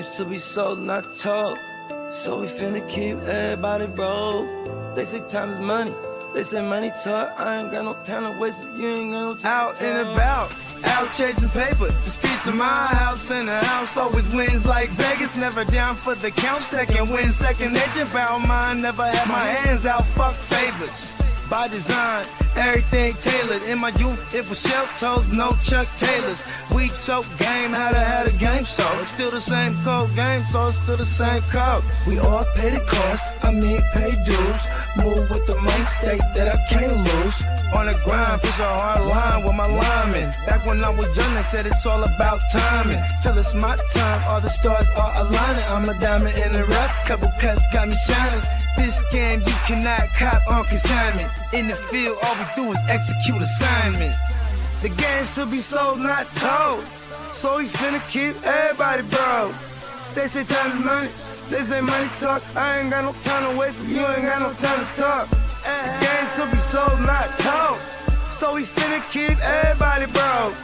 game's to be sold, not told. So we finna keep everybody broke. They say time is money. They say money talk. I ain't got no time to waste if you ain't got no time. Out and about, out chasing paper. The streets of my house and the house always wins like Vegas. Never down for the count. Second win, second nature. Bound mine. Never had my hands out. Fuck favors. By design, everything tailored. In my youth, it was shell toes, no Chuck Taylors. Weak soap game, had a game so. It's still the same code game, so it's still the same code. We all pay the cost, pay dues. Move with the money state that I can't lose. On the grind, push a hard line with my linemen. Back when I was young, they said it's all about timing. Till it's my time, all the stars are aligning. I'm a diamond in the rough, couple cuts got me shining. This game you cannot cop on consignment. In the field, all we do is execute assignments. The game's to be sold, not told. So we finna keep everybody broke. They say time is money, they say money talk. I ain't got no time to waste if you ain't got no time to talk. The game's to be sold, not told. So we finna keep everybody broke.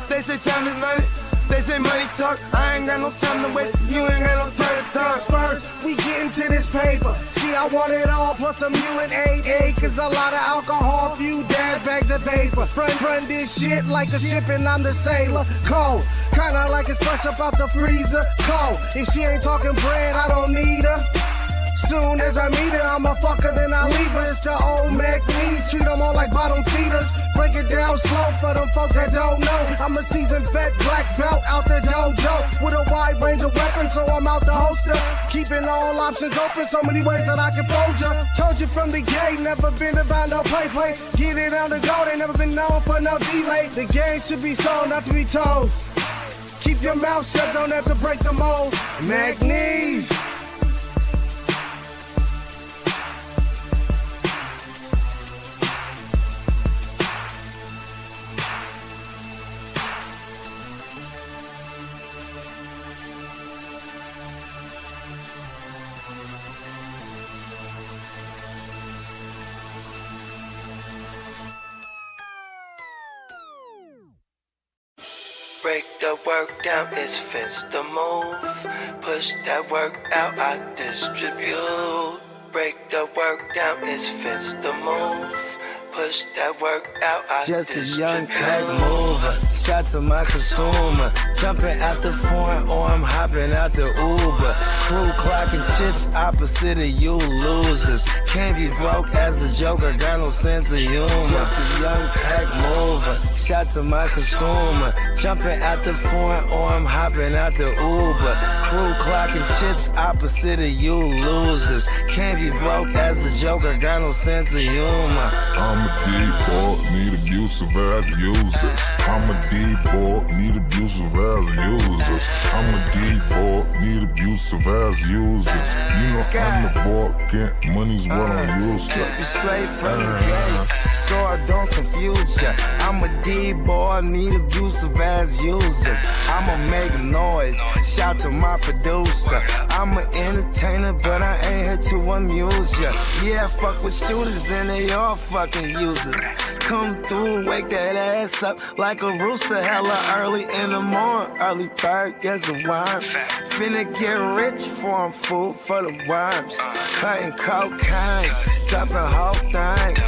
They say time is money, they say money talk. I ain't got no time to waste if you ain't got no time to talk. First, we get into this paper. See, I want it all, plus a mule and 8 acres, a lot of alcohol, few dad bags of paper. Run this shit like a ship and I'm the sailor. Cold, kinda like it's fresh up out the freezer. Cold, if she ain't talking bread, I don't need her. Soon as I meet her, I'ma fuck her, then I leave her. It's the old Mac needs, treat them all like bottom feeders. Break it down slow for them folks that don't know. I'm a seasoned vet, black belt out the dojo. With a wide range of weapons, so I'm out the holster. Keeping all options open, so many ways that I can fold ya. Told you from the gate, never been about no play. Get it on the go, they never been known for no delay. The game should be sold, not to be told. Keep your mouth shut, don't have to break the mold. Mac needs. Break the work down, it's fence to move. Push that work out, I distribute. Break the work down, it's fence to move. Push that work out, I just distribute. A young pack mover, shot to my consumer. Jumping out the foreign or I'm hopping out the Uber. Crew clocking chips opposite of you losers. Can't be broke as a joker, got no sense of humor. Just a young pack mover, shot to my consumer. Jumping out the foreign or I'm hopping out the Uber. Crew clocking chips opposite of you losers. Can't be broke as a joker, got no sense of humor. I'm a D-boy, need abusive as users. I'm a D-boy, need abusive as users. I'm a D-boy, need abusive as users. You know I'm the boy, get money's what I'm used to. Keep it straight from the gate, so I don't confuse ya. I'm a D-boy, need abusive as users. I'ma make noise, shout to my producer. I'm an entertainer, but I ain't here to amuse ya. Yeah, fuck with shooters and they all fucking users. Come through, wake that ass up like a rooster, hella early in the morning. Early bird gets a worm. Finna get rich for 'em, food for the worms. Cutting cocaine, dropping whole things.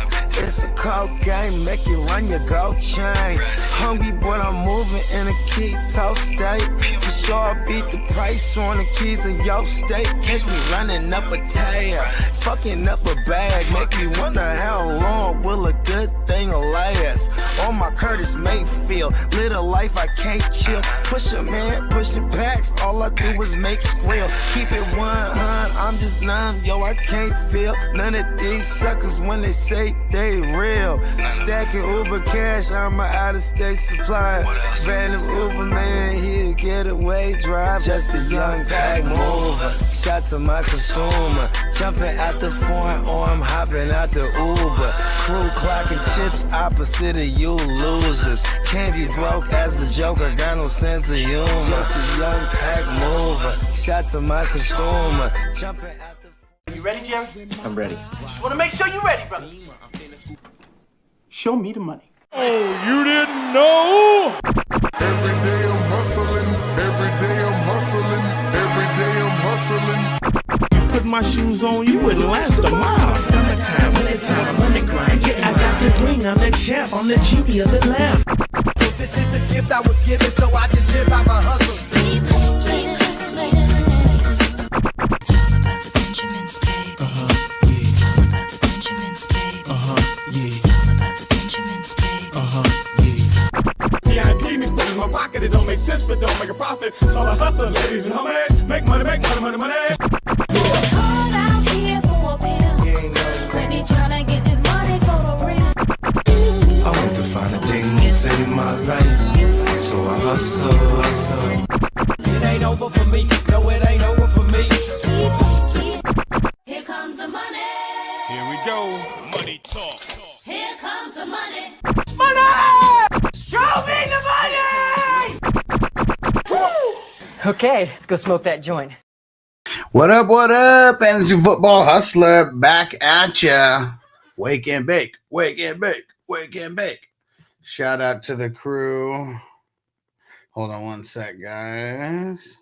It's a cold game, make you run your gold chain. Hungry, but I'm moving in a keto state. For sure, I beat the price on the keys in your state. Catch me running up a tail, fucking up a bag. Make me wonder how long will a good thing last. On my Curtis Mayfield, live a life I can't chill. Push a man, pushing packs, all I do is make squeal. Keep it 100, I'm just numb, yo, I can't feel none of these suckers when they say they real. Stacking Uber cash, I'm an out-of-state supply. Random Uber man here to get away drive. Just a young pack mover, shot to my consumer. Jumping out the foreign or I'm hopping out the Uber. Crew clocking chips opposite of you losers. Can't be broke as a joker, got no sense of humor. Just a young pack mover, shot to my consumer. Jumping out the... You ready, Jim? I'm ready. Just want to make sure you're ready, brother. Show me the money. Oh, you didn't know? Every day I'm hustling, every day I'm hustling, every my shoes on, you wouldn't last a mile. Summertime, wintertime, I'm on the grind. Yeah, I got the ring, I'm the champ, I'm the genie of the lamp. This is the gift I was given, so I just live by my hustle. It's all about the Benjamins, baby. It's all about the Benjamins, baby. It's all about the Benjamins, baby. VIP me put in my pocket, it don't make sense, but don't make a profit. It's all a hustle, ladies and homies. Make money, money, money. Called out here for a pill. Really tryna get this money for the real. I want to find a thing to save my life, so I hustle. It ain't over for me, no, it ain't over for me. Here comes the money. Here we go. Money talk. Here comes the money. Show me the money! Okay, let's go smoke that joint. What up, fantasy football hustler, back at ya. Wake and bake. Shout out to the crew. Hold on one sec, guys.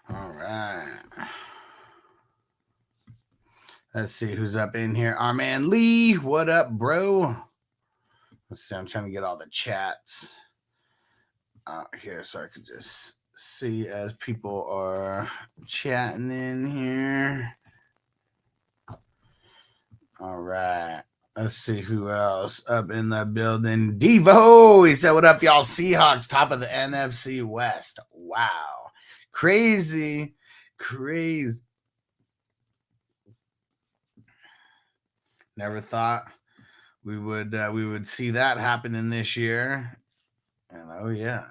All right. Let's see who's up in here. Our man Lee, what up, bro? Let's see. I'm trying to get all the chats out here so I can just see as people are chatting in here. All right. Let's see who else up in the building. Devo, he said, what up, y'all? Seahawks, top of the NFC West. Wow. Crazy. Never thought we would see that happening this year. And oh yeah.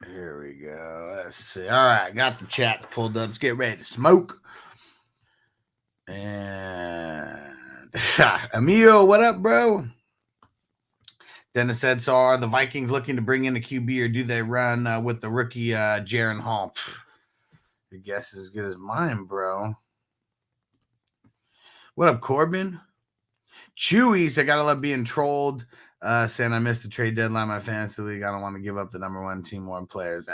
Here we go. Let's see. All right, got the chat pulled up. Let's get ready to smoke. And Emilio, what up, bro? Dennis said, so are the Vikings looking to bring in a QB, or do they run with the rookie Jaron Hall? Your guess is as good as mine, bro. What up, Corbin? Chewies, I gotta love being trolled. Saying I missed the trade deadline in my fantasy league. I don't want to give up the number one team, more players.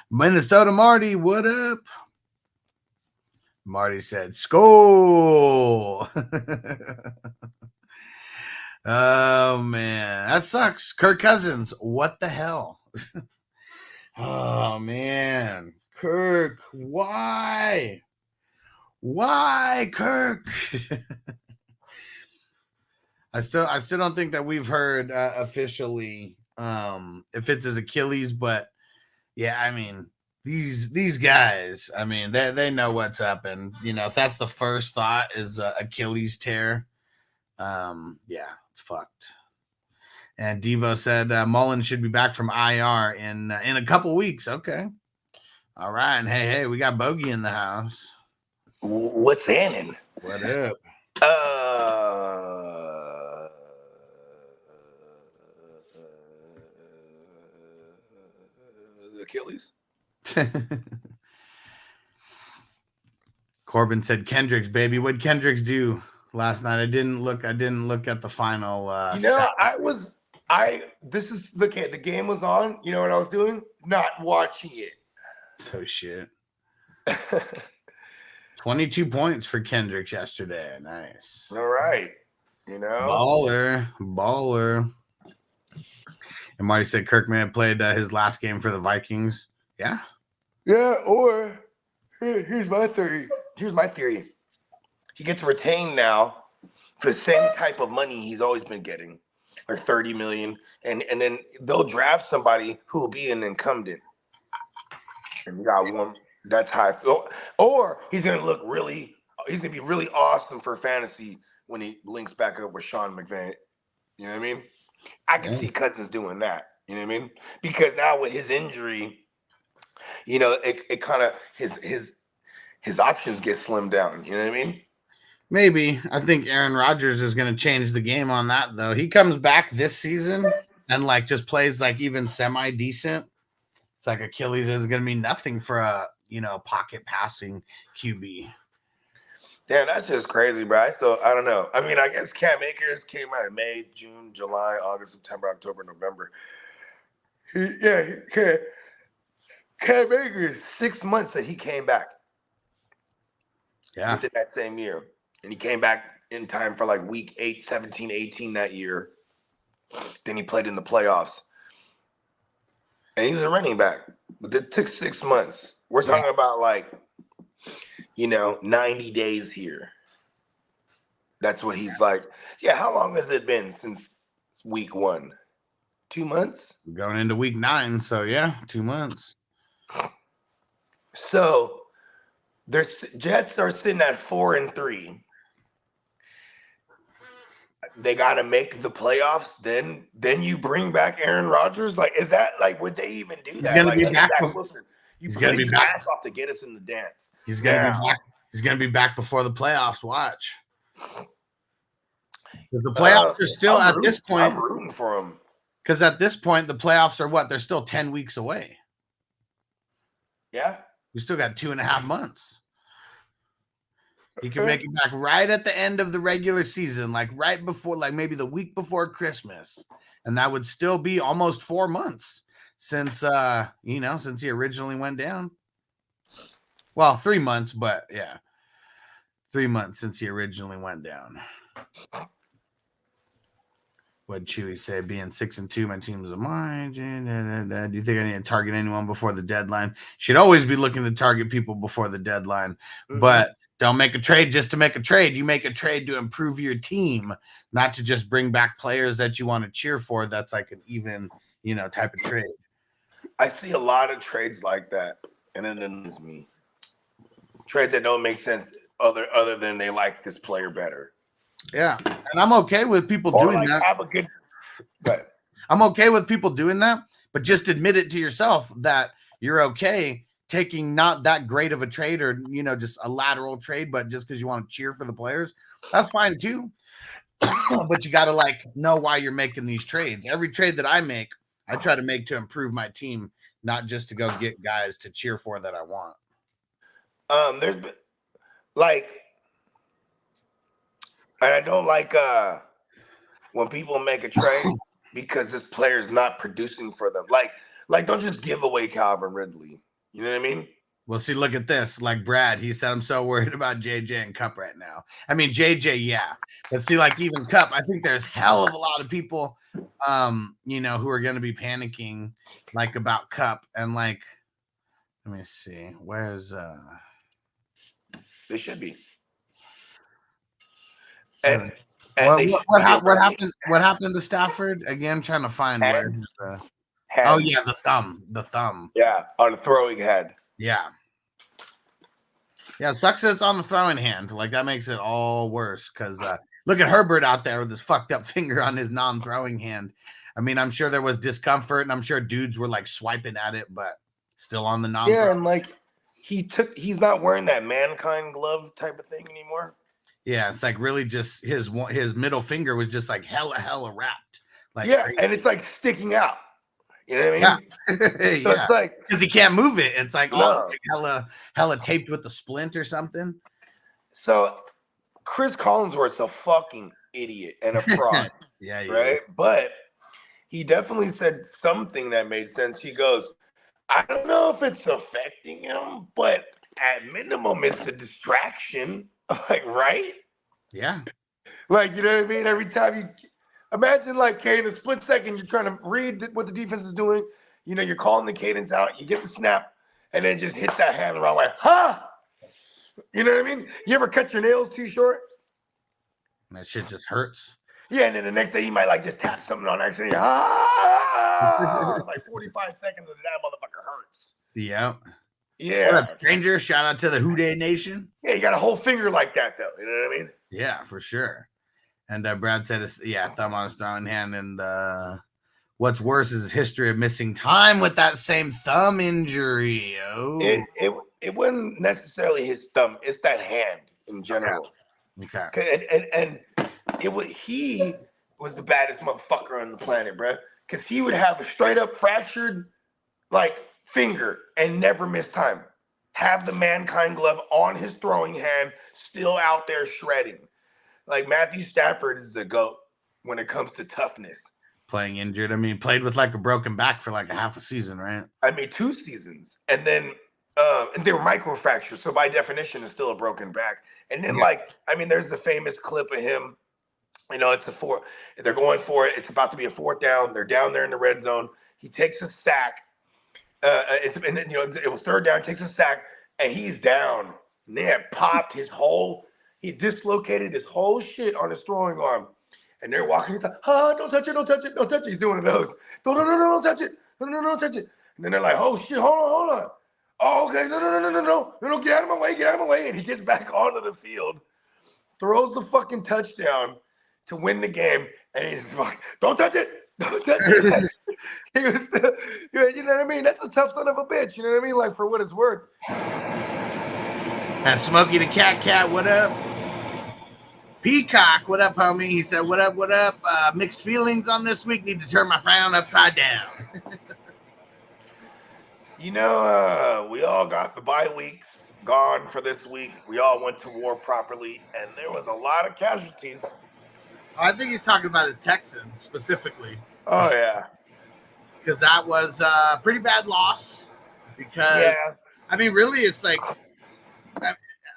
Minnesota Marty, what up? Marty said, Skull. Oh, man. That sucks. Kirk Cousins, what the hell? Oh, man. Kirk, why? Why, Kirk? I still don't think that we've heard officially if it's his Achilles, but yeah, I mean, these guys, I mean, they know what's up, and you know, if that's the first thought is Achilles tear, yeah, it's fucked. And Devo said Mullen should be back from IR in a couple weeks. Okay, all right, and hey, we got Bogey in the house. What's happening? What up? Achilles. Corbin said Kendricks, baby. What'd Kendricks do last night? I didn't look at the final. This is the game was on. You know what I was doing? Not watching it. So shit. 22 points for Kendricks yesterday. Nice. All right. You know, baller. And Marty said Kirkman played his last game for the Vikings. Yeah. Yeah. Or here's my theory. He gets retained now for the same type of money he's always been getting, or $30 million, and then they'll draft somebody who will be an incumbent. And you got one. That's how I feel. Or he's gonna be really awesome for fantasy when he links back up with Sean McVay. You know what I mean? I can see Cousins doing that. You know what I mean? Because now with his injury, you know, it kind of his options get slimmed down. You know what I mean? Maybe. I think Aaron Rodgers is going to change the game on that, though. He comes back this season and like just plays like even semi decent. It's like Achilles is going to be nothing for a pocket passing QB. Damn, that's just crazy, bro. I don't know. I mean, I guess Cam Akers came out in May, June, July, August, September, October, November. Cam Akers, 6 months that he came back. Yeah. Within that same year. And he came back in time for like week 8, 17, 18 that year. Then he played in the playoffs. And he was a running back. But it took 6 months. We're talking about like, 90 days here. That's what he's like. Yeah, how long has it been since week 1? 2 months? Going into week 9, so yeah, 2 months. So their Jets are sitting at 4-3. They got to make the playoffs. Then you bring back Aaron Rodgers. Like, is that like? Would they even do that? He's gonna be back. He's gonna be back off to get us in the dance. He's gonna be back. He's gonna be back before the playoffs. Watch. Because the playoffs are still at this point. I'm rooting for him. Because at this point, the playoffs are what? They're still 10 weeks away. Yeah. We still got 2.5 months. He can make it back right at the end of the regular season, like right before, like maybe the week before Christmas. And that would still be almost 4 months since, since he originally went down. Well, 3 months, but yeah. 3 months since he originally went down. What'd Chewy say? Being 6-2, my team's a mine. Do you think I need to target anyone before the deadline? Should always be looking to target people before the deadline. But don't make a trade just to make a trade. You make a trade to improve your team, not to just bring back players that you want to cheer for. That's like an even, type of trade. I see a lot of trades like that, and then there's me. Trades that don't make sense other than they like this player better. Yeah, and I'm okay with people doing that. Have a good, but I'm okay with people doing that, but just admit it to yourself that you're okay taking not that great of a trade or, just a lateral trade, but just because you want to cheer for the players, that's fine too. But you got to know why you're making these trades. Every trade that I make, I try to make to improve my team, not just to go get guys to cheer for that I want. There's been and I don't like when people make a trade because this player's not producing for them. Like don't just give away Calvin Ridley. You know what I mean? Well, see, look at this. Like Brad, he said, I'm so worried about JJ and Cup right now. I mean, JJ, yeah. But see, even Cup, I think there's hell of a lot of people, who are going to be panicking, about Cup. And, let me see. Where's They should be. What happened? What happened to Stafford? Again, trying to find where. Oh yeah, the thumb. Yeah, on the throwing head. Yeah. It sucks that it's on the throwing hand. That makes it all worse. Because look at Herbert out there with his fucked up finger on his non-throwing hand. I mean, I'm sure there was discomfort, and I'm sure dudes were swiping at it, but still on the non. Yeah, and he's not wearing that mankind glove type of thing anymore. Yeah, it's really just his middle finger was just hella wrapped. Crazy. And it's sticking out. You know what I mean? Yeah. So it's because he can't move it. It's hella taped with a splint or something. So Chris Collinsworth's a fucking idiot and a fraud. Yeah, right. But he definitely said something that made sense. He goes, I don't know if it's affecting him, but at minimum, it's a distraction. Right? Yeah. You know what I mean? Every time you imagine, okay, in a split second, you're trying to read what the defense is doing. You're calling the cadence out. You get the snap, and then just hit that hand the wrong way. You know what I mean? You ever cut your nails too short? That shit just hurts. Yeah, and then the next day you might just tap something on accident. 45 seconds of that motherfucker hurts. Yeah. Yeah. What up, stranger? Shout out to the Houday Nation. Yeah, you got a whole finger like that, though. You know what I mean? Yeah, for sure. And Brad said, thumb on his throwing hand. And what's worse is his history of missing time with that same thumb injury. Oh, it wasn't necessarily his thumb. It's that hand in general. Okay. And he was the baddest motherfucker on the planet, bro. Because he would have a straight up fractured, finger and never miss time. have the mankind glove on his throwing hand, still out there shredding. Like Matthew Stafford is the GOAT when it comes to toughness. Playing injured. I mean, he played with like a broken back for like a half a season, right? I mean, 2 seasons. And then and they were microfractures. So by definition, it's still a broken back. And then there's the famous clip of him. It's a 4. They're going for it. It's about to be a 4th down. They're down there in the red zone. He takes a sack. It was 3rd down. Takes a sack, and he's down. And they had popped he dislocated his whole shit on his throwing arm. And they're walking. He's like, don't touch it, don't touch it, don't touch it. He's doing those. No, don't touch it. No, don't touch it. And then they're like, oh shit, hold on. Oh, okay, no, get out of my way. And he gets back onto the field, throws the fucking touchdown to win the game, and he's like, don't touch it. He was, you know what I mean? That's a tough son of a bitch. You know what I mean? Like, for what it's worth. And Smokey the Cat, what up? Peacock, what up, homie? He said, what up? Mixed feelings on this week. Need to turn my frown upside down. We all got the bye weeks gone for this week. We all went to war properly, and there was a lot of casualties. I think he's talking about his Texans specifically. Oh, yeah. Because that was a pretty bad loss. Because, I mean, really, it's like,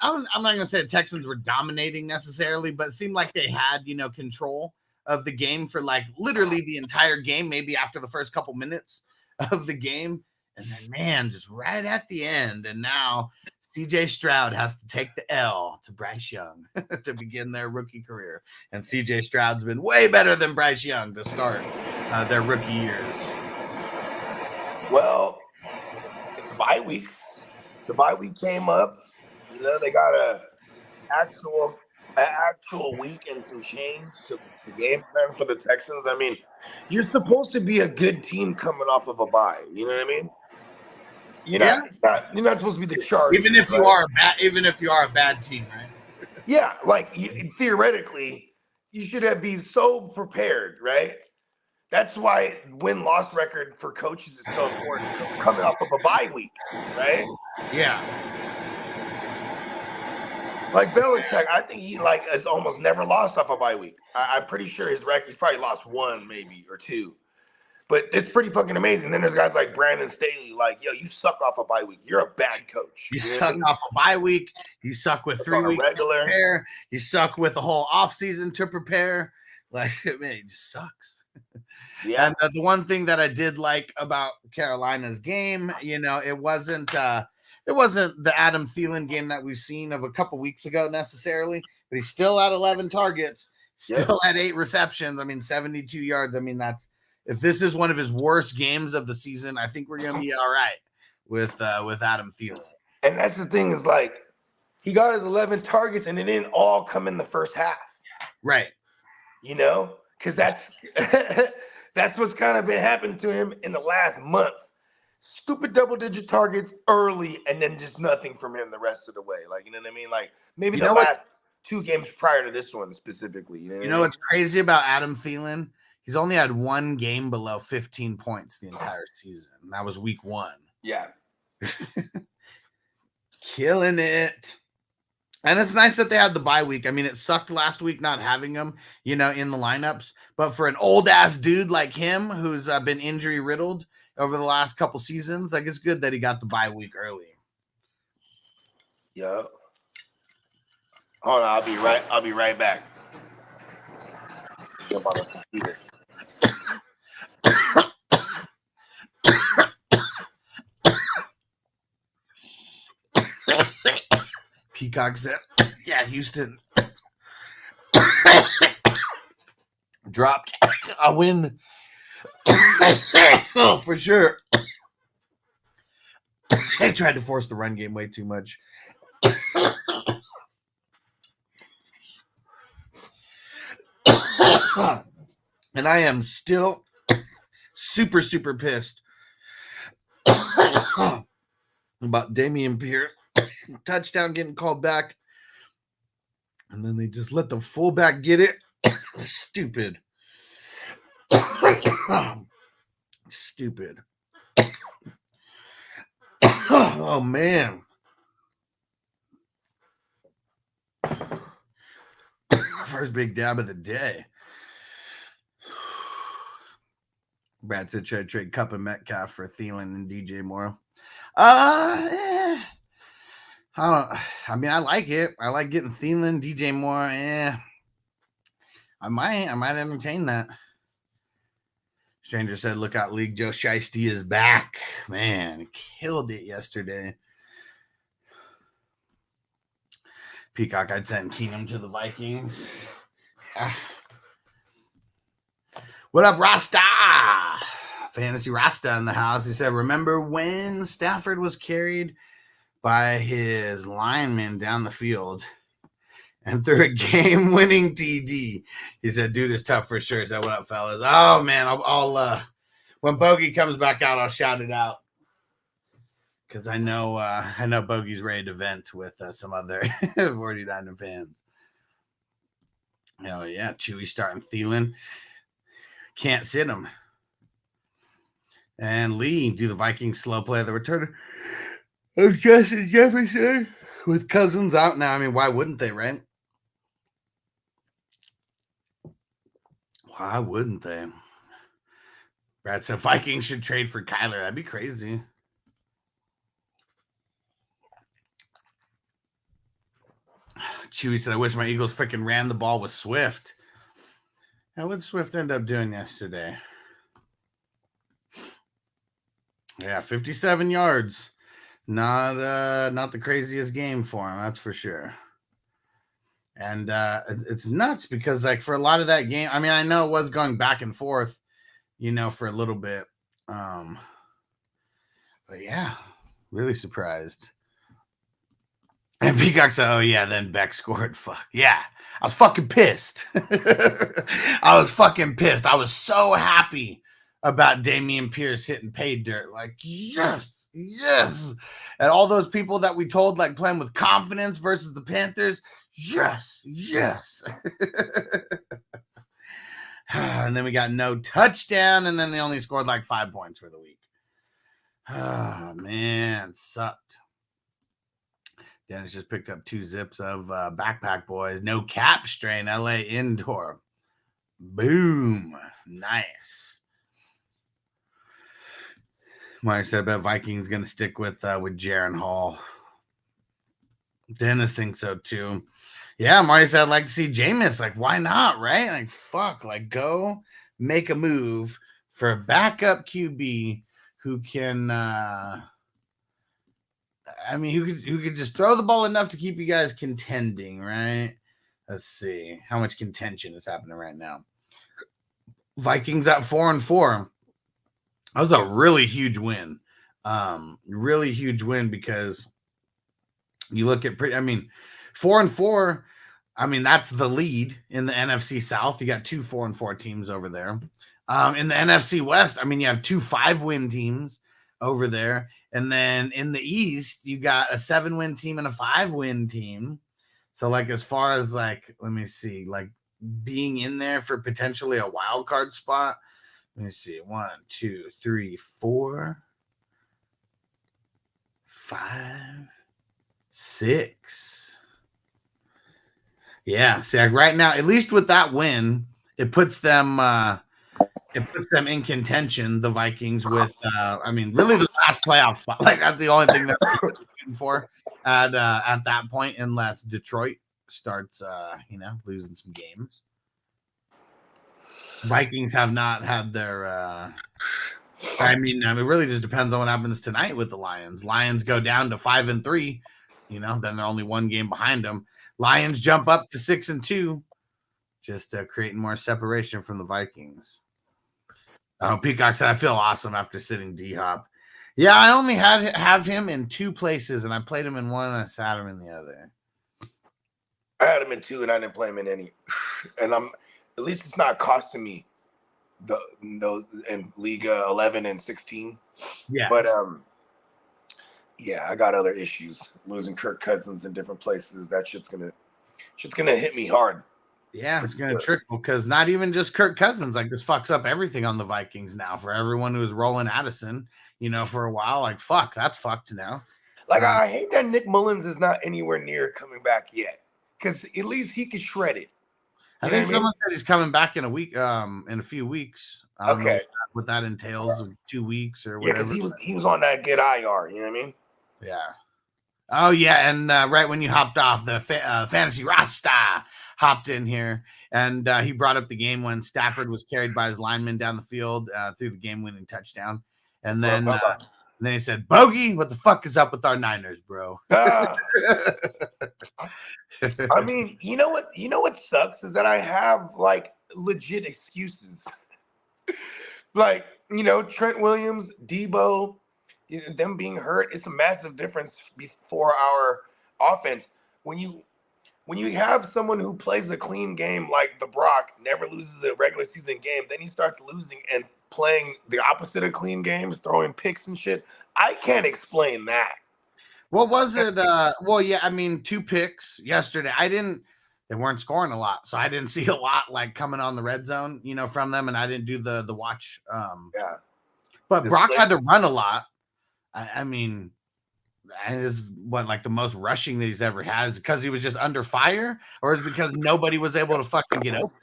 I'm not going to say the Texans were dominating necessarily, but it seemed like they had, control of the game for like literally the entire game, maybe after the first couple minutes of the game. And then, man, just right at the end. And now CJ Stroud has to take the L to Bryce Young to begin their rookie career. And CJ Stroud's been way better than Bryce Young to start their rookie years. Well, the bye week came up. They got an actual week and some change to game plan for the Texans. I mean, you're supposed to be a good team coming off of a bye. You know what I mean? You're not supposed to be the Chargers. Even if you are a bad team, right? Yeah, like theoretically, you should be so prepared, right? That's why win-loss record for coaches is so important coming off of a bye week, right? Yeah. Like Belichick, I think he has almost never lost off a bye week. I'm pretty sure his record, he's probably lost 1 maybe or 2. But it's pretty fucking amazing. Then there's guys like Brandon Staley, you suck off a bye week. You're a bad coach. You suck off a bye week. You suck with 3 weeks to prepare. You suck with the whole offseason to prepare. Man, it just sucks. Yeah. And the one thing that I did like about Carolina's game, it wasn't the Adam Thielen game that we've seen of a couple weeks ago necessarily, but he's still at 11 targets, still at 8 receptions. 72 yards. If this is one of his worst games of the season, I think we're going to be all right with Adam Thielen. And that's the thing is he got his 11 targets and it didn't all come in the first half. Right. Because that's what's kind of been happening to him in the last month. Stupid double-digit targets early and then just nothing from him the rest of the way. You know what I mean? Maybe the last 2 games prior to this one specifically. You know what's crazy about Adam Thielen? He's only had 1 game below 15 points the entire season. And that was week 1. Yeah. Killing it. And it's nice that they had the bye week. It sucked last week not having him, in the lineups. But for an old-ass dude like him who's been injury-riddled over the last couple seasons, it's good that he got the bye week early. Yeah. Hold on, I'll be right back. Jump on the computer. Peacock said, yeah, Houston dropped a win. Oh, for sure. They tried to force the run game way too much. And I am still super, super pissed about Dameon Pierce. Touchdown getting called back. And then they just let the fullback get it. Stupid. Stupid. Oh, man. First big dab of the day. Brad said try to trade Cup and Metcalf for Thielen and DJ Moore. I like it. I like getting Thielen, DJ Moore. I might entertain that. Stranger said, look out, League. Joe Shiesty is back. Man, killed it yesterday. Peacock, I'd send Keenum to the Vikings. Yeah. What up, Rasta? Fantasy Rasta in the house. He said, remember when Stafford was carried by his lineman down the field and threw a game-winning TD? He said, dude, it's tough for sure. He said, what up, fellas? Oh, man, I'll when Bogey comes back out, I'll shout it out. Because I know Bogey's ready to vent with some other 49er fans. Hell yeah, Chewy starting Thielen. Can't sit him. And Lee, do the Vikings slow play the return of Justin Jefferson with Cousins out now. I mean, why wouldn't they, right? Why wouldn't they? Brad said Vikings should trade for Kyler. That'd be crazy. Chewy said, I wish my Eagles freaking ran the ball with Swift. How would Swift end up doing yesterday? Yeah, 57 yards. Not the craziest game for him, that's for sure. And it's nuts because, like, for a lot of that game, I mean, I know it was going back and forth, for a little bit. But yeah, really surprised. And Peacock said, oh, yeah, then Beck scored. Fuck. Yeah, I was fucking pissed. I was so happy about Damian Pierce hitting pay dirt. Like, yes. And all those people that we told, like, playing with confidence versus the Panthers, yes. And then we got no touchdown, and then they only scored like 5 points for the week. Oh, man, sucked. Dennis just picked up 2 zips of Backpack Boys. No cap strain, LA indoor. Boom. Nice. Mark said, I bet Vikings going to stick with Jaron Hall. Dennis thinks so too. Yeah, Marty said, I'd like to see Jameis. Like, why not, right? Like, fuck. Like, go make a move for a backup QB who can who could just throw the ball enough to keep you guys contending, right? Let's see how much contention is happening right now. Vikings at 4-4. That was a really huge win. Really huge win because you look at 4-4. I mean, that's the lead in the NFC South. You got 2 4-4 teams over there. In the NFC West, I mean, you have 2 5-win teams over there. And then in the East, you got a 7-win team and a 5-win team. So, like, as far as, like, let me see, like, being in there for potentially a wild card spot. Let me see. 1, 2, 3, 4, 5, 6. Yeah. See, like right now, at least with that win, it puts them in contention, the Vikings, with really the last playoff spot. Like, that's the only thing they're looking for at that point, unless Detroit starts losing some games. Vikings have not had their it really just depends on what happens tonight with the Lions. Lions go down to 5-3, then they're only 1 game behind them. Lions jump up to 6-2, just creating more separation from the Vikings. Peacock said, I feel awesome after sitting D-Hop. Yeah, I only have him in 2 places, and I played him in one, and I sat him in the other. I had him in 2, and I didn't play him in any. And at least it's not costing me those in League 11 and 16. Yeah. But I got other issues. Losing Kirk Cousins in different places, that shit's gonna hit me hard. Yeah, it's gonna trickle because not even just Kirk Cousins. Like, this fucks up everything on the Vikings now for everyone who's rolling Addison. For a while, like, fuck, that's fucked now. Like, I hate that Nick Mullins is not anywhere near coming back yet, because at least he could shred it. I think someone said he's coming back in a week, in a few weeks. I don't know what that entails, 2 weeks or whatever. Yeah, because he was on that good IR. You know what I mean? Yeah. Oh yeah, and right when you hopped off, the Fantasy Rasta hopped in here, and he brought up the game when Stafford was carried by his lineman down the field through the game-winning touchdown, and then he said, "Bogey, what the fuck is up with our Niners, bro?" I mean, you know what? You know what sucks is that I have like legit excuses, like Trent Williams, Debo. Them being hurt, it's a massive difference for our offense. When you have someone who plays a clean game like the Brock, never loses a regular season game, then he starts losing and playing the opposite of clean games, throwing picks and shit. I can't explain that. What was it? Well, yeah, I mean, 2 picks yesterday. They weren't scoring a lot, so I didn't see a lot like coming on the red zone, from them, and I didn't do the watch. But Brock had to run a lot. I mean, that is like the most rushing that he's ever had. Is because he was just under fire, or is it because nobody was able to fucking get open?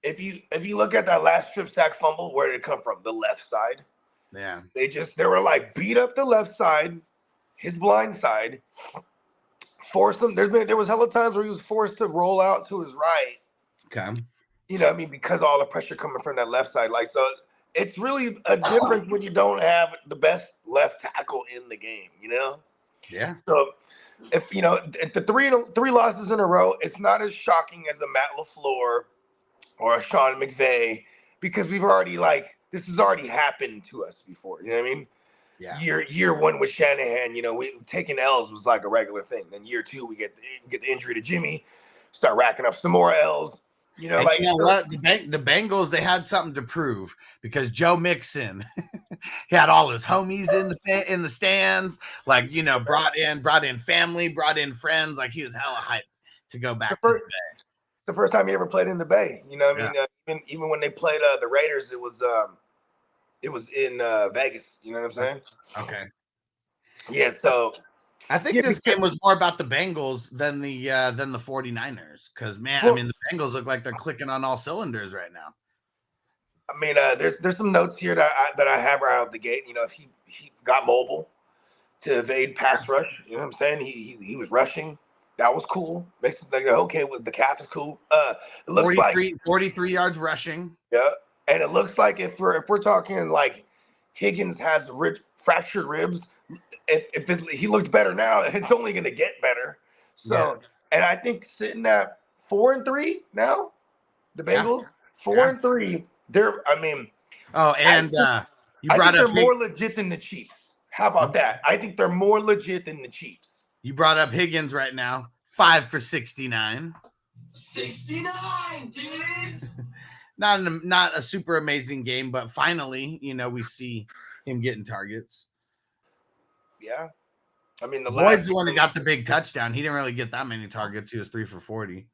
If you look at that last strip sack fumble, where did it come from? The left side. Yeah. They were like beat up the left side, his blind side, forced him. There was hella times where he was forced to roll out to his right. Okay. I mean, because all the pressure coming from that left side, like so. It's really a difference when you don't have the best left tackle in the game, Yeah. So if the three losses in a row, it's not as shocking as a Matt LaFleur or a Sean McVay because we've already this has already happened to us before. You know what I mean? Yeah. Year 1 with Shanahan, we taking L's was like a regular thing. Then year 2, we get the injury to Jimmy, start racking up some more L's. What? The Bengals, they had something to prove because Joe Mixon, he had all his homies in the stands, brought in family, brought in friends, like he was hella hyped to go back to the Bay. The first time he ever played in the Bay, even when they played the Raiders, it was in Vegas. You know what I'm saying? Okay. Yeah, so I think this game was more about the Bengals than the 49ers because, man, I mean, the Bengals look like they're clicking on all cylinders right now. I mean, there's some notes here that I have right out the gate. He got mobile to evade pass rush. You know what I'm saying? He was rushing. That was cool. Makes it okay. With the calf is cool. It looks 43 yards rushing. Yeah, and it looks like if we're talking like Higgins has fractured ribs. If he looked better now, it's only going to get better. So, And I think sitting at 4-3 now, the Bengals 4-3. They're, I mean, you brought they're up more legit than the Chiefs. How about that? I think they're more legit than the Chiefs. You brought up Higgins right now, 5 for 69. 69, dudes. Not a super amazing game, but finally, we see him getting targets. Yeah, I mean Boyd's the one that got the big touchdown. He didn't really get that many targets. He was 3 for 40.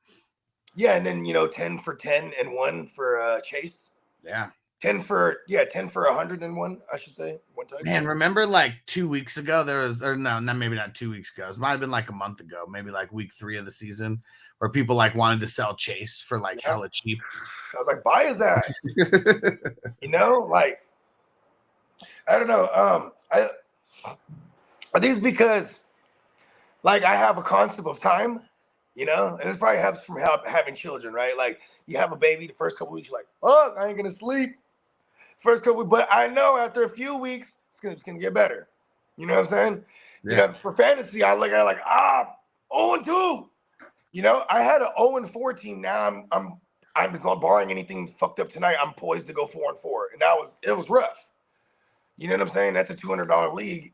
Yeah, and then 10 for 10 and 1 for Chase. Yeah, 10 for 101. I should say 1 touchdown. Man, remember like 2 weeks ago maybe not 2 weeks ago. It might have been like a month ago, maybe like week 3 of the season, where people wanted to sell Chase for hella cheap. I was like, buy his ass. I don't know. I think it's because, I have a concept of time, and this probably happens from having children, right? Like, you have a baby, the first couple weeks, you're like, oh, I ain't going to sleep. First couple weeks, but I know after a few weeks, it's gonna get better. You know what I'm saying? Yeah. For fantasy, I look at it 0-2. I had an 0-4 team. Now I'm just not barring anything fucked up tonight. I'm poised to go 4-4, and it was rough. You know what I'm saying? That's a $200 league.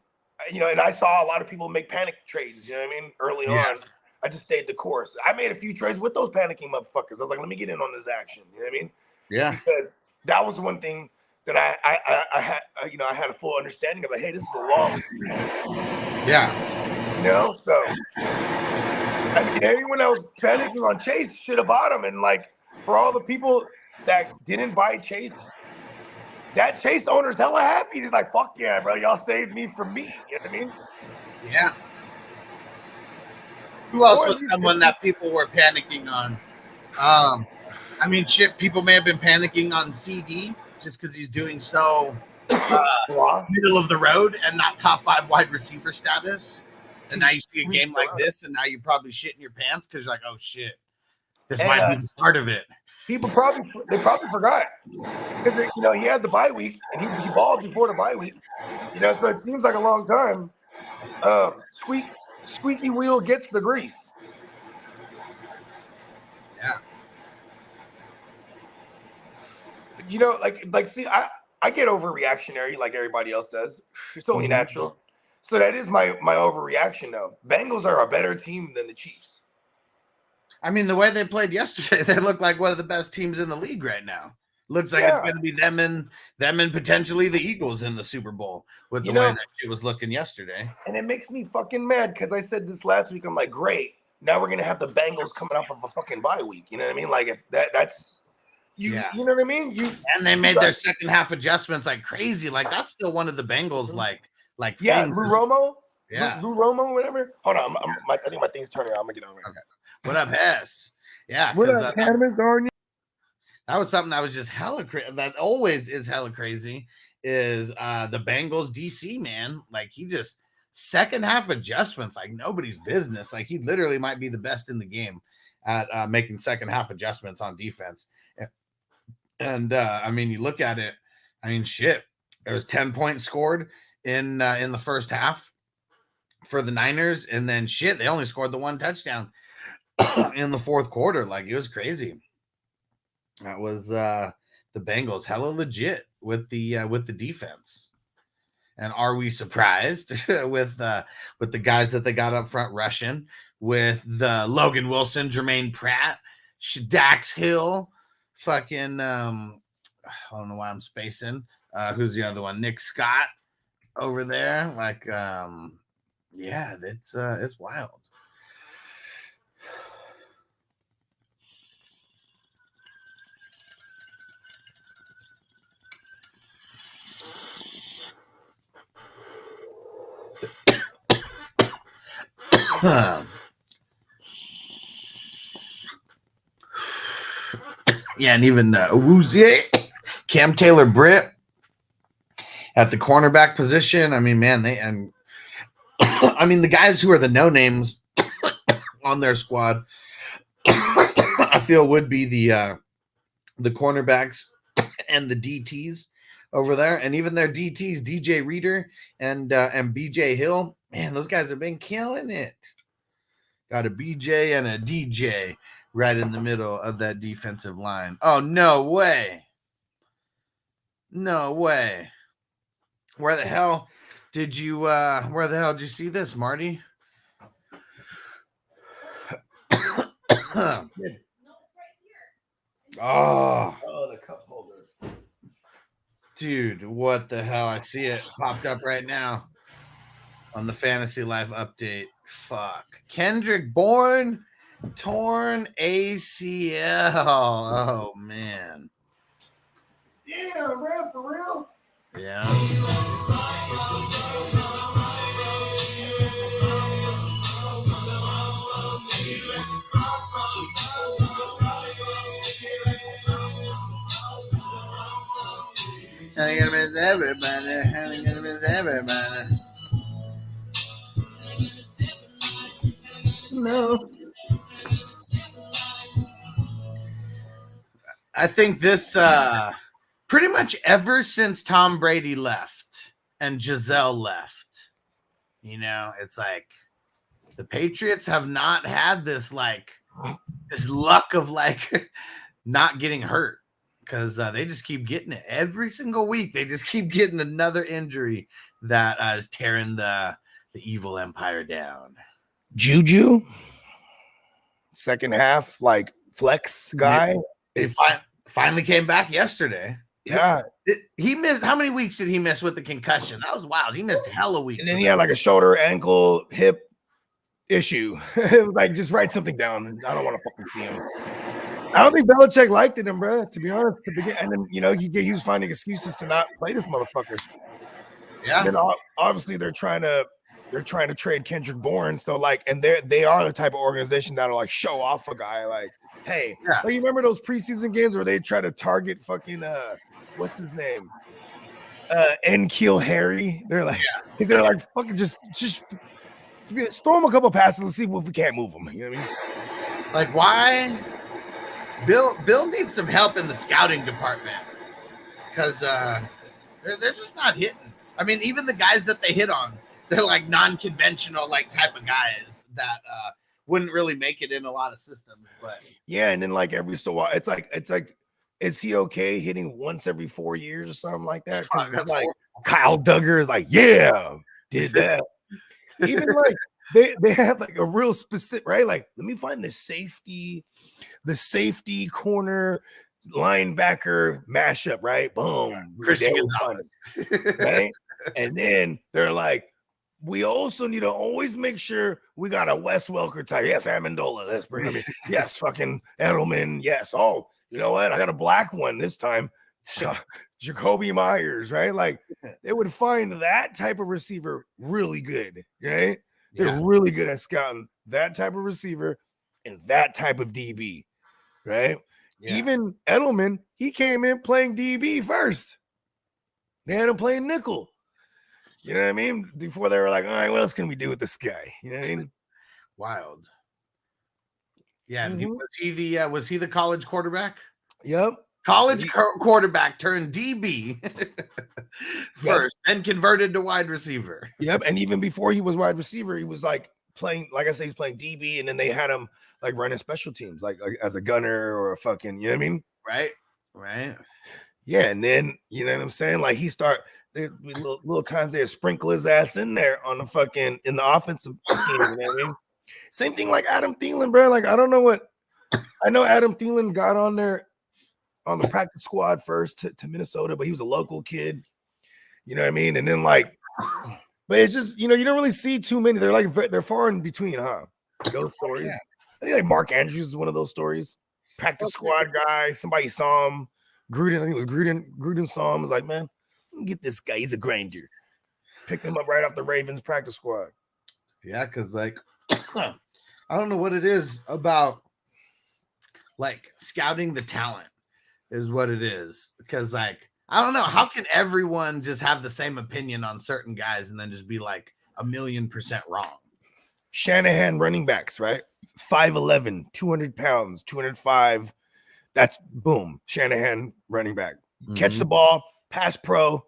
And I saw a lot of people make panic trades, you know what I mean? Early on, I just stayed the course. I made a few trades with those panicking motherfuckers. I was like, let me get in on this action. You know what I mean? Yeah. Because that was one thing that I had, I had a full understanding of, hey, this is a long season. Yeah. So I mean, everyone that was panicking on Chase should have bought him. And for all the people that didn't buy Chase, that Chase owner's hella happy. He's like, fuck yeah, bro. Y'all saved me from me. You know what I mean? Yeah. Who else was someone that people were panicking on? I mean, shit. People may have been panicking on CD just because he's doing so middle of the road and not top 5 wide receiver status. And now you see a game like this, and now you're probably shitting your pants because you're like, oh shit, this might be the start of it. People probably forgot because he had the bye week and he balled before the bye week. So it seems like a long time. Squeaky wheel gets the grease. Yeah. See, I get overreactionary like everybody else does. It's only natural. So that is my overreaction though. Bengals are a better team than the Chiefs. I mean, the way they played yesterday, they look like one of the best teams in the league right now. Looks like it's going to be them and potentially the Eagles in the Super Bowl with the way that shit was looking yesterday. And it makes me fucking mad because I said this last week. I'm like, great. Now we're going to have the Bengals coming off of a fucking bye week. You know what I mean? Like if that's you know what I mean? And they made their second half adjustments like crazy. Like that's still one of the Bengals like Lou things. Romo? Yeah. Lou Romo, whatever. Hold on. I think my thing's turning on. I'm going to get on right. Okay. What up, Hess? Yeah. What up, Cannabis Orange? That was something that was just hella crazy. That always is hella crazy. Is the Bengals DC man? Like he just second half adjustments like nobody's business. Like he literally might be the best in the game at making second half adjustments on defense. And I mean, you look at it. I mean, shit. There was 10 points scored in the first half for the Niners, and then shit, they only scored the 1 touchdown in the fourth quarter. Like it was crazy. That was the Bengals hella legit with the defense. And are we surprised with the guys that they got up front rushing with the Logan Wilson, Jermaine Pratt, Dax Hill, fucking I don't know why I'm spacing. Who's the other one? Nick Scott over there. Like yeah, it's wild. Yeah, and even Awuzie, Cam Taylor-Britt at the cornerback position. I mean, man, I mean, the guys who are the no names on their squad, I feel would be the cornerbacks and the DTs over there, and even their DTs, DJ Reader and BJ Hill. Man, those guys have been killing it. Got a BJ and a DJ right in the middle of that defensive line. Oh, no way. No way. Where the hell did you see this, Marty? Oh, the cup holder. Dude, what the hell? I see it popped up right now on the Fantasy Life update. Fuck. Kendrick Bourne, torn ACL. Oh, man. Yeah, bro, for real? Yeah. I'm gonna miss everybody. I'm gonna miss everybody. No. I think this pretty much ever since Tom Brady left and Giselle left, it's like the Patriots have not had this luck of not getting hurt because they just keep getting it every single week. They just keep getting another injury that is tearing the evil empire down. Juju, second half, flex guy. He finally came back yesterday. Yeah. He missed, how many weeks did he miss with the concussion? That was wild. He missed hella weeks. And then he had a shoulder, ankle, hip issue. It was just write something down. I don't want to fucking see him. I don't think Belichick liked him, bro, to be honest. And then, he was finding excuses to not play this motherfucker. Yeah. And then obviously they're trying to they're trying to trade Kendrick Bourne. So like, and they are the type of organization that'll like show off a guy. Like, hey, like, you remember those preseason games where they try to target fucking what's his name? N'Keal Harry. They're like fucking just throw him a couple passes and see if we can't move him. You know what I mean? Like, why? Bill needs some help in the scouting department because they're just not hitting. I mean, even the guys that they hit on, they're like non-conventional like type of guys that wouldn't really make it in a lot of systems. But yeah, and then like every so while, it's like, is he okay hitting once every 4 years or something like that? Like horrible. Kyle Duggar is like, yeah, did that. Even like they have like a real specific, right? Like, let me find the safety corner linebacker mashup, right? Boom, Christian Gonzalez, right? And then they're like, we also need to always make sure we got a Wes Welker type. Yes, Amendola. Let's bring him in. Yes, fucking Edelman. Yes. Oh, you know what? I got a black one this time. Jacoby Myers, right? Like, they would find that type of receiver really good, right? They're really good at scouting that type of receiver and that type of DB, right? Yeah. Even Edelman, he came in playing DB first. They had him playing nickel. You know what I mean? Before they were like, all right, what else can we do with this guy? You know what I mean? Wild. Yeah, was he the college quarterback? Yep. College quarterback turned DB first, then converted to wide receiver. Yep. And even before he was wide receiver, he was like playing, like I say, he's playing DB, and then they had him like running special teams, like as a gunner or a fucking, you know what I mean? Right. Yeah. And then, you know what I'm saying? Like, little times they sprinkle his ass in there on the fucking, in the offensive scheme, you know what I mean? Same thing like Adam Thielen, bro. Like, I know Adam Thielen got on there on the practice squad first to Minnesota, but he was a local kid, you know what I mean? And then like, but it's just, you know, you don't really see too many. They're far in between, huh? Those stories. Yeah. I think like Mark Andrews is one of those stories. Practice squad guy, somebody saw him. Gruden, I think it was Gruden saw him, was like, man, get this guy, he's a grinder. Picked him up right off the Ravens practice squad. Yeah, because like I don't know what it is about like scouting the talent is what it is. Because like, I don't know, how can everyone just have the same opinion on certain guys and then just be like 1,000,000% wrong? Shanahan running backs, right? 5'11", 200 pounds, 205. That's boom. Shanahan running back. Catch the ball, pass pro.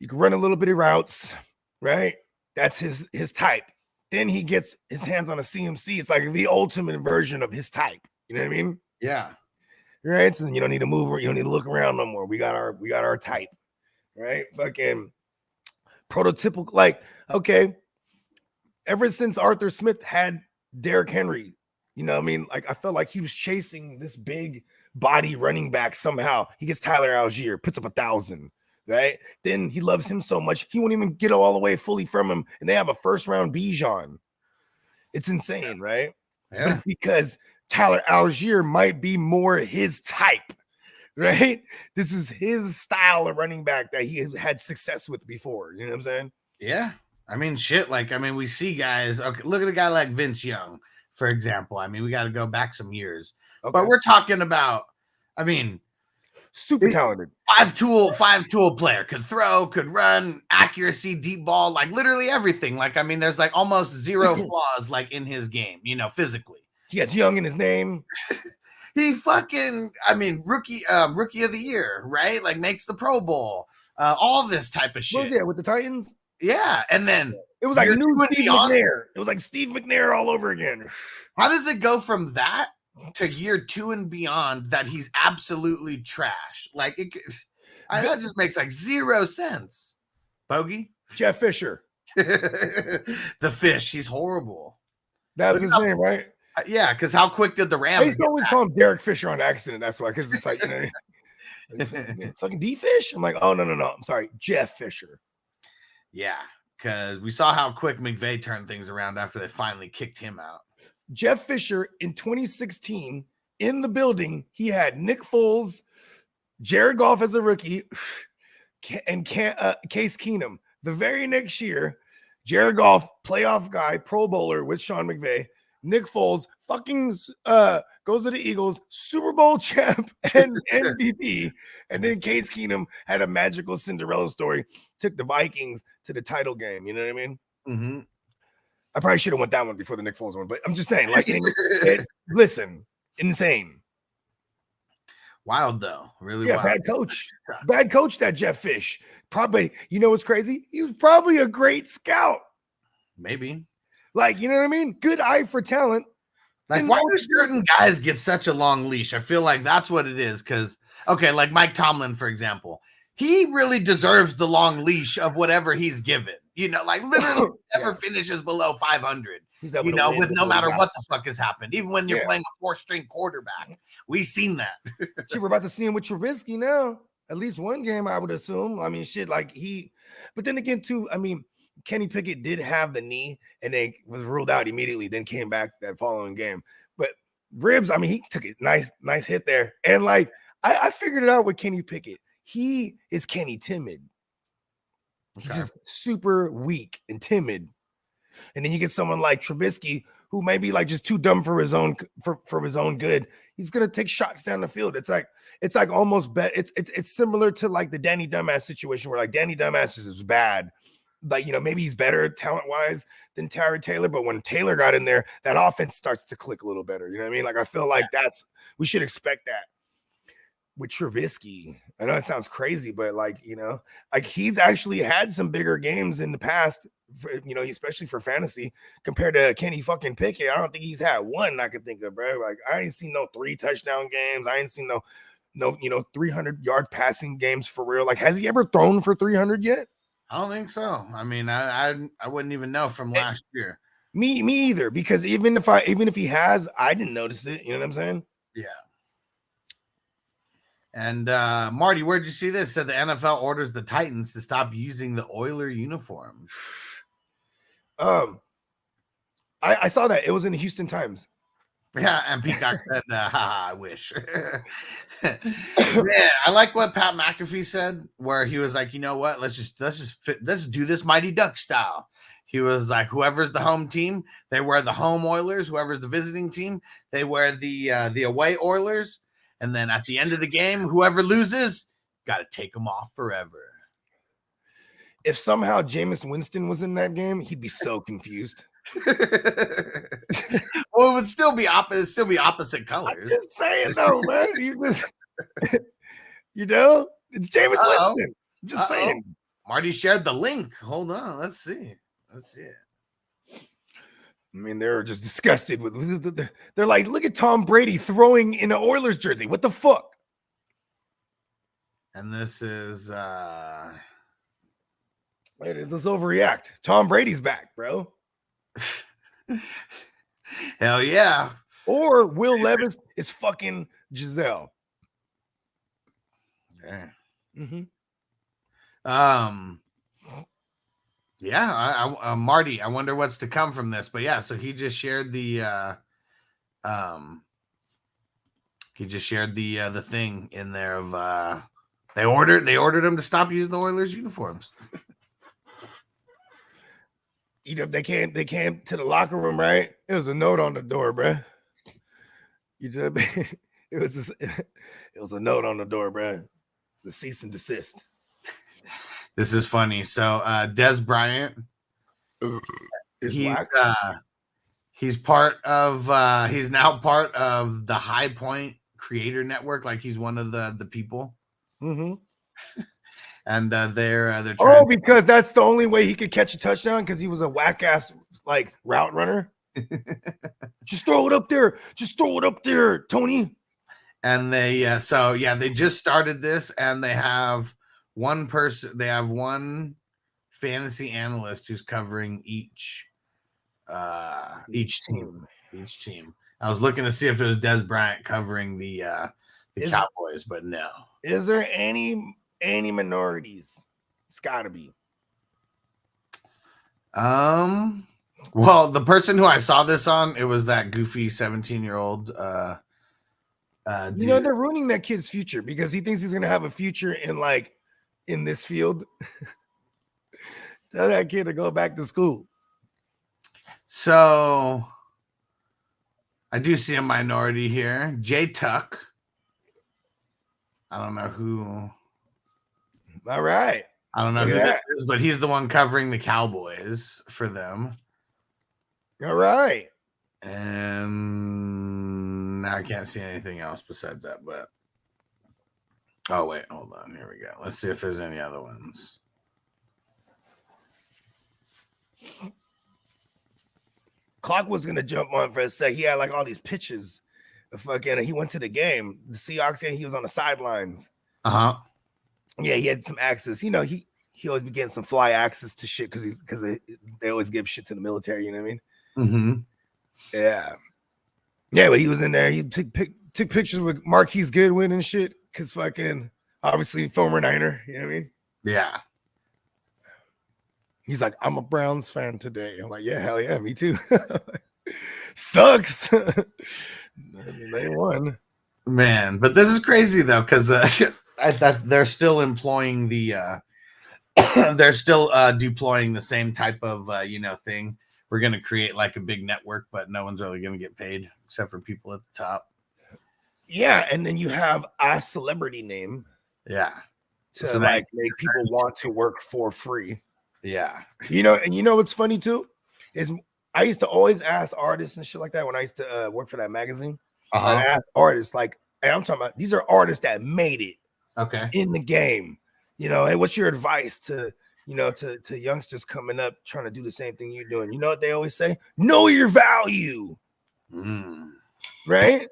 You can run a little bit of routes, right? That's his type. Then he gets his hands on a CMC. It's like the ultimate version of his type. You know what I mean? Yeah. Right. So you don't need to move, you don't need to look around no more. We got our type, right? Fucking prototypical. Like, okay, ever since Arthur Smith had Derrick Henry, you know what I mean? Like, I felt like he was chasing this big body running back somehow. He gets Tyler Algier, puts up 1,000, right? Then he loves him so much, he won't even get all the way fully from him. And they have a first-round Bijan. It's insane, right? Yeah. But it's because Tyler Algier might be more his type, right? This is his style of running back that he had success with before. You know what I'm saying? Yeah. I mean, shit. Like, I mean, we see guys. Okay, look at a guy like Vince Young, for example. I mean, we got to go back some years. Okay. But we're talking about, I mean, super talented. Five tool player. Could throw, could run, accuracy, deep ball, like literally everything. Like, I mean, there's like almost zero flaws like in his game, you know, physically. He has Young in his name. He fucking, I mean, rookie of the year, right? Like makes the Pro Bowl, all this type of shit. Well, yeah, with the Titans. Yeah, and then it was like new Steve McNair. It was like Steve McNair all over again. How does it go from that to year 2 and beyond that he's absolutely trash? Like that just makes like zero sense. Bogey? Jeff Fisher. The fish. He's horrible. That was his name, right? Yeah, because how quick did the Rams? I used to always call him Derek Fisher on accident. That's why, because it's like, you know, fucking D Fish. I'm like, oh no, I'm sorry, Jeff Fisher. Yeah, because we saw how quick McVay turned things around after they finally kicked him out. Jeff Fisher in 2016 in the building, he had Nick Foles, Jared Goff as a rookie, and Case Keenum. The very next year, Jared Goff, playoff guy, Pro Bowler with Sean McVay. Nick Foles fucking goes to the Eagles, Super Bowl champ and MVP. And then Case Keenum had a magical Cinderella story, took the Vikings to the title game. You know what I mean? Mm-hmm. I probably should have went that one before the Nick Foles one, but I'm just saying, like, listen, insane. Wild though, really. Yeah, wild. Bad coach. That Jeff Fish. Probably, you know what's crazy? He was probably a great scout. Maybe. Like, you know what I mean? Good eye for talent. Like, why do certain guys get such a long leash? I feel like that's what it is. Because, okay, like Mike Tomlin, for example, he really deserves the long leash of whatever he's given. You know, like literally never finishes below 500. You know, with no matter what the fuck has happened, even when you're playing a 4-string quarterback, we've seen that. Shit, we're about to see him with Trubisky now. At least one game, I would assume. I mean, shit, like but then again, too, I mean, Kenny Pickett did have the knee and then was ruled out immediately, then came back that following game. But ribs, I mean, he took a nice hit there. And like, I figured it out with Kenny Pickett. He is Kenny timid. He's just super weak and timid. And then you get someone like Trubisky, who may be like just too dumb for his own for his own good. He's gonna take shots down the field. It's like almost it's similar to like the Danny Dumbass situation where like Danny Dumbass is bad. Like, you know, maybe he's better talent-wise than Tyrod Taylor, but when Taylor got in there, that offense starts to click a little better. You know what I mean? Like, I feel like we should expect that with Trubisky. I know it sounds crazy, but like, you know, like he's actually had some bigger games in the past, you know, especially for fantasy compared to Kenny fucking Pickett. I don't think he's had one I could think of, bro. Like, I ain't seen no 3 touchdown games. I ain't seen no, you know, 300-yard passing games for real. Like, has he ever thrown for 300 yet? I don't think so. I mean, I wouldn't even know from last year. Me either, because even if he has, I didn't notice it. You know what I'm saying? Yeah. And Marty, where'd you see this? Said the NFL orders the Titans to stop using the Oiler uniform. I saw that. It was in the Houston Times. Yeah, and Peacock said, I wish. Yeah, I like what Pat McAfee said, where he was like, you know what, let's do this Mighty Duck style. He was like, whoever's the home team, they wear the home Oilers. Whoever's the visiting team, they wear the away Oilers. And then at the end of the game, whoever loses, got to take them off forever. If somehow Jameis Winston was in that game, he'd be so confused. Well, it would still be opposite colors. I'm just saying though, man. You know, it's Jameis Winston. I'm just saying. Marty shared the link. Hold on, let's see it. I mean, they're just disgusted with. They're like, look at Tom Brady throwing in an Oilers jersey. What the fuck? And this is wait, is this overreact? Tom Brady's back, bro. Hell yeah. Or Will Levis is fucking Giselle. Yeah. Mm-hmm. Yeah, Marty, I wonder what's to come from this. But yeah, so he just shared the the thing in there of they ordered him to stop using the Oilers uniforms. You know, they came to the locker room, right? It was a note on the door, bro. It was a note on the door, bro. The cease and desist. This is funny. So Des Bryant, he's now part of the High Point Creator Network. Like he's one of the people. Mm-hmm. And they're trying because that's the only way he could catch a touchdown because he was a whack ass like route runner. Just throw it up there. Just throw it up there, Tony. And they they just started this, and they have one person. They have one fantasy analyst who's covering each team. Each team. I was looking to see if it was Des Bryant covering the Cowboys, but no. Is there any minorities? It's got to be. Well, the person who I saw this on, it was that goofy 17-year-old. You know, they're ruining that kid's future because he thinks he's gonna have a future in this field. Tell that kid to go back to school. So I do see a minority here. Jay Tuck. I don't know who. All right. I don't know who this is, but he's the one covering the Cowboys for them. All right. And I can't see anything else besides that, but oh wait, hold on. Here we go. Let's see if there's any other ones. Clock was gonna jump on for a sec. He had like all these pitches. He went to the game, the Seahawks game. He was on the sidelines. Uh-huh. Yeah, he had some access. You know, he always be getting some fly access to shit because they always give shit to the military. You know what I mean? Mm-hmm. Yeah. Yeah, but he was in there. He took pictures with Marquise Goodwin and shit because fucking obviously former Niner. You know what I mean? Yeah. He's like, I'm a Browns fan today. I'm like, yeah, hell yeah, me too. Sucks. I mean, they won. Man, but this is crazy though, because they're still employing the they're still deploying the same type of thing. We're gonna create like a big network, but no one's really gonna get paid except for people at the top. Yeah, and then you have a celebrity name. Yeah. To like make people want to work for free. Yeah. You know, and you know what's funny too? Is I used to always ask artists and shit like that when I used to work for that magazine. I asked artists like, and I'm talking about these are artists that made it in the game. You know, hey, what's your advice to youngsters coming up trying to do the same thing you're doing? You know what they always say? Know your value. Right?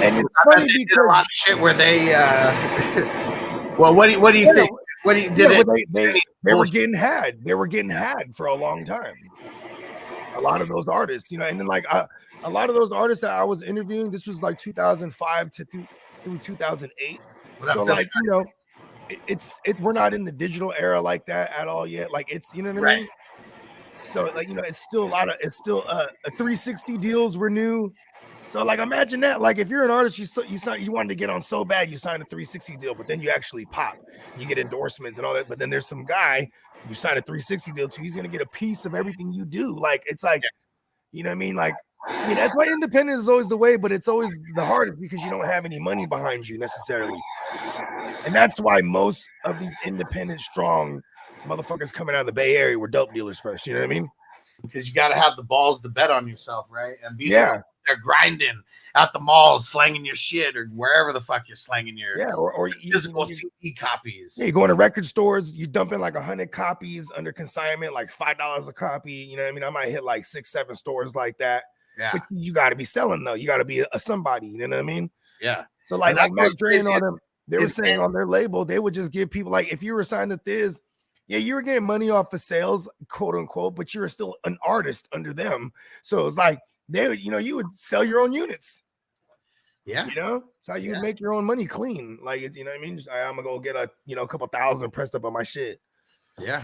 And it's funny because did a lot of shit where they well, what do you think? What do you did they were getting had. They were getting had for a long time. A lot of those artists, you know, and then like a lot of those artists that I was interviewing, this was like 2005 through 2008. So like, you know, we're not in the digital era like that at all yet. Like it's, you know what I mean? So like, you know, it's still a 360 deals were new. So like, imagine that. Like, if you're an artist, you wanted to get on so bad, you signed a 360 deal, but then you actually pop, you get endorsements and all that. But then there's some guy you sign a 360 deal to, he's gonna get a piece of everything you do. Like, it's like, you know what I mean? Like, I mean, that's why independent is always the way, but it's always the hardest because you don't have any money behind you necessarily. And that's why most of these independent, strong motherfuckers coming out of the Bay Area were dope dealers first. You know what I mean? Because you got to have the balls to bet on yourself, right? And be they're grinding at the malls, slanging your shit, or wherever the fuck you're slanging your or physical CD copies. Yeah, you go into record stores, you dump in like 100 copies under consignment, like $5 a copy. You know what I mean? I might hit like 6-7 stores like that. Yeah, but you got to be selling though. You got to be a somebody. You know what I mean? Yeah. So like Mac Dre and all them, they were saying on their label, they would just give people like if you were signed to Thiz. Yeah, you were getting money off of sales, quote unquote, but you were still an artist under them. So it was like they would, you know, you would sell your own units. Yeah, you know, it's how you would make your own money clean. Like, you know what I mean? Just, I'm gonna go get a couple thousand pressed up on my shit. Yeah,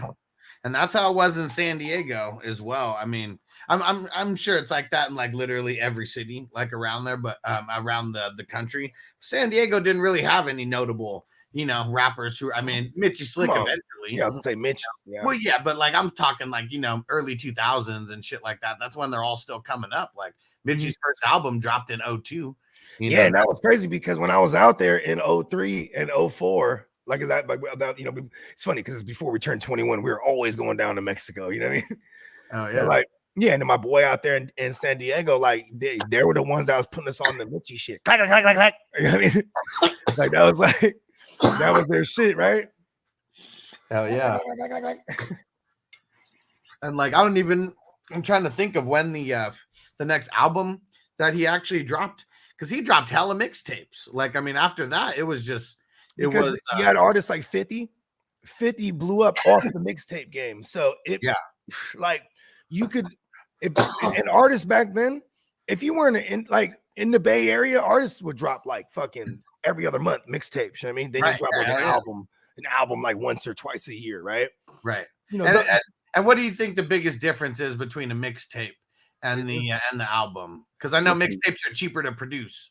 and that's how it was in San Diego as well. I mean, I'm sure it's like that in like literally every city, like around there, but around the country. San Diego didn't really have any notable, you know, rappers who, I mean, Mitchie Slick eventually. Yeah, I was gonna say Mitch. Yeah. Well, yeah, but like I'm talking like, you know, early 2000s and shit like that. That's when they're all still coming up. Like Mitchie's first album dropped in 2002. Yeah, and that was crazy because when I was out there in 2003 and 2004, like that, you know, it's funny because before we turned 21, we were always going down to Mexico. You know what I mean? Oh yeah. And like, yeah, and then my boy out there in San Diego, like they were the ones that was putting us on the Mitchie shit. Clack, clack, clack, clack. You know what I mean? Like that was like that was their shit, right? Hell yeah. And like I'm trying to think of when the next album that he actually dropped, because he dropped hella mixtapes. Like, I mean, after that, it was just you had artists like 50 blew up off the mixtape game. So like you could an artist back then, if you weren't in the Bay Area, artists would drop like fucking every other month mixtapes. You know what I mean? They didn't drop like an album like once or twice a year, right? Right. You know, and what do you think the biggest difference is between a mixtape and the album? Because I know mixtapes are cheaper to produce.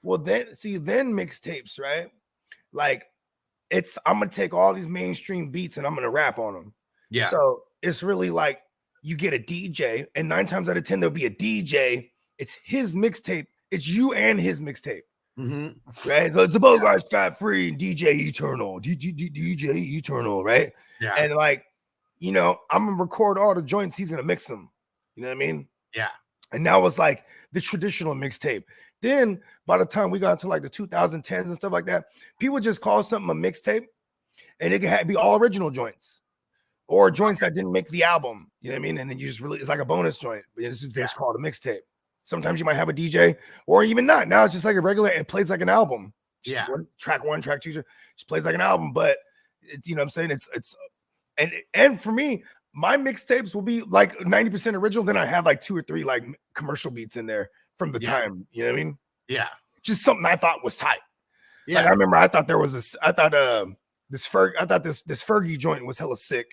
Well, then mixtapes, right? Like I'm gonna take all these mainstream beats and I'm gonna rap on them. Yeah. So it's really like you get a DJ, and 9 times out of 10 there'll be a DJ. It's his mixtape. It's you and his mixtape. Right. So it's the Bogard Scott free DJ Eternal. DJ Eternal, right? Yeah. And like, you know, I'm gonna record all the joints, he's gonna mix them. You know what I mean? Yeah. And that was like the traditional mixtape. Then by the time we got into like the 2010s and stuff like that, people just call something a mixtape, and it can be all original joints or joints that didn't make the album. You know what I mean? And then you just it's like a bonus joint, but it's just called a mixtape. Sometimes you might have a DJ or even not. Now it's just like a regular, it plays like an album. Just track 1, track 2, just plays like an album. But it's, you know what I'm saying? It's and for me, my mixtapes will be like 90% original. Then I have like 2 or 3 like commercial beats in there from the time. You know what I mean? Yeah. Just something I thought was tight. Yeah. Like I remember I thought this Fergie joint was hella sick.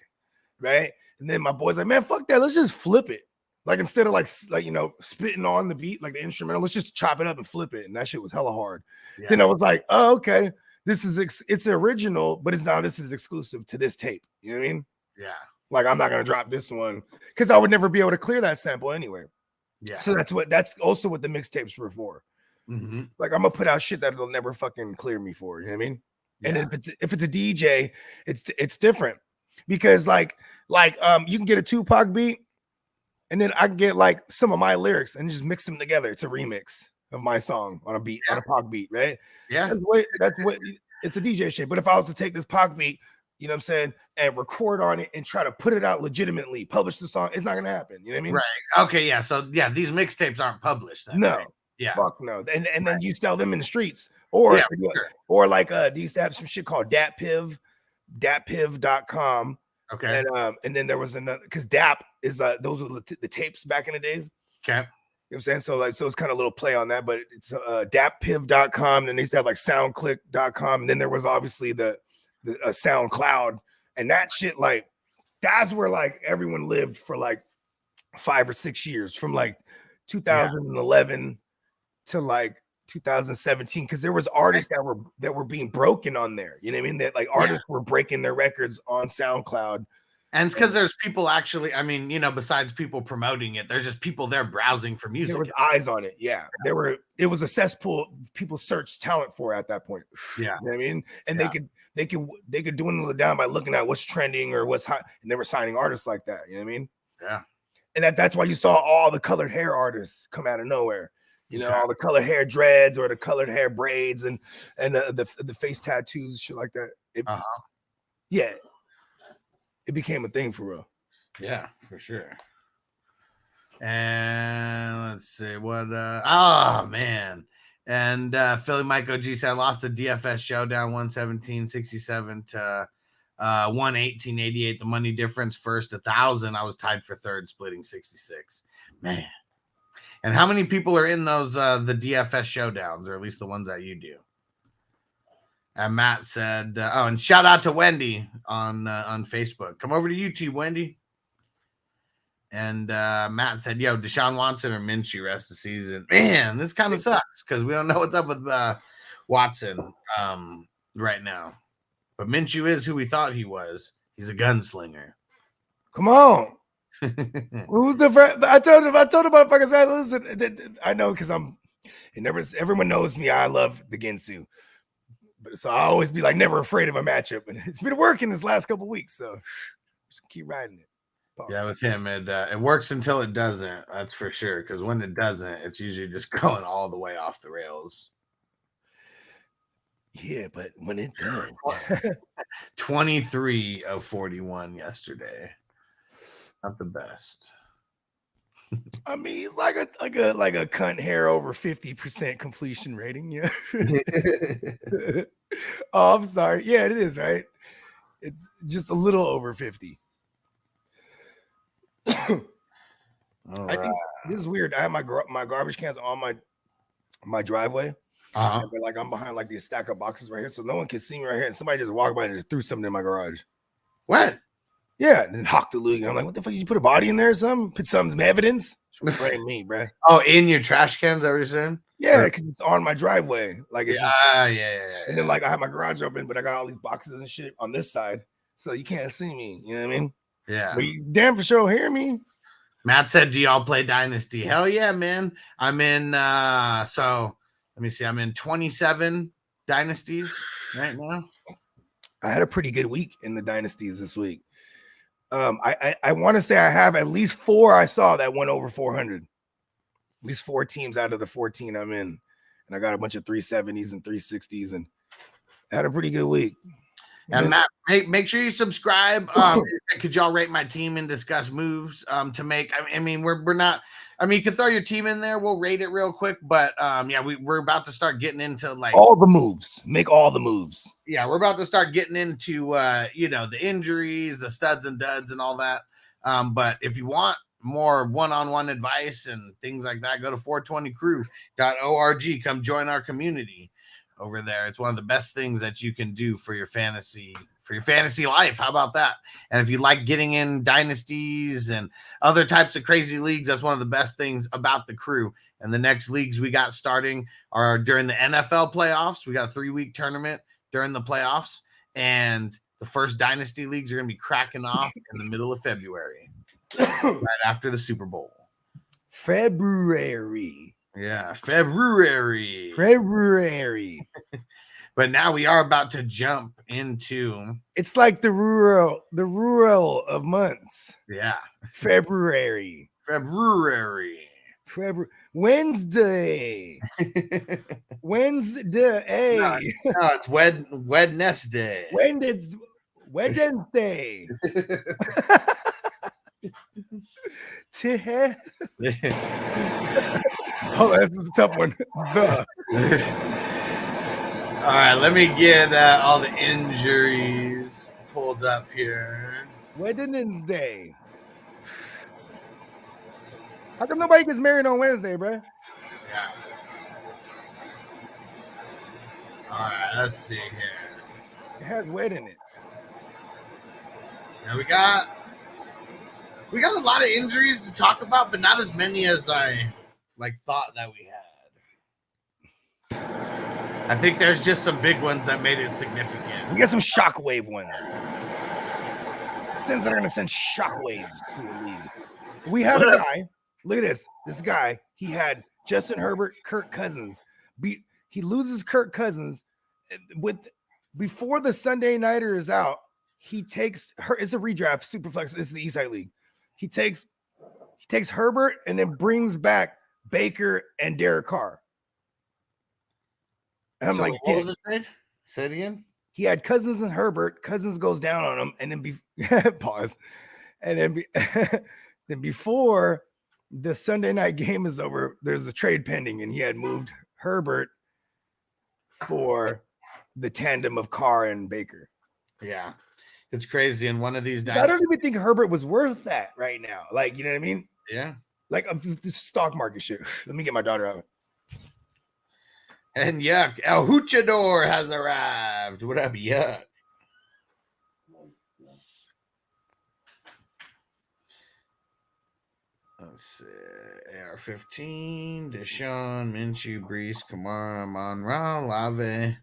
Right. And then my boy's like, man, fuck that. Let's just flip it. Like instead of like you know, spitting on the beat, like the instrumental, let's just chop it up and flip it. And that shit was hella hard. Yeah. Then I was like, oh, okay. This is it's original, but this is exclusive to this tape. You know what I mean? Yeah. Like I'm not gonna drop this one because I would never be able to clear that sample anyway. Yeah. So that's also what the mixtapes were for. Like I'm gonna put out shit that it'll never fucking clear me for. You know what I mean? Yeah. And if it's a DJ, it's different because like you can get a Tupac beat, and then I can get like some of my lyrics and just mix them together. It's a remix of my song on a beat, on a Pac beat, right? Yeah. That's what it's a DJ shit. But if I was to take this Pac beat, you know what I'm saying, and record on it and try to put it out legitimately, publish the song, it's not gonna happen. You know what I mean? Right. Okay. Yeah. So yeah, these mixtapes aren't published. Then, no. Right? Yeah. Fuck no. And then you sell them in the streets, or or like they used to have some shit called datpiv.com. Okay. And then there was another, because DAP is those were the tapes back in the days. Okay. You know what I'm saying? So it's kind of a little play on that, but it's datpiv.com, and they used to have like soundclick.com, and then there was obviously the SoundCloud, and that shit, like that's where like everyone lived for like 5 or 6 years, from like 2011 to like 2017, because there was artists that were being broken on there. You know what I mean? That like artists were breaking their records on SoundCloud. And it's because there's people actually, I mean, you know, besides people promoting it, there's just people there browsing for music. There was eyes on it. Yeah. It was a cesspool people searched talent for at that point. Yeah. You know what I mean? And they could dwindle it down by looking at what's trending or what's hot. And they were signing artists like that. You know what I mean? Yeah. And that's why you saw all the colored hair artists come out of nowhere. You know, all the colored hair dreads or the colored hair braids and the face tattoos and shit like that. Yeah, it became a thing for real. Yeah, for sure. And let's see what. Oh man, and Philly Mike OG said I lost the DFS showdown 117.67 to 118.88. The money difference first 1,000. I was tied for third, splitting 66. Man. And how many people are in those the DFS showdowns, or at least the ones that you do? And Matt said, "Oh, and shout out to Wendy on Facebook. Come over to YouTube, Wendy." And Matt said, "Yo, Deshaun Watson or Minshew rest of the season." Man, this kind of sucks because we don't know what's up with Watson right now. But Minshew is who we thought he was. He's a gunslinger. Come on. Who's the friend? I told him motherfuckers, man, listen, I know because everyone knows me. I love the Ginsu. But so I always be like never afraid of a matchup. And it's been working this last couple of weeks. So just keep riding it. Pause. Yeah, with him, it works until it doesn't. That's for sure. Because when it doesn't, it's usually just going all the way off the rails. Yeah, but when it does. 23 of 41 yesterday. Not the best. I mean, it's like a cunt hair over 50% completion rating. Yeah. Oh, I'm sorry. Yeah, it is, right? It's just a little over 50. I think this is weird. I have my garbage cans on my driveway. But like I'm behind like these stack of boxes right here, so no one can see me right here. And somebody just walked by and just threw something in my garage. What? Yeah, and then hocked the lug. And I'm like, what the fuck? Did you put a body in there or something? Put some evidence? Frame me, bro. Oh, in your trash cans, is that what you're saying? Yeah, because it's on my driveway. Like it's just yeah. And then like I have my garage open, but I got all these boxes and shit on this side, so you can't see me. You know what I mean? Yeah. But you damn for sure hear me. Matt said, "Do y'all play Dynasty?" Hell yeah, man! I'm in. So let me see. I'm in 27 dynasties right now. I had a pretty good week in the dynasties this week. I want to say I have at least 4 I saw that went over 400. At least 4 teams out of the 14 I'm in, and I got a bunch of 370s and 360s, and I had a pretty good week. And Matt, make sure you subscribe. Could y'all rate my team and discuss moves to make? I mean, we're not. I mean, you can throw your team in there. We'll rate it real quick. But yeah, we're about to start getting into like all the moves. Make all the moves. Yeah, we're about to start getting into you know, the injuries, the studs and duds, and all that. But if you want more one-on-one advice and things like that, go to 420crew.org. Come join our community over there. It's one of the best things that you can do for your fantasy life. How about that? And if you like getting in dynasties and other types of crazy leagues, that's one of the best things about the crew. And the next leagues we got starting are during the NFL playoffs. We got a 3-week tournament during the playoffs, and the first dynasty leagues are going to be cracking off in the middle of February, right after the Super Bowl. February. Yeah, February. But now we are about to jump into. It's like the rural of months. Yeah. February. Wednesday. Wednesday. No, it's Wednesday. Wednesday. Oh, this is a tough one. All right, let me get all the injuries pulled up here. Wednesday. How come nobody gets married on Wednesday, bro? Yeah. All right, let's see here. It has wed in it. Now we got a lot of injuries to talk about, but not as many as I thought that we had. I think there's just some big ones that made it significant. We got some shockwave ones. Since they're gonna send shockwaves to the league. We have a guy. Look at this. This guy, he had Justin Herbert, Kirk Cousins. He loses Kirk Cousins before the Sunday Nighter is out. He takes her. It's a redraft, Superflex. It's the Eastside League. He takes Herbert and then brings back Baker and Derek Carr. And I'm so like, what was it, trade? Say it again. He had Cousins and Herbert. Cousins goes down on him, and then pause, and then then before the Sunday night game is over, there's a trade pending, and he had moved Herbert for the tandem of Carr and Baker. Yeah, it's crazy. In one of these, I don't even think Herbert was worth that right now. Like, you know what I mean? Yeah. Like the stock market shit. Let me get my daughter out. And Yuck, El Huchador has arrived. What up, Yuck? Let's see. AR-15, Deshaun, Minshew, Brees, Kamara, Monroe, Lave,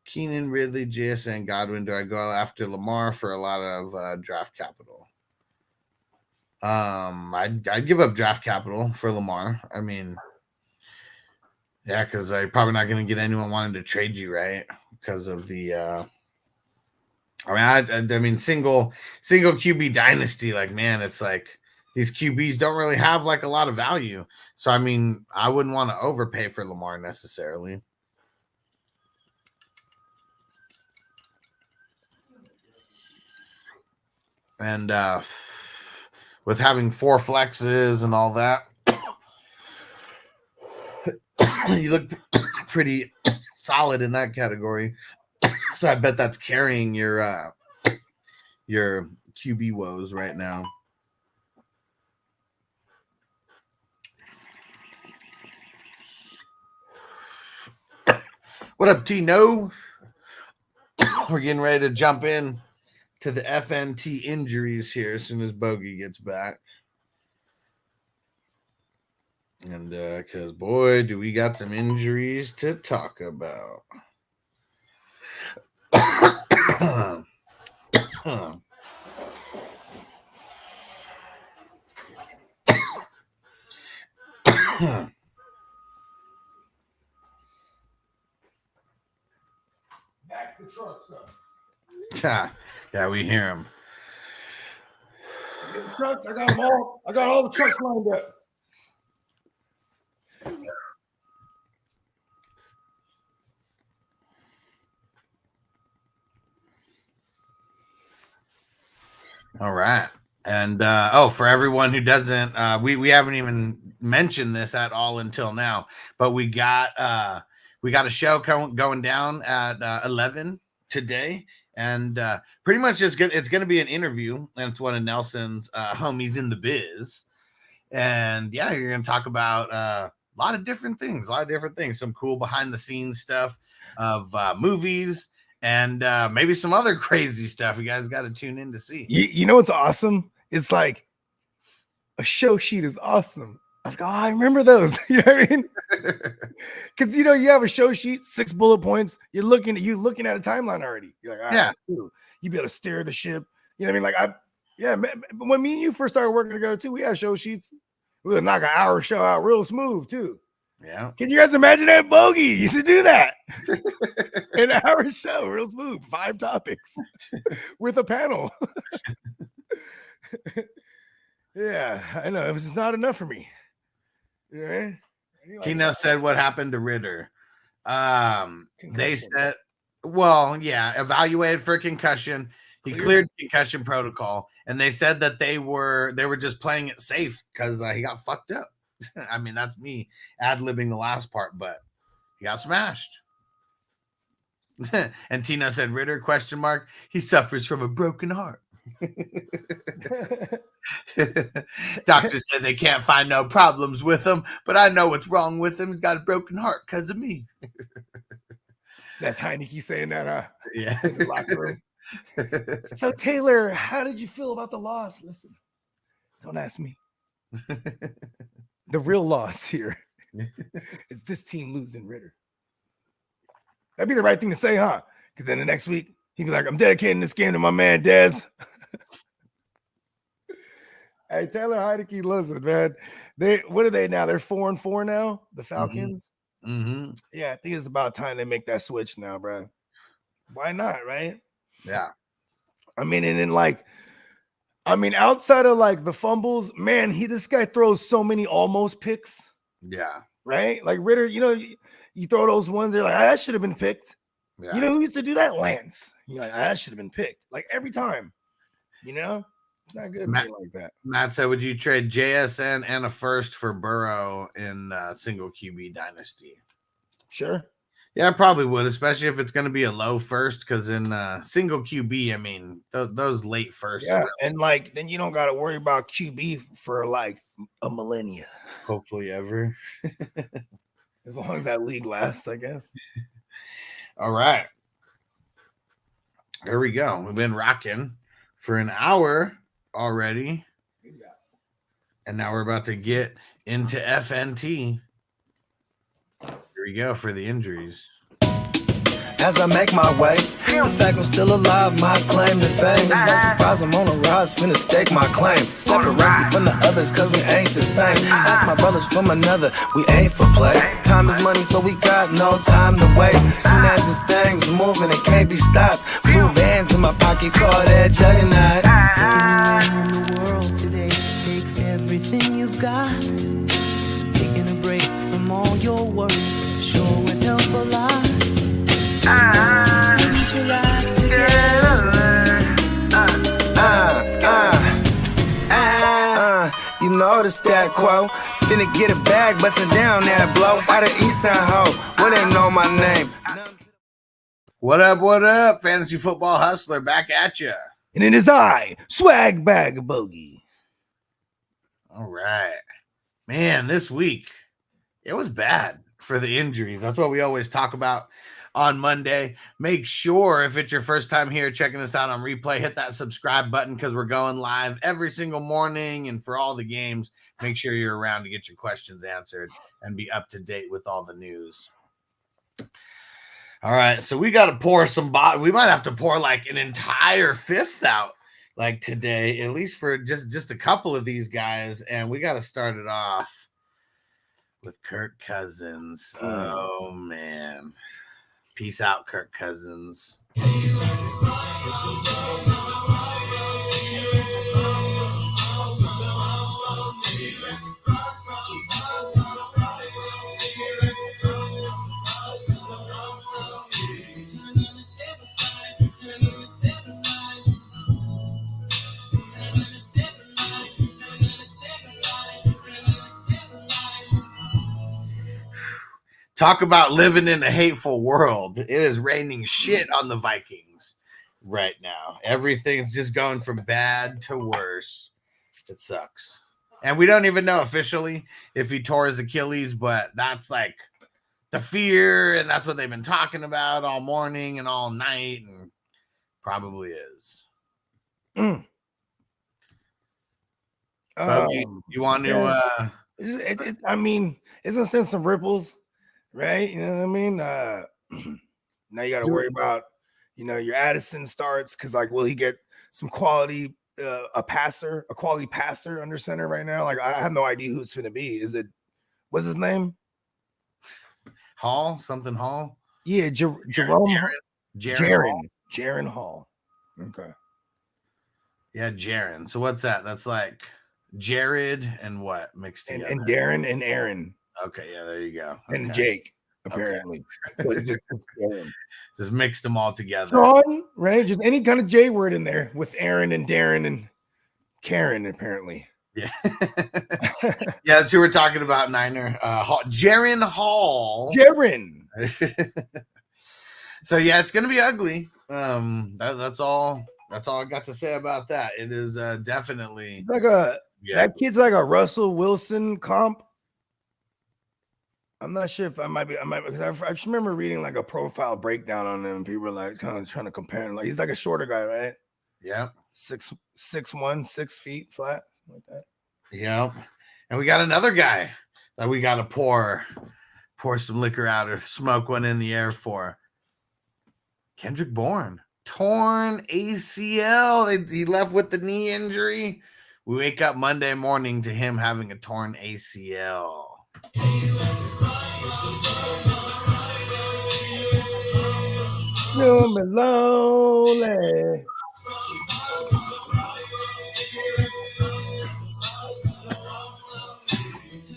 Keenan, Ridley, JSN, Godwin. Do I go after Lamar for a lot of draft capital? I'd give up draft capital for Lamar. I mean, yeah, because I'm probably not going to get anyone wanting to trade you, right? Because of the, I mean, single QB dynasty. Like, man, it's like these QBs don't really have like a lot of value. So, I mean, I wouldn't want to overpay for Lamar necessarily. And with having 4 flexes and all that, you look pretty solid in that category. So I bet that's carrying your QB woes right now. What up, Tino? We're getting ready to jump in to the FNT injuries here as soon as Bogey gets back. And because boy, do we got some injuries to talk about. Back the trucks up. Yeah, we hear him. Get the trucks. I got them all. I got all the trucks lined up. All right. And for everyone who doesn't, we haven't even mentioned this at all until now, but we got a show going down at 11 today, and pretty much it's going to be an interview, and it's one of Nelson's homies in the biz, and yeah, you're going to talk about a lot of different things, some cool behind the scenes stuff of movies. And maybe some other crazy stuff you guys got to tune in to see. You know what's awesome? It's like a show sheet is awesome. I was like, I remember those. You know what I mean? Because you have a show sheet, 6 bullet points. You're looking at a timeline already. You're like, yeah, cool. You be able to steer the ship. You know what I mean? Like when me and you first started working together too, we had show sheets. We would knock an hour show out real smooth too. Yeah. Can you guys imagine that? Bogey used to do that. An hour show, real smooth, 5 topics with a panel. Yeah, I know. It was just not enough for me. Yeah. Tino said what happened to Ritter. They said, evaluated for concussion. He cleared concussion protocol, and they said that they were just playing it safe because he got fucked up. I mean, that's me ad-libbing the last part, but he got smashed. And Tino said, Ritter, ? He suffers from a broken heart. Doctors said they can't find no problems with him, but I know what's wrong with him. He's got a broken heart because of me. That's Heineke saying that, huh? Yeah. In the locker room. So, Taylor, how did you feel about the loss? Listen, don't ask me. The real loss here is this team losing Ritter. That'd be the right thing to say, huh? Because then the next week, he'd be like, I'm dedicating this game to my man, Dez. Hey, Taylor Heineke, listen, man. What are they now? They're 4-4 now, the Falcons? Mm-hmm. Yeah, I think it's about time they make that switch now, bro. Why not, right? Yeah. I mean, and then outside of like the fumbles, man, this guy throws so many almost picks. Yeah. Right? Like Ritter, you throw those ones, they're like, that should have been picked. Yeah. You know who used to do that? Lance. You're like, that should have been picked. Like every time. It's not good like that. Matt said, would you trade JSN and a first for Burrow in single QB dynasty? Sure. Yeah, I probably would, especially if it's going to be a low first, because in single QB, I mean, those late firsts. Yeah, and then you don't got to worry about QB for like a millennia. Hopefully ever. As long as that league lasts, I guess. All right. There we go. We've been rocking for an hour already. And now we're about to get into FNT. Here we go for the injuries. As I make my way, the fact I'm still alive, my claim to fame. It's no surprise I'm on a rise, finna stake my claim. Separate me from the others, cause we ain't the same. Ask my brothers from another, we ain't for play. Time is money, so we got no time to waste. Soon as this thing's moving, it can't be stopped. Blue bands in my pocket, call that juggernaut. In the world today takes everything you've got. Taking a break from all your work sure would help a lot. You know the stat quo. Finna get a bag, bustin' down that blow. Out of Eastside Ho, where they know my name. What up, Fantasy Football Hustler, back at you. And it is I, Swag Bag Bogey. All right. Man, this week, it was bad for the injuries. That's what we always talk about on Monday. Make sure, if it's your first time here checking us out on replay, hit that subscribe button because we're going live every single morning. And for all the games, make sure you're around to get your questions answered and be up to date with all the news. All right, so we got to pour some we might have to pour like an entire fifth out like today, at least for just a couple of these guys, and we got to start it off with Kirk Cousins. Oh man. Peace out, Kirk Cousins. Talk about living in a hateful world. It is raining shit on the Vikings right now. Everything's just going from bad to worse. It sucks. And we don't even know officially if he tore his Achilles, but that's like the fear, and that's what they've been talking about all morning and all night, and probably is. You want to I mean, it's gonna send some ripples, right? You know what I mean? Now you got to worry about, your Addison starts, because like, will he get some quality a quality passer under center right now? Like, I have no idea who it's gonna be. What's his name? Hall? Something Hall? Yeah, Jerome. Jaron Hall. Okay. Yeah, Jaron. So what's that? That's like Jared and what mixed together? And Darren and Aaron. Okay, yeah, there you go. And Jake, apparently. Okay. So it's just mixed them all together. Sean, right? Just any kind of J word in there with Aaron and Darren and Karen, apparently. Yeah. Yeah, that's who we're talking about, Niner. Jaron Hall. Jaron. So yeah, it's gonna be ugly. That's all I got to say about that. It is definitely like that kid's like a Russell Wilson comp. I'm not sure if I might because I just remember reading like a profile breakdown on him. People were like kind of trying to compare him. Like, he's like a shorter guy, right? Yeah. 6'1", 6 feet flat, something like that. Yeah. And we got another guy that we got to pour some liquor out or smoke one in the air for. Kendrick Bourne, torn ACL. He left with the knee injury. We wake up Monday morning to him having a torn ACL. You're me lonely.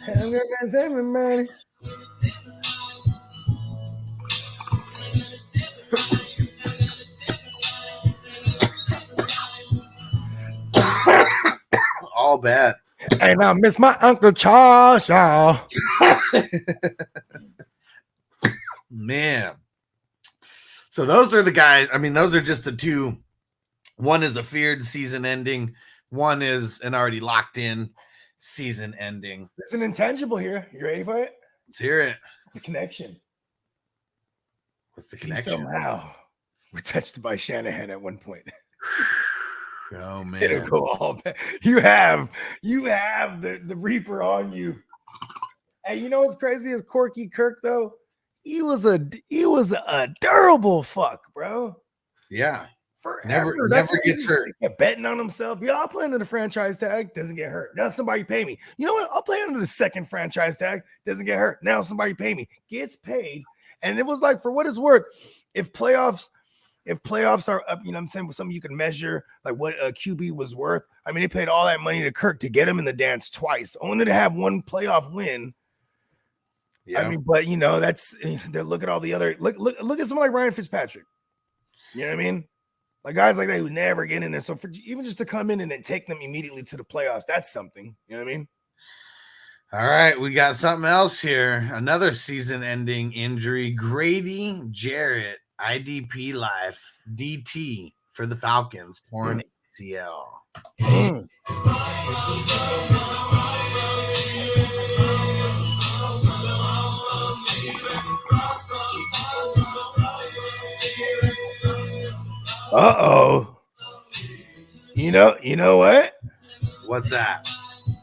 Everybody. All bad. And I miss my Uncle Charles, y'all. Man. So those are the guys. I mean, those are just the two. One is a feared season ending. One is an already locked in season ending. There's an intangible here. You ready for it? Let's hear it. It's the connection. What's the connection? Somehow we're touched by Shanahan at one point. Oh man, it'll go all bad. You have the Reaper on you. And you know what's crazy is Corky Kirk though. He was a durable fuck, bro. Yeah. Forever. Never gets hurt. Kept betting on himself. Yeah, I'll play under the franchise tag. Doesn't get hurt. Now somebody pay me. You know what? I'll play under the second franchise tag. Doesn't get hurt. Now somebody pay me. Gets paid. And it was like, for what it's worth, if playoffs are up, you know what I'm saying, with something you can measure, like what a QB was worth. I mean, they paid all that money to Kirk to get him in the dance twice, only to have one playoff win. Yeah. I mean, but they look at all the other look at someone like Ryan Fitzpatrick. You know what I mean? Like guys like that who never get in there. So for even just to come in and then take them immediately to the playoffs, that's something. You know what I mean? All right, we got something else here. Another season-ending injury. Grady Jarrett, IDP life, DT for the Falcons, torn ACL. Uh-oh. You know what? What's that?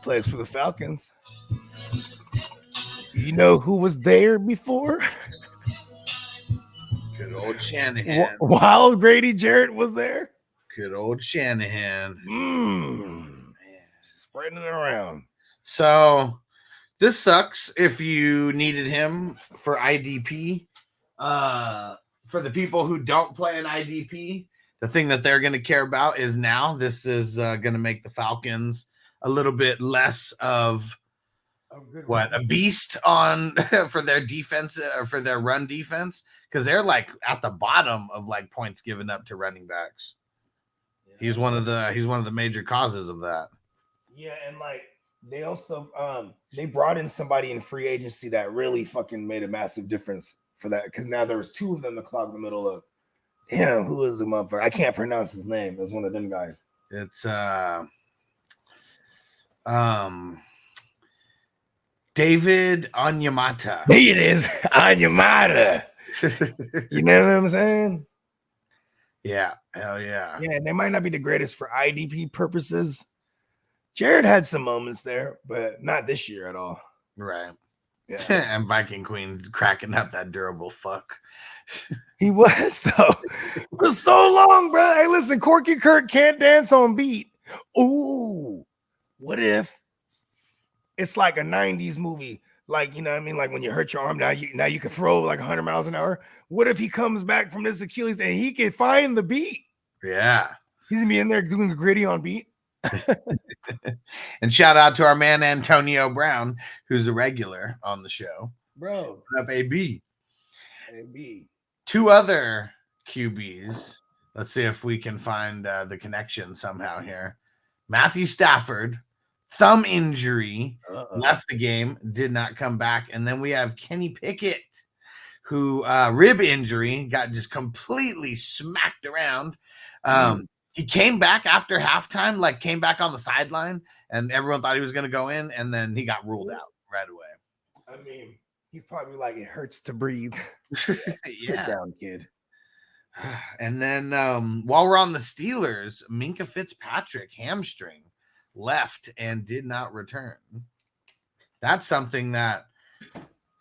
Plays for the Falcons. You know who was there before? Good old Shanahan. While Grady Jarrett was there? Good old Shanahan. Spreading it around. So this sucks if you needed him for IDP. For the people who don't play an IDP, the thing that they're going to care about is now this is going to make the Falcons a little bit less of a beast on for their defense or for their run defense, because they're like at the bottom of like points given up to running backs. He's one of the major causes of that. Yeah, and like they also they brought in somebody in free agency that really fucking made a massive difference for that, because now there was two of them to clog the middle of. Damn, who is the motherfucker? I can't pronounce his name. It was one of them guys. It's David Onyemata. There it is, Onyemata. You know what I'm saying? Yeah, hell yeah. Yeah, and they might not be the greatest for IDP purposes. Jared had some moments there, but not this year at all. Right. Yeah. And Viking Queen's cracking up that durable fuck. He was so long, bro. Hey, listen, Corky Kirk can't dance on beat. Ooh, what if it's like a 90s movie? Like, you know what I mean? Like when you hurt your arm, now you can throw like 100 miles an hour. What if he comes back from this Achilles and he can find the beat? Yeah. He's gonna be in there doing a gritty on beat. And shout out to our man Antonio Brown, who's a regular on the show. Bro. What up, AB? AB. Two other QBs. Let's see if we can find the connection somehow here. Matthew Stafford, thumb injury, left the game, did not come back. And then we have Kenny Pickett, who rib injury, got just completely smacked around. He came back after halftime, like came back on the sideline, and everyone thought he was going to go in, and then he got ruled out right away. I mean, he's probably like, it hurts to breathe. Yeah. Sit down, kid. And then while we're on the Steelers, Minka Fitzpatrick, hamstring, left and did not return. That's something that,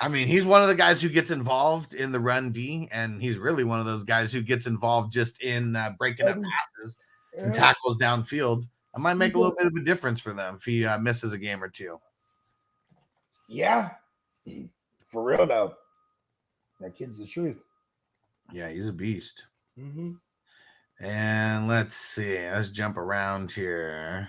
I mean, he's one of the guys who gets involved in the run D, and he's really one of those guys who gets involved just in breaking up passes and tackles downfield. I might make a little bit of a difference for them if he misses a game or two. Yeah. For real, though. That kid's the truth. Yeah, he's a beast. Mm-hmm. And let's see. Let's jump around here.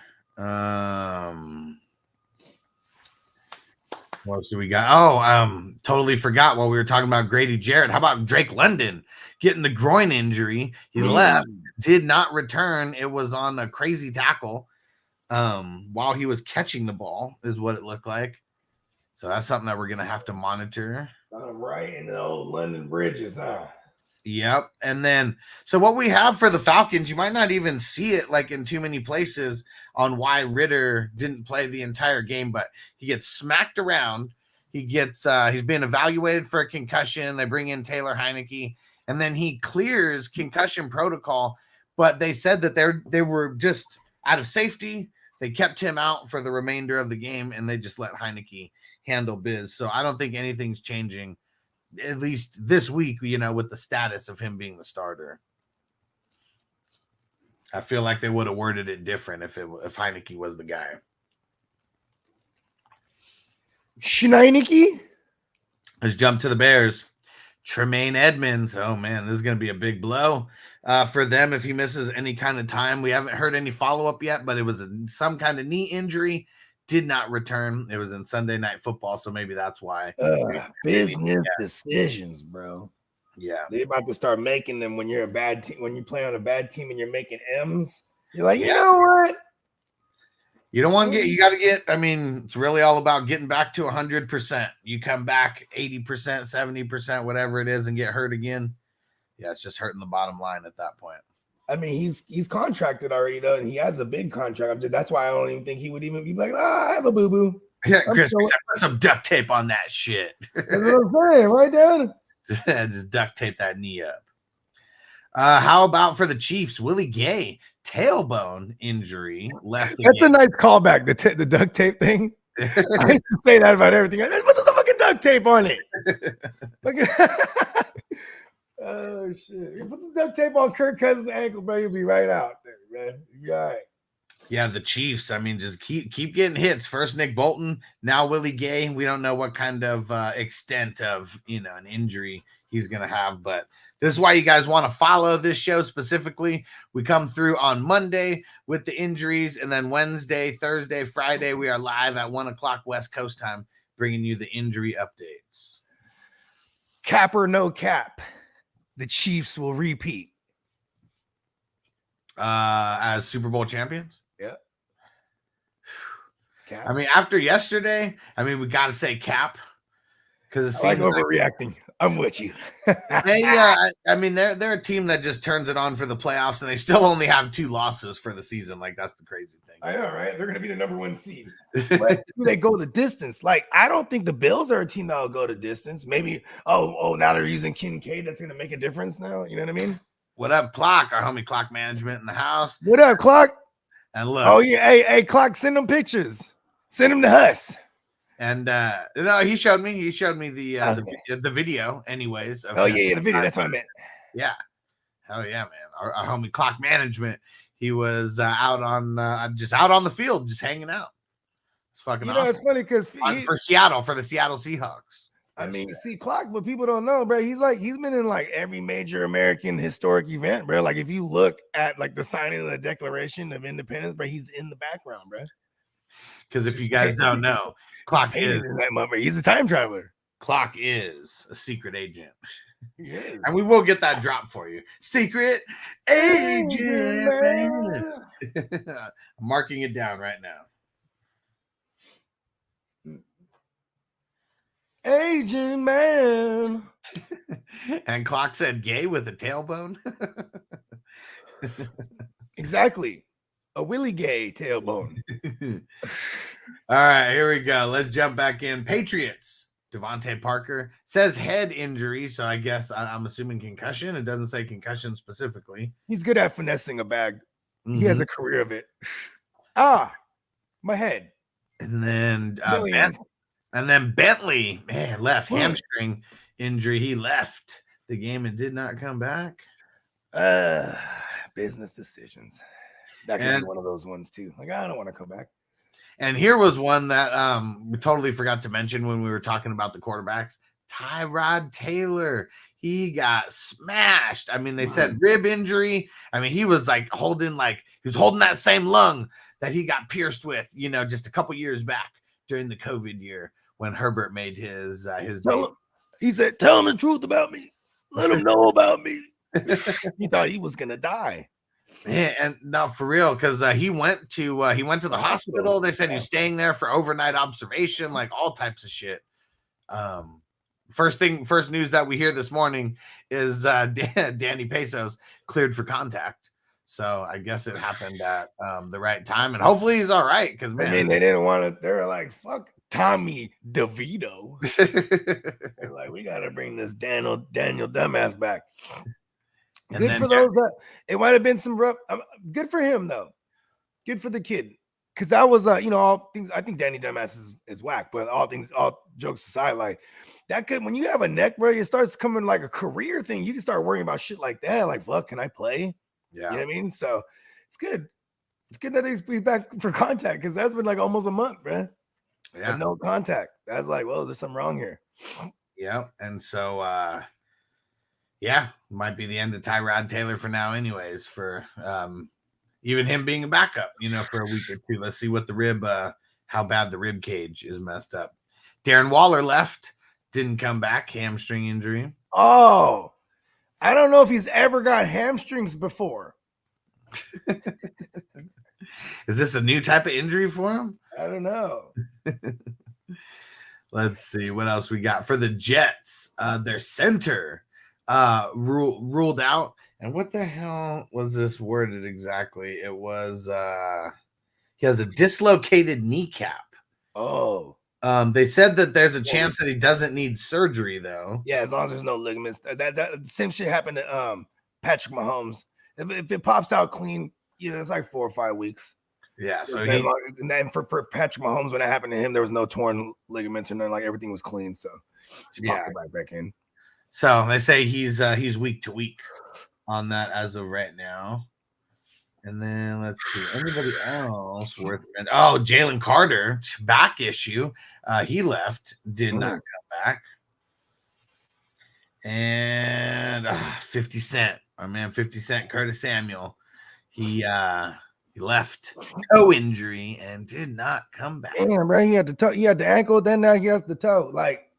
What else do we got? Oh, totally forgot while we were talking about Grady Jarrett. How about Drake London getting the groin injury? He left, did not return. It was on a crazy tackle while he was catching the ball, is what it looked like. So that's something that we're going to have to monitor. Right in the old London bridges, huh? Yep. And then, so what we have for the Falcons, you might not even see it like in too many places on why Ritter didn't play the entire game, but he gets smacked around. He gets, he's been evaluated for a concussion. They bring in Taylor Heineke, and then he clears concussion protocol. But they said that they were just out of safety. They kept him out for the remainder of the game, and they just let Heineke handle biz. So I don't think anything's changing, at least this week, you know, with the status of him being the starter. I feel like they would have worded it different if Heineke was the guy. Schneideke? Let's jump to the Bears. Tremaine Edmonds. Oh, man, this is going to be a big blow for them if he misses any kind of time. We haven't heard any follow-up yet, but it was some kind of knee injury. Did not return. It was in Sunday Night Football, so maybe that's why. Business decisions, bro. Yeah, they're about to start making them when you're a bad team. When you play on a bad team and you're making M's, you're like, you know what? You don't want to get. You got to get. I mean, it's really all about getting back to 100%. You come back 80%, 70%, whatever it is, and get hurt again. Yeah, it's just hurting the bottom line at that point. I mean, he's contracted already, though, and he has a big contract. That's why I don't even think he would even be like, I have a boo-boo. Yeah, Chris, put some duct tape on that shit. That's what I'm saying, right, Dad? Just duct tape that knee up. How about for the Chiefs? Willie Gay tailbone injury left. That's a nice callback. The duct tape thing. I used to say that about everything. Put some fucking duct tape on it. Oh shit! You put some duct tape on Kirk Cousins' ankle, bro. You'll be right out there, man. You'll be all right. Yeah, the Chiefs. I mean, just keep getting hits. First Nick Bolton, now Willie Gay. We don't know what kind of extent of an injury he's gonna have, but this is why you guys want to follow this show specifically. We come through on Monday with the injuries, and then Wednesday, Thursday, Friday, we are live at 1:00 West Coast time, bringing you the injury updates. Cap or no cap, the Chiefs will repeat as Super Bowl champions. Yeah. Cap. I mean, after yesterday, we got to say cap because it's like overreacting. I'm with you. They're a team that just turns it on for the playoffs, and they still only have 2 losses for the season. Like, that's the crazy thing. I know, right? They're going to be the number 1 seed. But they go the distance. Like, I don't think the Bills are a team that will go the distance. Maybe, now they're using Kincaid. That's going to make a difference now. You know what I mean? What up, Clock? Our homie Clock Management in the house. What up, Clock? And look. Oh, yeah. Hey, Clock, send them pictures. Send them to us. And he showed me the video anyways. The video. That's what I meant. Yeah. Hell yeah, man. Our homie Clock Management. He was out on the field, just hanging out. It's fucking awesome. It's funny because for Seattle, for the Seattle Seahawks. See, Clock, what people don't know, bro, he's been in like every major American historic event, bro. Like if you look at like the signing of the Declaration of Independence, bro, he's in the background, bro. Because if you guys don't know, Clock is he's a time traveler. Clock is a secret agent. Yeah. And we will get that drop for you. Secret agent. I'm marking it down right now. Agent man. And Clock said gay with a tailbone. Exactly. A Willie Gay tailbone. All right, here we go. Let's jump back in. Patriots. Devontae Parker says head injury, so I guess I'm assuming concussion. It doesn't say concussion specifically. He's good at finessing a bag. Mm-hmm. He has a career of it. My head. And then Bentley, man, left hamstring injury. He left the game and did not come back. Business decisions. That could be one of those ones too. Like, I don't want to come back. And here was one that we totally forgot to mention when we were talking about the quarterbacks. Tyrod Taylor, he got smashed. I mean, they said rib injury. I mean, he was holding that same lung that he got pierced with, just a couple years back during the COVID year when Herbert made his debut. He said, "Tell him the truth about me. Let him know about me." He thought he was gonna die. Yeah, and no, for real, because he went to the hospital. They said he's staying there for overnight observation, like all types of shit. First news that we hear this morning is Danny Pesos cleared for contact. So I guess it happened at the right time, and hopefully he's all right. Because they didn't want to. They were like, "Fuck Tommy DeVito." They're like, "We got to bring this Daniel dumbass back." Good for those that it might have been some rough. Good for him though. Good for the kid. Because that was all things. I think Danny Dumbass is whack, but all jokes aside, like that could, when you have a neck, bro, it starts coming like a career thing. You can start worrying about shit like that. Like, fuck, can I play? Yeah, you know what I mean. So it's good. It's good that he's back for contact because that's been like almost a month, bro. Yeah, with no contact. That's like, well, there's something wrong here. Yeah, and so might be the end of Tyrod Taylor for now, anyways. For even him being a backup, for a week or two. Let's see what how bad the rib cage is messed up. Darren Waller left, didn't come back, hamstring injury. Oh, I don't know if he's ever got hamstrings before. Is this a new type of injury for him? I don't know. Let's see what else we got for the Jets. Their center ruled out. And what the hell was this worded exactly? It was he has a dislocated kneecap. Oh. They said that there's a chance that he doesn't need surgery though. Yeah, as long as there's no ligaments. That same shit happened to Patrick Mahomes. If it pops out clean, it's like 4 or 5 weeks. Yeah. So and then for Patrick Mahomes, when that happened to him, there was no torn ligaments and then like everything was clean. So she popped it back in. So they say he's week to week on that as of right now. And then let's see anybody else worth it. Oh, Jalen Carter, back issue. He left, did not come back. And 50 Cent, our man 50 Cent, Curtis Samuel. He left toe injury and did not come back. Damn, bro. He had the toe, he had the ankle, then now he has the toe. Like,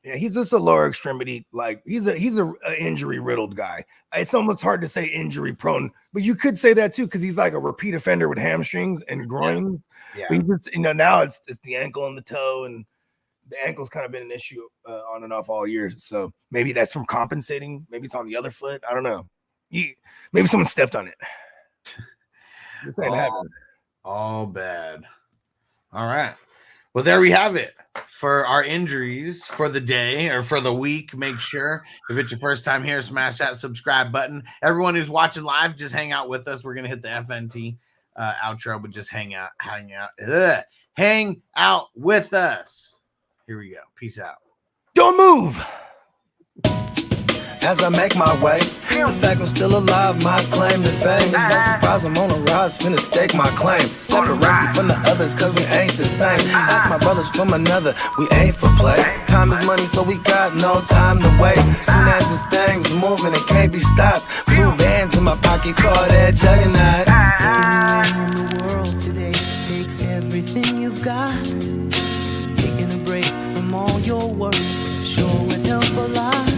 yeah, he's just a lower extremity. Like, he's a injury riddled guy. It's almost hard to say injury prone, but you could say that too because he's like a repeat offender with hamstrings and groins. Yeah. But he just, now it's the ankle and the toe, and the ankle's kind of been an issue on and off all year. So maybe that's from compensating. Maybe it's on the other foot. I don't know. Maybe someone stepped on it. All bad. All right. Well, there we have it for our injuries for the day or for the week. Make sure if it's your first time here, smash that subscribe button. Everyone who's watching live, just hang out with us. We're gonna hit the FNT outro, but just hang out with us. Here we go. Peace out. Don't move. As I make my way, the fact I'm still alive, my claim to fame. It's no surprise I'm on a rise, finna stake my claim. Separate me from the others, cause we ain't the same. Ask my brothers from another, we ain't for play. Time is money, so we got no time to waste. Soon as this thing's moving, it can't be stopped. Blue bands in my pocket, call that juggernaut. Everyone in the world today takes everything you've got. Taking a break from all your work sure would help a lot.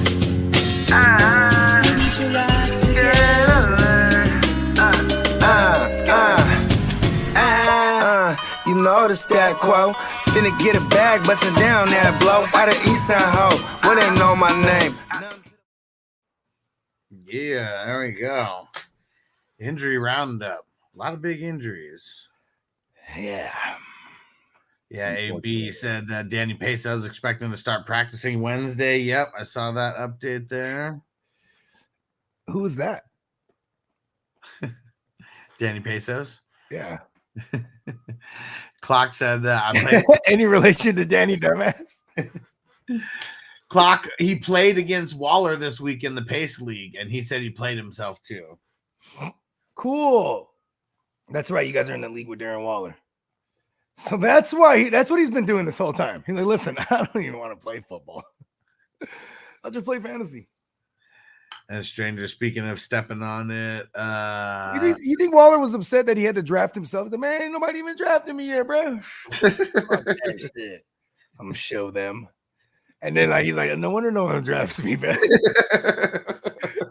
You know the stat quo. Finna get a bag, bustin' down that blow. Out of East Side Ho, where they know my name. Yeah, there we go. Injury roundup. A lot of big injuries. Yeah. Yeah, AB said that Danny Peso is expecting to start practicing Wednesday. Yep, I saw that update there. Who is that? Danny Pesos? Yeah. Clock said that I played. Any relation to Danny Dumbass? Clock, he played against Waller this week in the Pace League, and he said he played himself too. Cool. That's right. You guys are in the league with Darren Waller. So that's why that's what he's been doing this whole time. He's like, listen, I don't even want to play football. I'll just play fantasy. And Stranger, speaking of stepping on it, you think Waller was upset that he had to draft himself? Man, ain't nobody even drafted me yet, bro. Shit. I'm gonna show them. And then he's like, no wonder no one drafts me, man.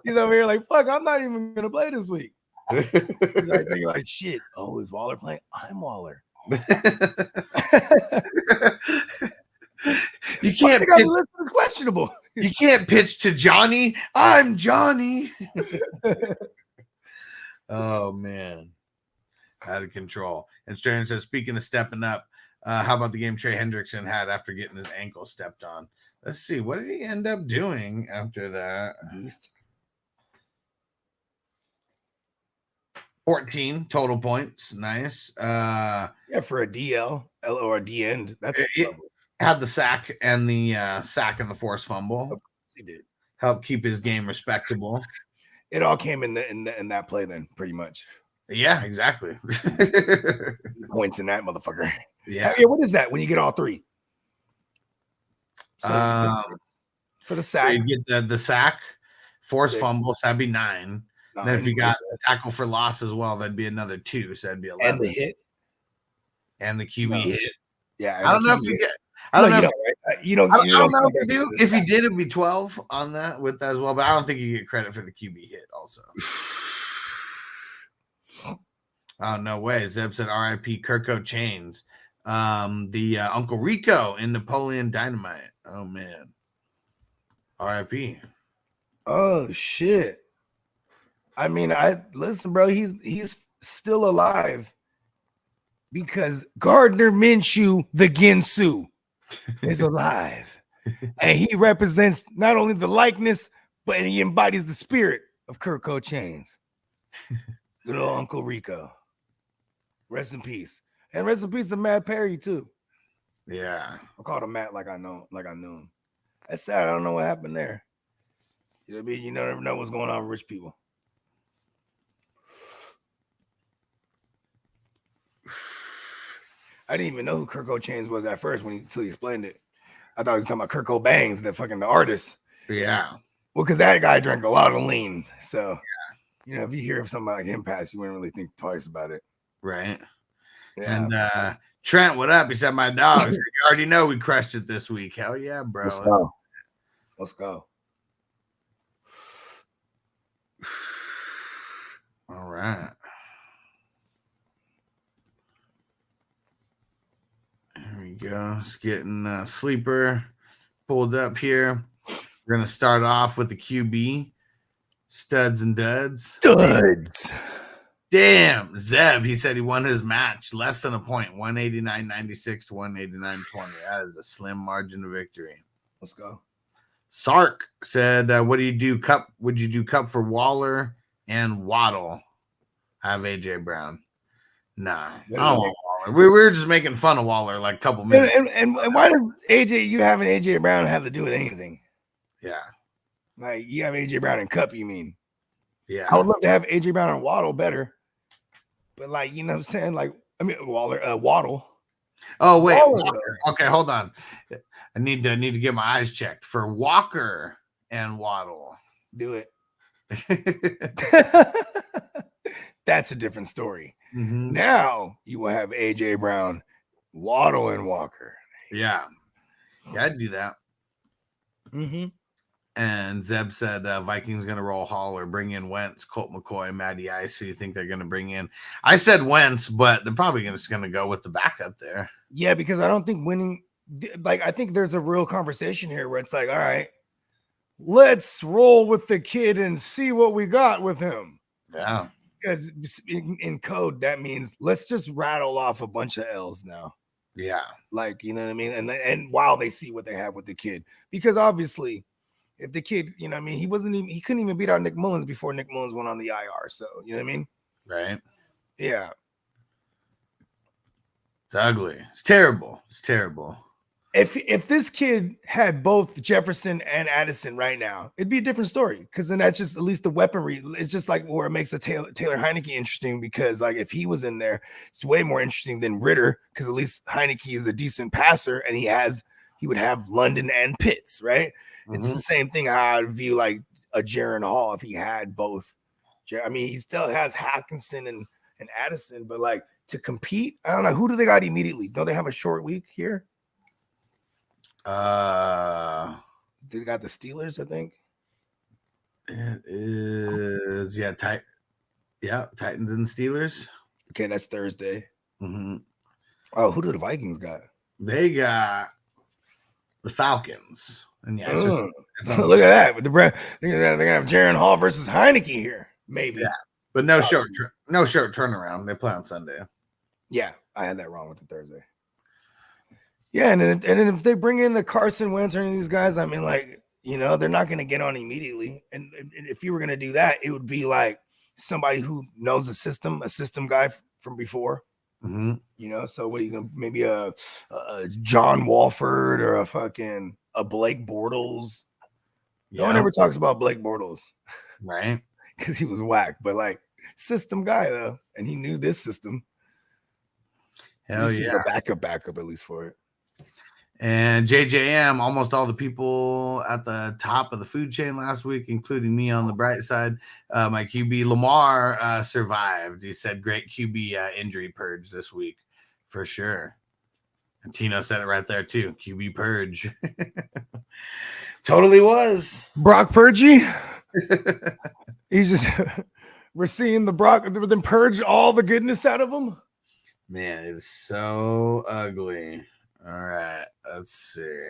He's over here like, fuck, I'm not even gonna play this week. He's like, thinking like, shit. Oh, is Waller playing? I'm Waller. You can't pitch, questionable. You can't pitch to Johnny. I'm Johnny. Oh man, out of control. And Stern says, speaking of stepping up, how about the game Trey Hendrickson had after getting his ankle stepped on? Let's see, what did he end up doing after that? 14 total points. Nice. Yeah, for a DL or a D end. That's had the sack and the forced fumble. Of course he did. Helped keep his game respectable. It all came in that play then, pretty much. Yeah, exactly. Points in that motherfucker. Yeah. What is that when you get all three? So for the sack. So you get the sack, forced fumble, so that'd be 9. And then if you got a tackle for loss as well, that'd be another 2. So that'd be 11. And the hit. And the QB hit. Yeah. I don't know if you get. I don't know. I don't know if you do. If you did, it'd be 12 on that with that as well. But I don't think you get credit for the QB hit also. Oh, no way. Zeb said RIP Kirko Chains. The Uncle Rico in Napoleon Dynamite. Oh, man. RIP. Oh, shit. I mean, listen, bro, he's still alive because Gardner Minshew, the Ginsu, is alive. And he represents not only the likeness, but he embodies the spirit of Kirko Chains. Good old Uncle Rico. Rest in peace. And rest in peace to Matt Perry, too. Yeah. I called him Matt like I knew him. That's sad. I don't know what happened there. You know what I mean? You never know what's going on with rich people. I didn't even know who Kurt Chains was at first until he explained it. I thought he was talking about Kurt Bangs, the artist. Yeah. Well, because that guy drank a lot of lean. So, you know, if you hear of somebody like him pass, you wouldn't really think twice about it. Right. Yeah. And Trent, what up? He said, my dogs. You already know we crushed it this week. Hell yeah, bro. Let's go. Let's go. All right. Here we go. Just getting sleeper pulled up here. We're going to start off with the QB. Studs and duds. Studs. Damn. Zeb, he said he won his match. Less than a point. 189.96 to 189.20. That is a slim margin of victory. Let's go. Sark said, what do you do? Cup? Would you do Cup for Waller and Waddle? I have AJ Brown. Nah. I don't want Waller. We were just making fun of Waller like a couple minutes. And why does you having AJ Brown have to do with anything? Yeah. Like you have AJ Brown and Cup, you mean? Yeah. I would love to have AJ Brown and Waddle better. But like, you know what I'm saying? Like, I mean Waddle. Oh, wait. Waller. Okay, hold on. I need to get my eyes checked for Walker and Waddle. Do it. That's a different story. Mm-hmm. Now you will have AJ Brown, Waddle, and Walker. Yeah. Yeah, I'd do that. Mm-hmm. And Zeb said Vikings going to roll Hall or bring in Wentz, Colt McCoy, Matty Ice. Who you think they're going to bring in? I said Wentz, but they're probably just going to go with the backup there. Yeah, because I don't think winning, like, I think there's a real conversation here where it's like, all right, let's roll with the kid and see what we got with him. Yeah. Because in code, that means let's just rattle off a bunch of L's now. Yeah. Like, you know what I mean? And while they see what they have with the kid, because obviously, if the kid, you know what I mean, he couldn't even beat out Nick Mullins before Nick Mullins went on the IR. So, you know what I mean? Right. Yeah. It's ugly. It's terrible. It's terrible. If this kid had both Jefferson and Addison right now, it'd be a different story. Because then that's just at least the weaponry. It's just like where it makes a Taylor Heineke interesting. Because like if he was in there, it's way more interesting than Ritter. Because at least Heineke is a decent passer, and he would have London and Pitts, right? Mm-hmm. It's the same thing how I'd view like a Jaron Hall if he had both. I mean, he still has Hawkinson and Addison, but like to compete, I don't know. Who do they got immediately? Don't they have a short week here? They got the Steelers, I think. It is, Titans and Steelers. Okay, that's Thursday. Mm-hmm. Oh, who do the Vikings got? They got the Falcons. And yeah, it's look at that. They're gonna have Jaron Hall versus Heineke here, maybe. Yeah, but no short turnaround. They play on Sunday. Yeah, I had that wrong with the Thursday. Yeah, and then if they bring in the Carson Wentz or any of these guys, I mean, like, you know, they're not going to get on immediately. And if you were going to do that, it would be like somebody who knows the system, a system guy from before. Mm-hmm. You know, so what are you going to, maybe a John Walford or a Blake Bortles? Yeah. No one ever talks about Blake Bortles. Right. Because he was whack, but like system guy, though. And he knew this system. Hell yeah. A backup at least for it. And JJM, almost all the people at the top of the food chain last week, including me on the bright side, my QB Lamar survived. He said great QB injury purge this week for sure. And Tino said it right there too. QB purge. Totally was. Brock Purgy. He's just, we're seeing the Brock, then purge all the goodness out of him. Man, it is so ugly. All right, let's see.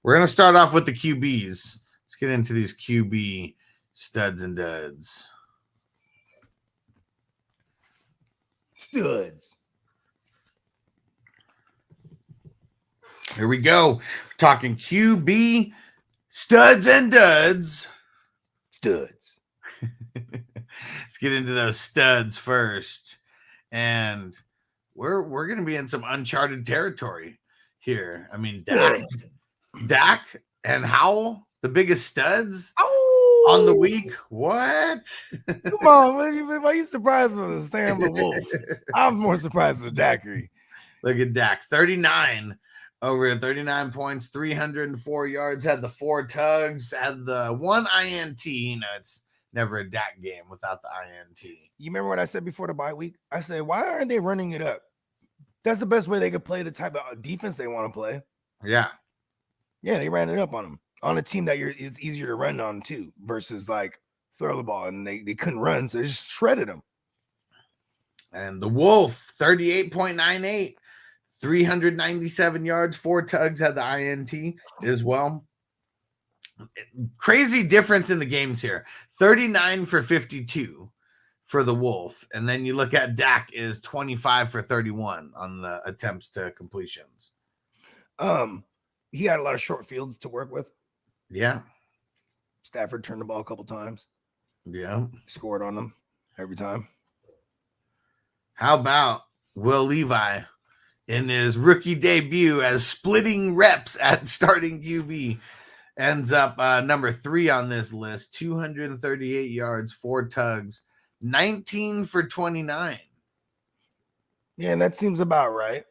We're going to start off with the QBs. Let's get into these QB studs and duds. Studs. Here we go. We're talking QB studs and duds. Studs. Let's get into those studs first. And we're gonna be in some uncharted territory here. I mean, Dak and Howell, the biggest studs on the week. What? Come on, why are you surprised with Sam the Wolf? I'm more surprised with Daiquiri. Look at Dak, 39 over 39 points, 304 yards, had the 4 tugs, had the 1 INT. You know, it's never a Dak game without the INT. You remember what I said before the bye week? I said, why aren't they running it up? That's the best way they could play the type of defense they want to play. Yeah. Yeah, they ran it up on them. On a team that it's easier to run on too, versus like throw the ball, and they couldn't run, so they just shredded them. And the Wolf, 38.98, 397 yards, 4 tugs, had the INT as well. Crazy difference in the games here. 39 for 52 for the Wolf. And then you look at Dak is 25 for 31 on the attempts to completions. He had a lot of short fields to work with. Yeah. Stafford turned the ball a couple times. Yeah. Scored on them every time. How about Will Levi in his rookie debut as splitting reps at starting QB? Ends up number 3 on this list, 238 yards, 4 tugs, 19 for 29. Yeah, and that seems about right.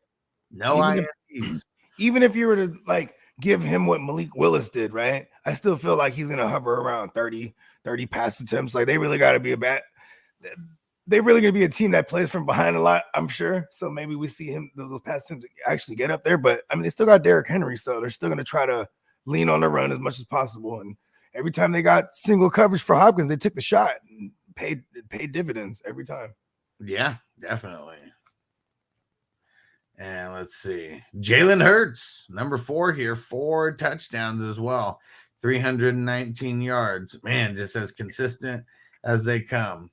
No INTs. Even if you were to like give him what Malik Willis did, right? I still feel like he's gonna hover around 30 pass attempts. Like they really gotta be they're really gonna be a team that plays from behind a lot, I'm sure. So maybe we see him those pass attempts actually get up there. But I mean, they still got Derrick Henry, so they're still gonna try to lean on the run as much as possible. And every time they got single coverage for Hopkins, they took the shot and paid dividends every time. Yeah, definitely. And let's see. Jalen Hurts, number 4 here, 4 touchdowns as well. 319 yards. Man, just as consistent as they come.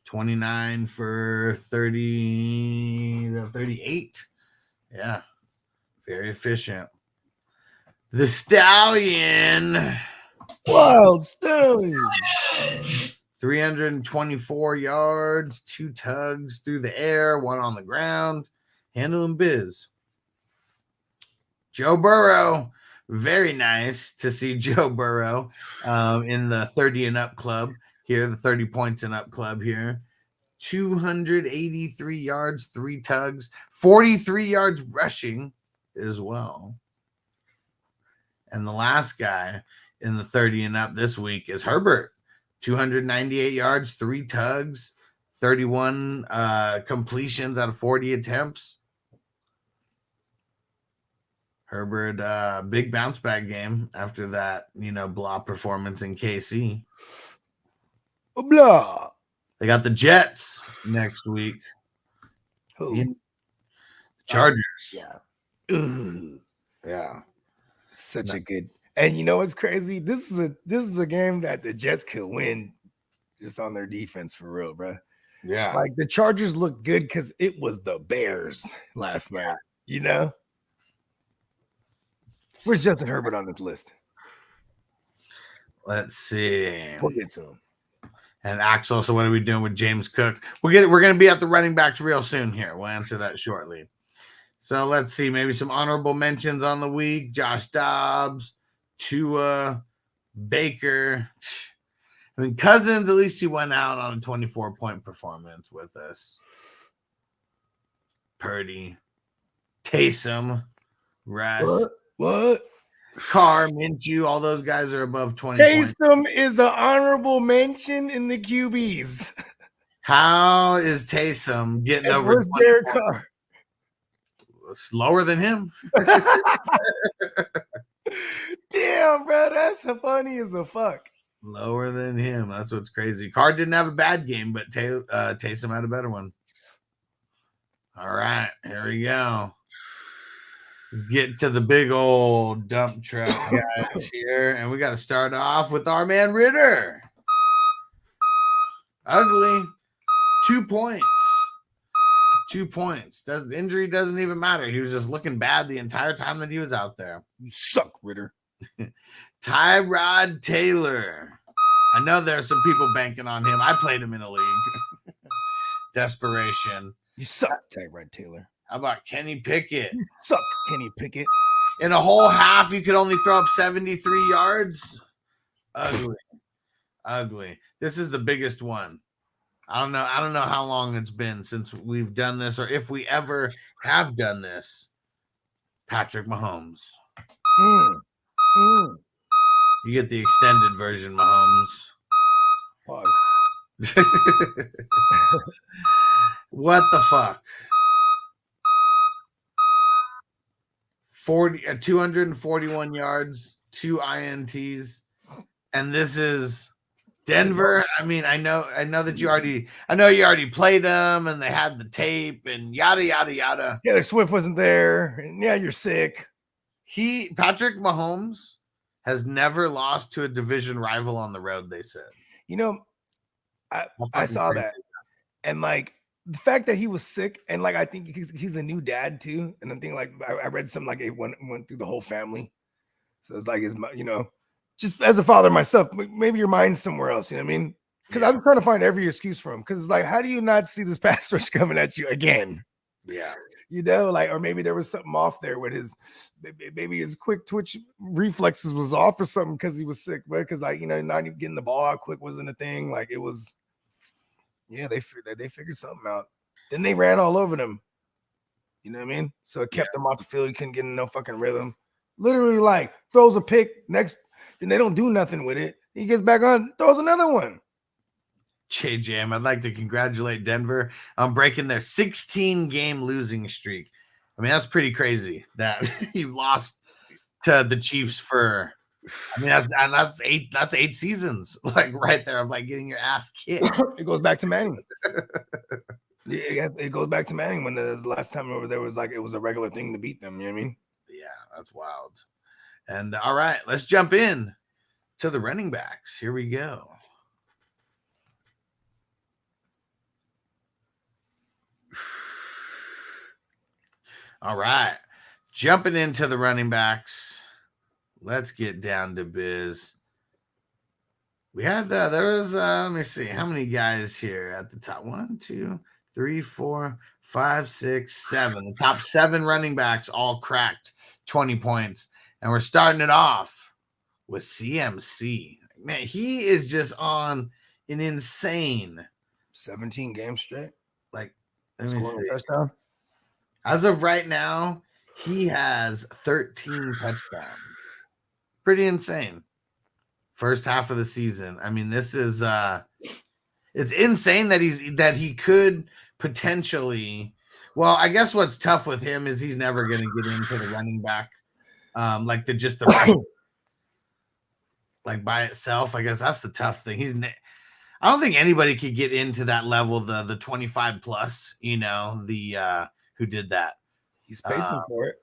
29 for 38. Yeah, very efficient. The Stallion. Wild Stallion. 324 yards, 2 tugs through the air, 1 on the ground. Handling biz. Joe Burrow. Very nice to see Joe Burrow in the 30 and up club here, the 30 points and up club here. 283 yards, 3 tugs, 43 yards rushing as well. And the last guy in the 30 and up this week is Herbert. 298 yards, 3 tugs, 31 completions out of 40 attempts. Herbert, big bounce back game after that, blah performance in KC. Blah. They got the Jets next week. Who? Chargers. Yeah. Yeah. Such a good. And you know what's crazy? This is a game that the Jets could win just on their defense for real, bro. Yeah. Like the Chargers looked good because it was the Bears last night, Where's Justin Herbert on this list? Let's see. We'll get to him. And Axel, so what are we doing with James Cook? We're going to be at the running backs real soon here. We'll answer that shortly. So let's see. Maybe some honorable mentions on the week. Josh Dobbs, Tua, Baker. I mean, Cousins, at least he went out on a 24-point performance with us. Purdy, Taysom, Russ. What? Carr, Minshew, all those guys are above 20 Taysom points. is an honorable mention in the QBs. How is Taysom getting over 20 Carr? Slower than him. Damn, bro, that's funny as a fuck. Lower than him. That's what's crazy. Carr didn't have a bad game, but Taysom had a better one. All right, here we go. Let's get to the big old dump truck guys here. And we got to start off with our man Ritter. Ugly. 2 points. 2 points. The injury doesn't even matter. He was just looking bad the entire time that he was out there. You suck, Ritter. Tyrod Taylor. I know there's some people banking on him. I played him in a league. Desperation. You suck, Tyrod Taylor. How about Kenny Pickett? You suck, Kenny Pickett. In a whole half, you could only throw up 73 yards. Ugly. Ugly. This is the biggest one. I don't know how long it's been since we've done this, or if we ever have done this. Patrick Mahomes. You get the extended version, Mahomes. Pause. What the fuck? 241 yards, 2 INTs, and this is Denver. I mean, I know that you already played them, and they had the tape, and yada yada yada. Yeah, Swift wasn't there, and yeah, you're sick. Patrick Mahomes has never lost to a division rival on the road. They said, you know, I saw that, and like the fact that he was sick, and like I think he's a new dad too, and I think like I read something like it went through the whole family, so it's like just as a father myself, maybe your mind's somewhere else. You know what I mean? Because I'm trying to find every excuse for him. Because it's like, how do you not see this pass rush coming at you again? Yeah. Like, or maybe there was something off there with maybe his quick twitch reflexes was off or something because he was sick, but because like, not even getting the ball out quick wasn't a thing. Like it was, yeah, they figured something out. Then they ran all over them. You know what I mean? So it kept them off the field. He couldn't get in no fucking rhythm. Literally like throws a pick next, then they don't do nothing with it. He gets back on, throws another one. JJM, I'd like to congratulate Denver on breaking their 16-game losing streak. I mean, that's pretty crazy that you lost to the Chiefs for. I mean, that's 8 seasons, like right there of like getting your ass kicked. It goes back to Manning. It goes back to Manning when the last time over there was like it was a regular thing to beat them. You know what I mean? Yeah, that's wild. And all right, let's jump in to the running backs. Here we go. All right, jumping into the running backs. Let's get down to biz. We had there was let me see how many guys here at the top. 1, 2, 3, 4, 5, 6, 7. The top 7 running backs all cracked 20 points, and we're starting it off with CMC. Man, he is just on an insane 17 games straight. Like, let me see. Touchdown. As of right now, he has 13 touchdowns. Pretty insane. First half of the season. I mean, this is it's insane that he could potentially. Well, I guess what's tough with him is he's never going to get into the running back, like the like by itself. I guess that's the tough thing. I don't think anybody could get into that level, the 25 plus. Who did that? He's pacing for it.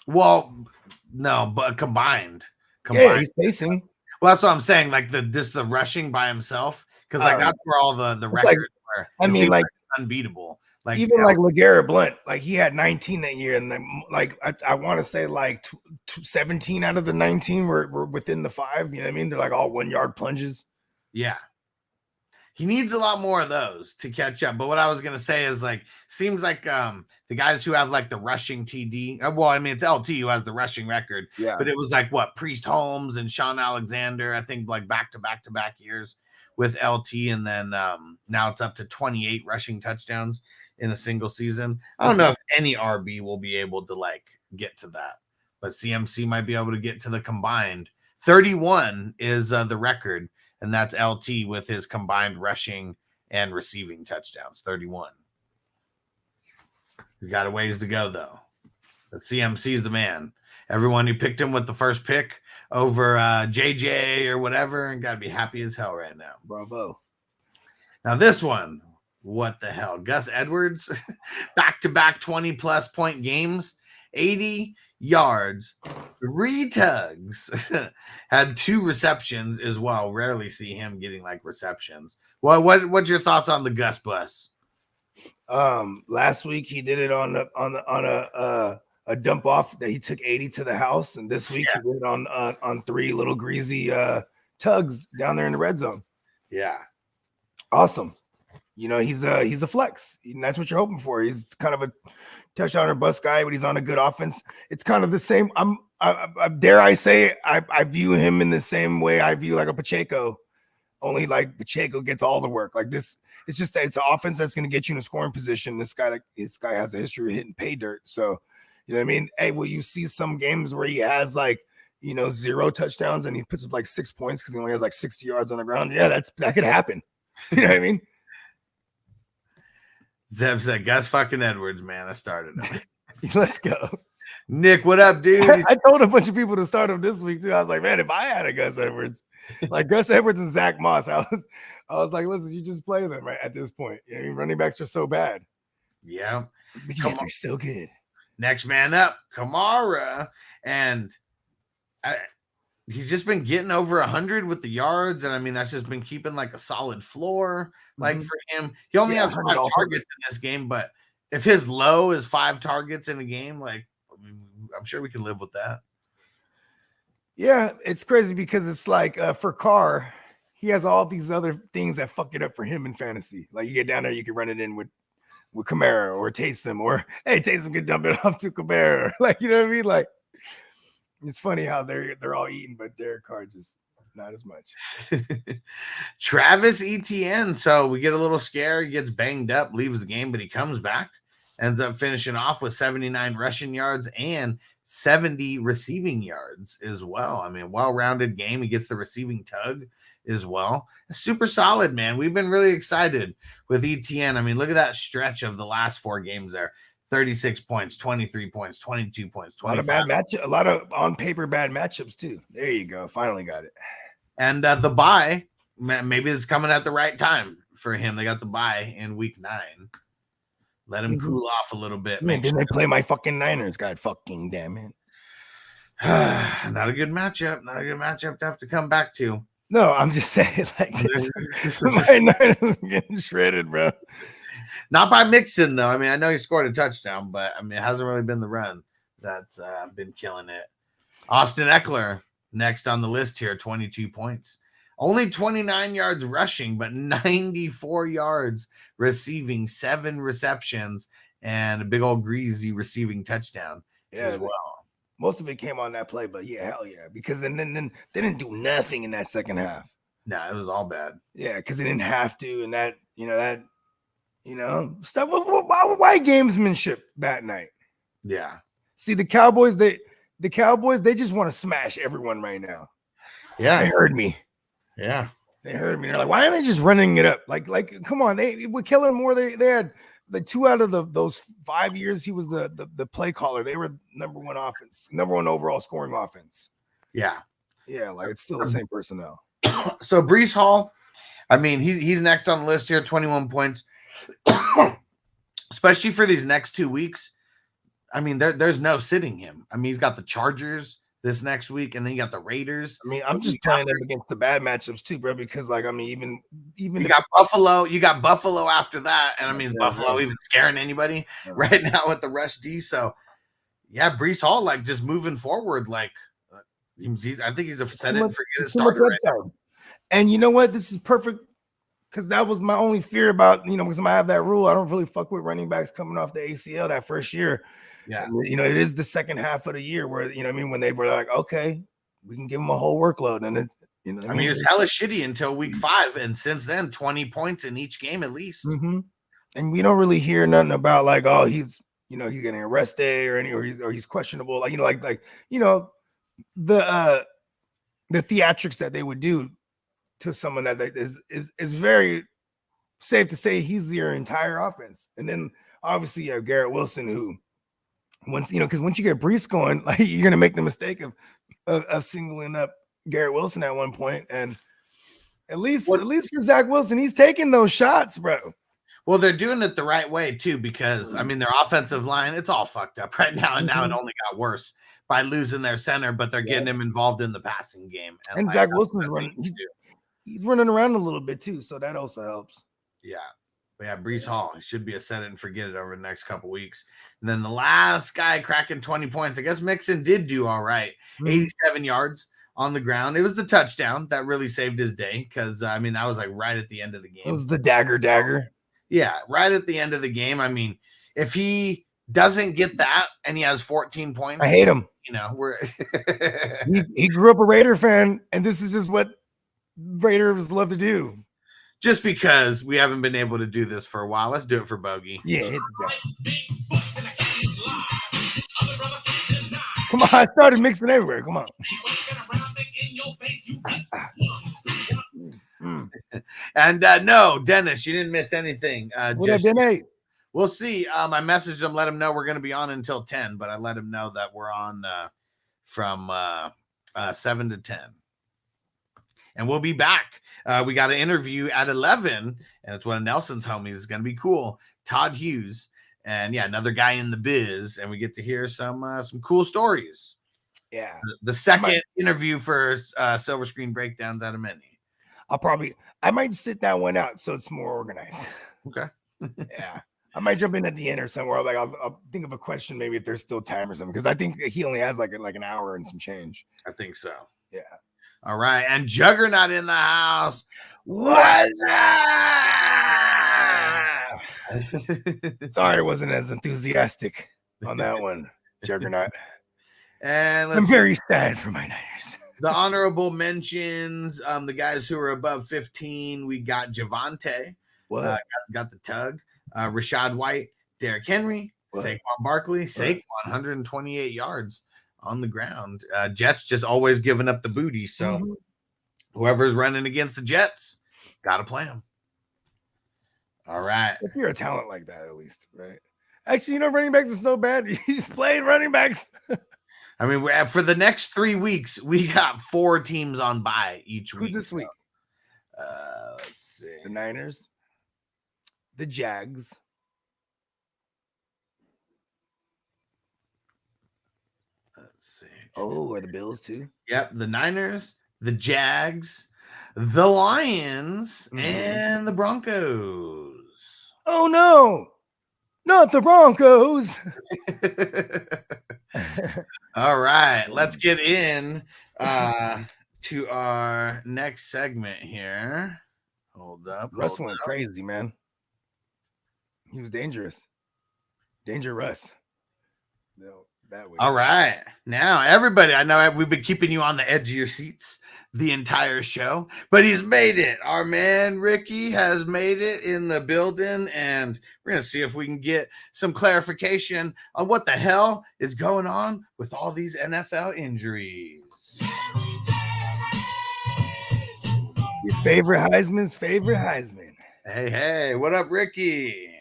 Well, no, but combined. Yeah, he's pacing. Well, that's what I'm saying. Like the rushing by himself, because like that's where all the records were. I mean, like unbeatable. Like even like LeGarrette Blount, like he had 19 that year, and then like I want to say like 17 out of the 19 were within the 5. You know what I mean? They're like all 1 yard plunges. Yeah. He needs a lot more of those to catch up. But what I was going to say is like, seems like the guys who have like the rushing TD. Well, I mean, it's LT who has the rushing record. Yeah. But it was like what? Priest Holmes and Sean Alexander, I think like back to back years with LT. And then now it's up to 28 rushing touchdowns in a single season. I don't know if any RB will be able to like get to that. But CMC might be able to get to the combined. 31 is the record. And that's LT with his combined rushing and receiving touchdowns, 31. He's got a ways to go, though. But CMC's the man. Everyone who picked him with the first pick over JJ or whatever, and got to be happy as hell right now. Bravo. Now this one, what the hell? Gus Edwards, back-to-back 20-plus point games, 80 yards, 3 tugs, had 2 receptions as well. Rarely see him getting like receptions. Well, what's your thoughts on the Gus bus? Last week he did it on a dump off that he took 80 to the house, and this week he did it on 3 little greasy tugs down there in the red zone. Yeah. Awesome. You know, he's a flex. And that's what you're hoping for. He's kind of a touchdown or bust guy, but he's on a good offense. It's kind of the same. I dare I say I view him in the same way I view like a Pacheco, only like Pacheco gets all the work. Like this, it's just that it's an offense that's going to get you in a scoring position. This guy has a history of hitting pay dirt. So, you know what I mean? Hey, will you see some games where he has like, you know, 0 touchdowns and he puts up like 6 points because he only has like 60 yards on the ground? Yeah, that could happen. You know what I mean? Zeb said, Gus fucking Edwards, man. I started him. Let's go. Nick, what up, dude? I told a bunch of people to start him this week too. I was like, man, if I had a Gus Edwards, like Gus Edwards and Zach Moss, I was like, listen, you just play them right at this point. I mean, running backs are so bad. Yeah. But yeah, they're so good. Next man up, Kamara. And he's just been getting over 100 with the yards. And I mean, that's just been keeping like a solid floor. Like for him, he only has 5 targets in this game, but if his low is 5 targets in a game, like I mean, I'm sure we can live with that. Yeah, it's crazy because it's like for Carr, he has all these other things that fuck it up for him in fantasy. Like you get down there, you can run it in with Kamara or Taysom, or hey, Taysom can dump it off to Kamara. Like, you know what I mean? Like it's funny how they're all eating, but Derek Carr just not as much. Travis Etienne. So we get a little scare. He gets banged up, leaves the game, but he comes back, ends up finishing off with 79 rushing yards and 70 receiving yards as well. I mean, well-rounded game. He gets the receiving tug as well. Super solid, man. We've been really excited with Etienne. I mean, look at that stretch of the last 4 games there. 36 points, 23 points, 22 points, 25. A lot of bad matchup, a lot of on paper bad matchups too. There you go. Finally got it. And the bye, maybe it's coming at the right time for him. They got the bye in week 9. Let him cool off a little bit. Man, didn't they play my fucking Niners? God fucking damn it. Not a good matchup. Not a good matchup to have to come back to. No, I'm just saying, like, my Niners getting shredded, bro. Not by Mixon, though. I mean, I know he scored a touchdown, but I mean, it hasn't really been the run that's been killing it. Austin Eckler, next on the list here, 22 points. Only 29 yards rushing, but 94 yards receiving, 7 receptions, and a big old greasy receiving touchdown as well. Most of it came on that play, but yeah, hell yeah. Because then they didn't do nothing in that second half. No, it was all bad. Yeah, because they didn't have to, and that stuff. Why gamesmanship that night? Yeah. See, the Cowboys, they just want to smash everyone right now. Yeah. They heard me. Yeah. They heard me. They're like, why are they just running it up? Like, come on. They with Kellen Moore, they had the 2 out of those 5 years he was the play caller. They were number 1 offense, number 1 overall scoring offense. Yeah. Yeah, like it's still the same personnel. So Breece Hall, I mean, he's next on the list here, 21 points. Especially for these next 2 weeks. I mean, there's no sitting him. I mean, he's got the Chargers this next week, and then you got the Raiders. I mean, I'm just playing them against the bad matchups too, bro. Because like, I mean, even you got Buffalo, Buffalo after that, and I mean, Buffalo even scaring anybody right now with the rush D. So, yeah, Breece Hall, like just moving forward, like I think he's a set it and forget it starter right now. And you know what? This is perfect because that was my only fear about because I have that rule. I don't really fuck with running backs coming off the ACL that first year. Yeah, and, it is the second half of the year where when they were like, okay, we can give them a whole workload, and it's I mean, it was hella shitty until week 5, and since then, 20 points in each game at least. Mm-hmm. And we don't really hear nothing about like, oh, he's getting a rest day or he's questionable, the theatrics that they would do to someone that is very safe to say he's their entire offense. And then obviously you have Garrett Wilson, who once you get Breece going, like you're gonna make the mistake of singling up Garrett Wilson at one point. And at least for Zach Wilson, he's taking those shots, bro. Well, they're doing it the right way too, because I mean their offensive line, it's all fucked up right now, and now it only got worse by losing their center, but they're getting him involved in the passing game. And Zach Wilson's running. He's running around a little bit too, so that also helps. Yeah. But yeah, Breece Hall, he should be a set it and forget it over the next couple weeks. And then the last guy cracking 20 points, I guess Mixon did do all right. 87 yards on the ground. It was the touchdown that really saved his day because, I mean, that was like right at the end of the game. It was the dagger. Yeah, right at the end of the game. I mean, if he doesn't get that and he has 14 points, I hate him. You know, we're he grew up a Raider fan, and this is just what Raiders love to do. Just because we haven't been able to do this for a while, let's do it for Bogey. Yeah, hit come on, I started mixing everywhere. Come on. And no, Dennis, you didn't miss anything. What up, Dennis? We'll see. I messaged him, let him know we're going to be on until 10, but I let him know that we're on from 7 to 10. And we'll be back. We got an interview at 11, and it's one of Nelson's homies. It's going to be cool. Todd Hughes, and yeah, another guy in the biz, and we get to hear some cool stories. Yeah, the second interview for Silver Screen Breakdowns out of many. I might sit that one out so it's more organized. Okay. Yeah, I might jump in at the end or somewhere. Like I'll think of a question, maybe if there's still time or something, because I think he only has like an hour and some change. I think so. Yeah. All right, and Juggernaut in the house. What's up? Sorry, I wasn't as enthusiastic on that one, Juggernaut. And I'm very sad for my Niners. The honorable mentions, the guys who are above 15, we got Javante, got the tug, Rashad White, Derrick Henry, Saquon Barkley, Saquon, 128 yards on the ground. Jets just always giving up the booty. So whoever's running against the Jets, got to play them. All right. If you're a talent like that, at least, right? Actually, running backs is so bad. You just played running backs. I mean, for the next 3 weeks, we got 4 teams on bye each week. Who's this week? Let's see. The Niners, the Jags. Let's see. Oh, are the Bills too? Yep, the Niners, the Jags, the Lions, and the Broncos. Oh no, not the Broncos. All right, let's get in to our next segment here. Hold up. Russ went crazy, man. He was dangerous. Danger Russ. No, that way. All right. Now, everybody, I know we've been keeping you on the edge of your seats the entire show, but he's made it. Our man Ricky has made it in the building, and we're going to see if we can get some clarification on what the hell is going on with all these NFL injuries. Your favorite Heisman's favorite Heisman. Hey, what up, Ricky?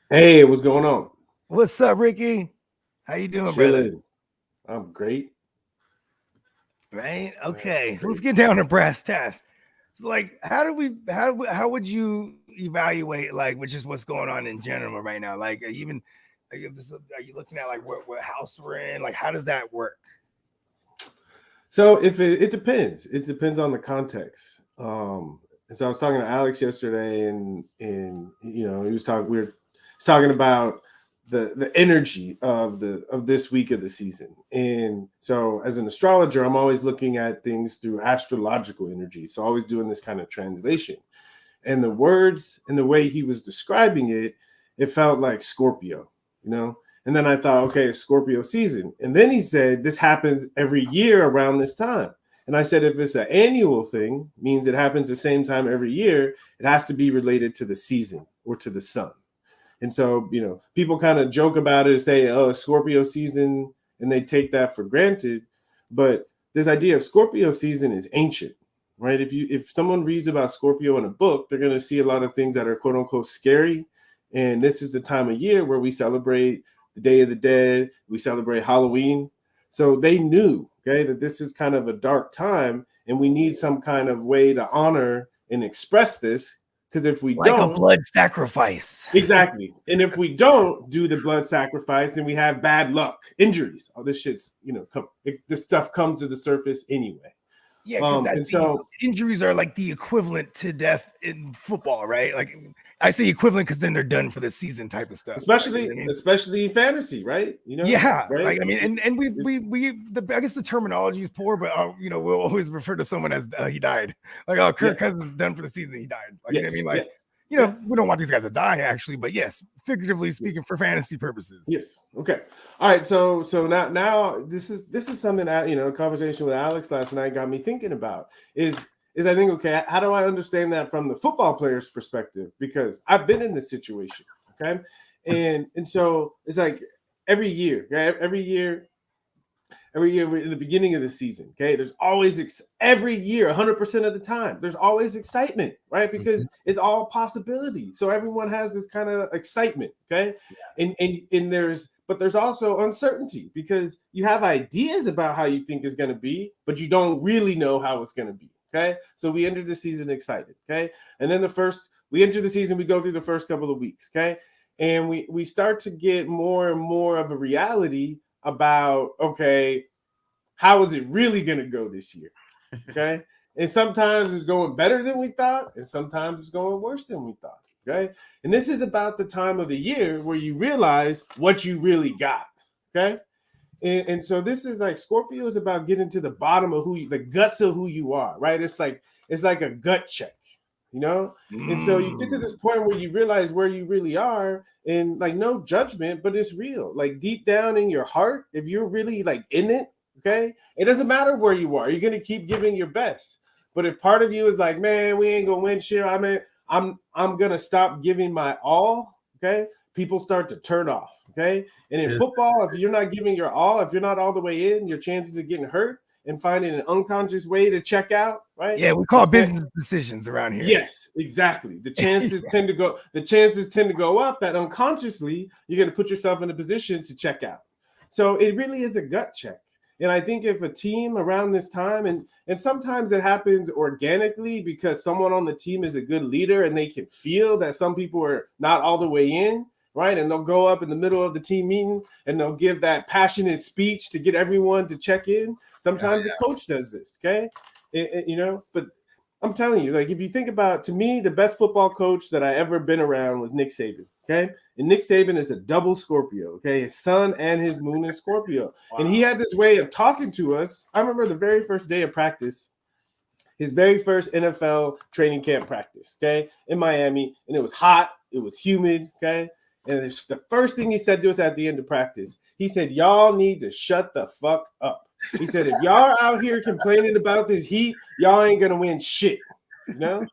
Hey, what's going on? What's up, Ricky? How you doing, brother? I'm great. Right? Okay. Let's get down to brass tacks. So, like, how would you evaluate, like, which is what's going on in general right now? Like, are you looking at like what house we're in? Like, how does that work? So if it depends. It depends on the context. And so I was talking to Alex yesterday, and he was talking about the energy of this week of the season. And so as an astrologer, I'm always looking at things through astrological energy. So always doing this kind of translation. And the words and the way he was describing it, it felt like Scorpio, And then I thought, okay, it's Scorpio season. And then he said, this happens every year around this time. And I said, if it's an annual thing, means it happens the same time every year, it has to be related to the season or to the sun. And so, people kind of joke about it and say, oh, it's Scorpio season, and they take that for granted. But this idea of Scorpio season is ancient, right? If someone reads about Scorpio in a book, they're going to see a lot of things that are quote unquote scary. And this is the time of year where we celebrate the Day of the Dead. We celebrate Halloween. So they knew, that this is kind of a dark time, and we need some kind of way to honor and express this. Because if we don't, a blood sacrifice. Exactly. And if we don't do the blood sacrifice, then we have bad luck, injuries. All this shit's, this stuff comes to the surface anyway. Yeah, because And so injuries are like the equivalent to death in football, right? Like I say equivalent because then they're done for the season type of stuff. especially you know what I mean? especially fantasy, right? You know, Yeah, right? like I mean, and I guess the terminology is poor, but you know, we'll always refer to someone as he died. Like, oh, Kirk Cousins is done for the season, he died. Like, you know what I mean? Like, you know, we don't want these guys to die, actually, but yes, figuratively speaking, for fantasy purposes. Yes. Okay. All right. So now this is something that, you know, a conversation with Alex last night got me thinking about is I think, okay, how do I understand that from the football player's perspective? Because I've been in this situation. Okay. And so it's like every year, right? Every year we're in the beginning of the season. Okay. There's always every year, 100% of the time, there's always excitement, right? Because it's all possibility. So everyone has this kind of excitement. Okay. And there's also uncertainty because you have ideas about how you think it's going to be, but you don't really know how it's going to be. Okay. So we entered the season excited. Okay. And then we enter the season, we go through the first couple of weeks. Okay. And we start to get more and more of a reality about, okay, how is it really going to go this year? Okay. And sometimes it's going better than we thought, and sometimes it's going worse than we thought. Okay. And this is about the time of the year where you realize what you really got. Okay. And so this is like Scorpio is about getting to the bottom of the guts of who you are, right? It's like a gut check, you know? And so you get to this point where you realize where you really are, and like no judgment, but it's real. Like deep down in your heart, if you're really like in it, okay, it doesn't matter where you are, you're gonna keep giving your best. But if part of you is like, man, we ain't gonna win shit, I'm gonna stop giving my all, okay, people start to turn off. Okay. And in football, if you're not giving your all, if you're not all the way in, your chances of getting hurt and finding an unconscious way to check out, right? Yeah, we call business decisions around here. Yes, exactly. The chances tend to go up that unconsciously you're going to put yourself in a position to check out. So it really is a gut check. And I think if a team around this time, and sometimes it happens organically because someone on the team is a good leader and they can feel that some people are not all the way in, right? And they'll go up in the middle of the team meeting and they'll give that passionate speech to get everyone to check in. Sometimes a coach does this, okay? You know, but I'm telling you, like, if you think about, to me, the best football coach that I ever been around was Nick Saban, okay? And Nick Saban is a double Scorpio, okay? His sun and his moon is Scorpio. Wow. And he had this way of talking to us. I remember the very first day of practice, his very first NFL training camp practice, okay, in Miami. And it was hot. It was humid, okay? And it's the first thing he said to us at the end of practice, he said, y'all need to shut the fuck up. He said, if y'all out here complaining about this heat, y'all ain't going to win shit, you know?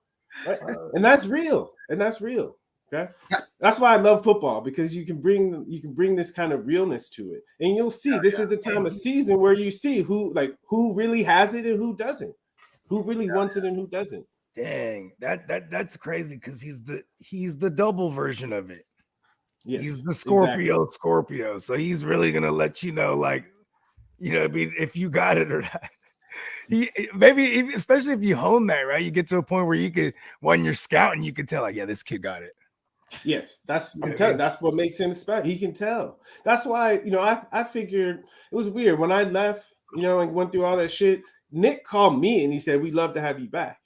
Right? And that's real. Okay. That's why I love football, because you can bring this kind of realness to it. And you'll see this is the time of season where you see who really has it and who doesn't, who really wants it and who doesn't. Dang, that's crazy, because he's the double version of it. Yes, he's the Scorpio, exactly. Scorpio. So he's really gonna let you know, like, you know, I mean, if you got it or not. Maybe especially if you hone that, right? You get to a point where you could, when you're scouting, you can tell, like, yeah, this kid got it. Yes, that's what makes him special. He can tell. That's why, you know, I figured it was weird when I left, you know, and went through all that shit. Nick called me and he said, "We'd love to have you back."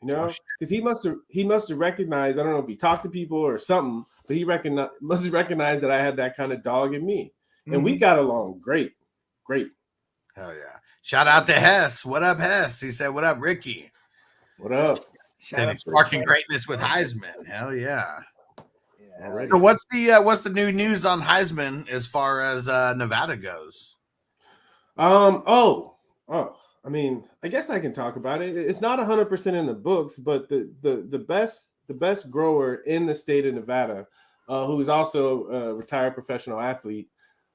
You know, because he must have recognized, I don't know if he talked to people or something, but he must have recognized that I had that kind of dog in me. And we got along great. Hell yeah. Shout out to Hess. What up, Hess? He said, what up, Ricky? What up? Said he's sparking greatness with Heisman. Hell yeah. Alrighty. So what's the new news on Heisman as far as Nevada goes? I mean, I guess I can talk about it. It's not 100% in the books, but the best grower in the state of Nevada, who is also a retired professional athlete,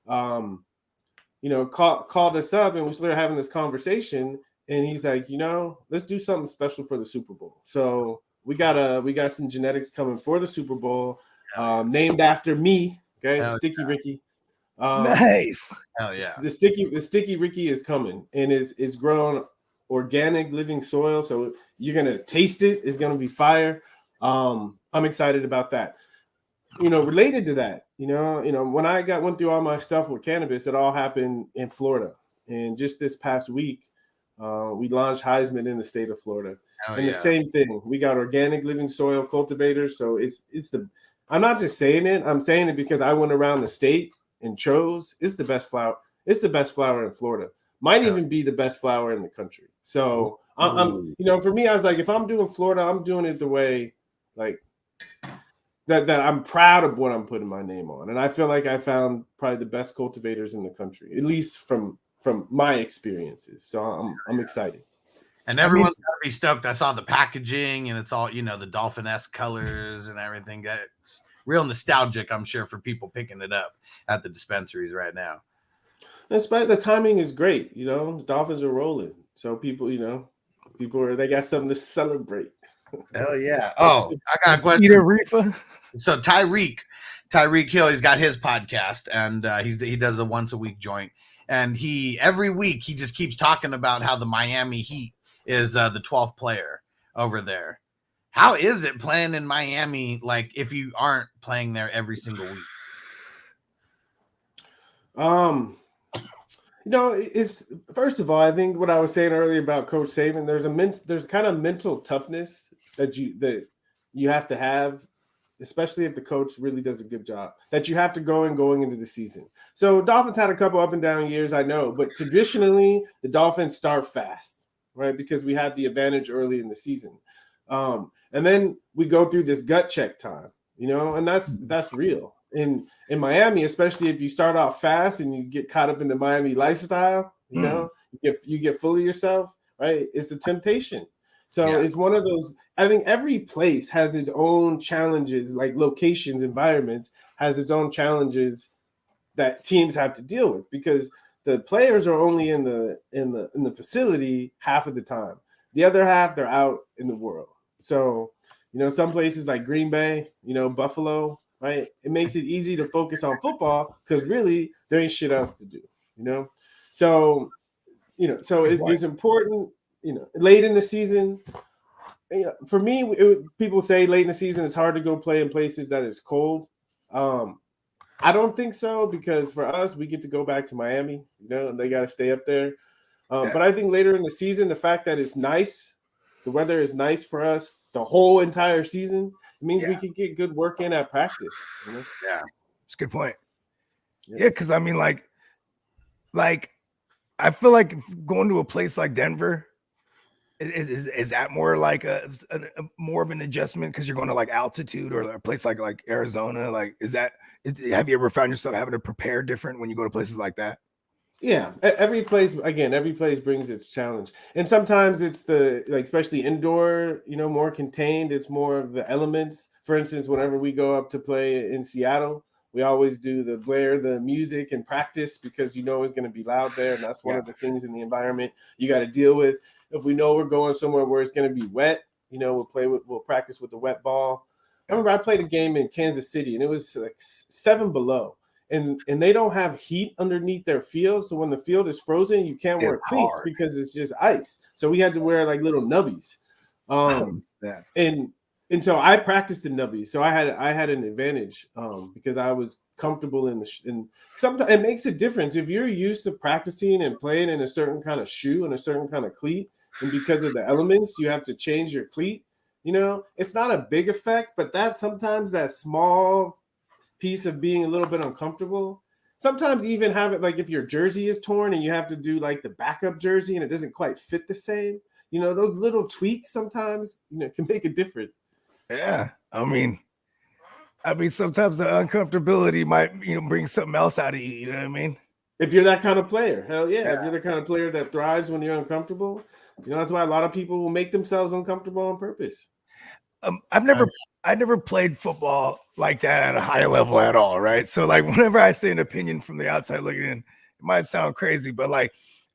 you know, called us up, and we started having this conversation. And he's like, you know, let's do something special for the Super Bowl. So we got some genetics coming for the Super Bowl, named after me. Okay, Sticky Ricky. Nice. Hell yeah. The sticky Ricky is coming, and is grown organic living soil. So you're gonna taste it. It's gonna be fire. I'm excited about that. You know, related to that, you know, when I went through all my stuff with cannabis, it all happened in Florida. And just this past week, We launched Heisman in the state of Florida. Hell The same thing. We got organic living soil cultivators. So it's the, I'm not just saying it. I'm saying it because I went around the state and chose. It's the best flower. It's the best flower in Florida. Might even be the best flower in the country. So I'm for me, I was like, if I'm doing Florida, I'm doing it the way like that I'm proud of what I'm putting my name on. And I feel like I found probably the best cultivators in the country, at least from my experiences. So I'm excited. And everyone's gotta be stoked. I saw the packaging and it's all, the Dolphin-esque colors and everything. That's real nostalgic, I'm sure, for people picking it up at the dispensaries right now. The timing is great. The Dolphins are rolling. So people, they got something to celebrate. Hell yeah. Oh, I got a question. Eat a reefer. So Tyreek Hill, he's got his podcast and he does a once a week joint. And every week he just keeps talking about how the Miami Heat is the 12th player over there. How is it playing in Miami, like if you aren't playing there every single week? It's first of all, I think what I was saying earlier about Coach Saban, there's kind of mental toughness that you have to have, especially if the coach really does a good job, that you have to going into the season. So Dolphins had a couple up and down years, I know, but traditionally the Dolphins start fast, right? Because we had the advantage early in the season. And then we go through this gut check time, and that's real. In Miami, especially if you start off fast and you get caught up in the Miami lifestyle, you get full of yourself, right? It's a temptation. So it's one of those, I think every place has its own challenges, like locations, environments, has its own challenges that teams have to deal with because the players are only in the facility half of the time. The other half, they're out in the world. So, some places like Green Bay, Buffalo, right? It makes it easy to focus on football because really there ain't shit else to do, So, so it's important, late in the season. For me, people say late in the season it's hard to go play in places that is cold. I don't think so because for us, we get to go back to Miami, and they got to stay up there. But I think later in the season, the fact that it's nice, the weather is nice for us the whole entire season, it means we can get good work in at practice. Yeah, it's a good point. Yeah, because I mean, like I feel like going to a place like Denver is that more like a more of an adjustment because you're going to like altitude or a place like Arizona? Like, have you ever found yourself having to prepare different when you go to places like that? Yeah, every place brings its challenge. And sometimes it's especially indoor, more contained. It's more of the elements. For instance, whenever we go up to play in Seattle, we always do the music and practice because it's going to be loud there. And that's one of the things in the environment you got to deal with. If we know we're going somewhere where it's going to be wet, we'll practice with the wet ball. I remember I played a game in Kansas City and it was like 7 below. And they don't have heat underneath their field. So when the field is frozen, you can't wear cleats because it's just ice. So we had to wear like little nubbies. And so I practiced in nubbies. So I had an advantage because I was comfortable in sometimes it makes a difference. If you're used to practicing and playing in a certain kind of shoe and a certain kind of cleat, and because of the elements, you have to change your cleat, it's not a big effect, but sometimes that small piece of being a little bit uncomfortable. Sometimes even have it like if your jersey is torn and you have to do like the backup jersey and it doesn't quite fit the same, those little tweaks sometimes, can make a difference. Yeah. I mean, sometimes the uncomfortability might, bring something else out of you. You know what I mean? If you're that kind of player, hell yeah. If you're the kind of player that thrives when you're uncomfortable, that's why a lot of people will make themselves uncomfortable on purpose. I never played football like that at a high level at all, right? So like whenever I say an opinion from the outside looking in, it might sound crazy, but like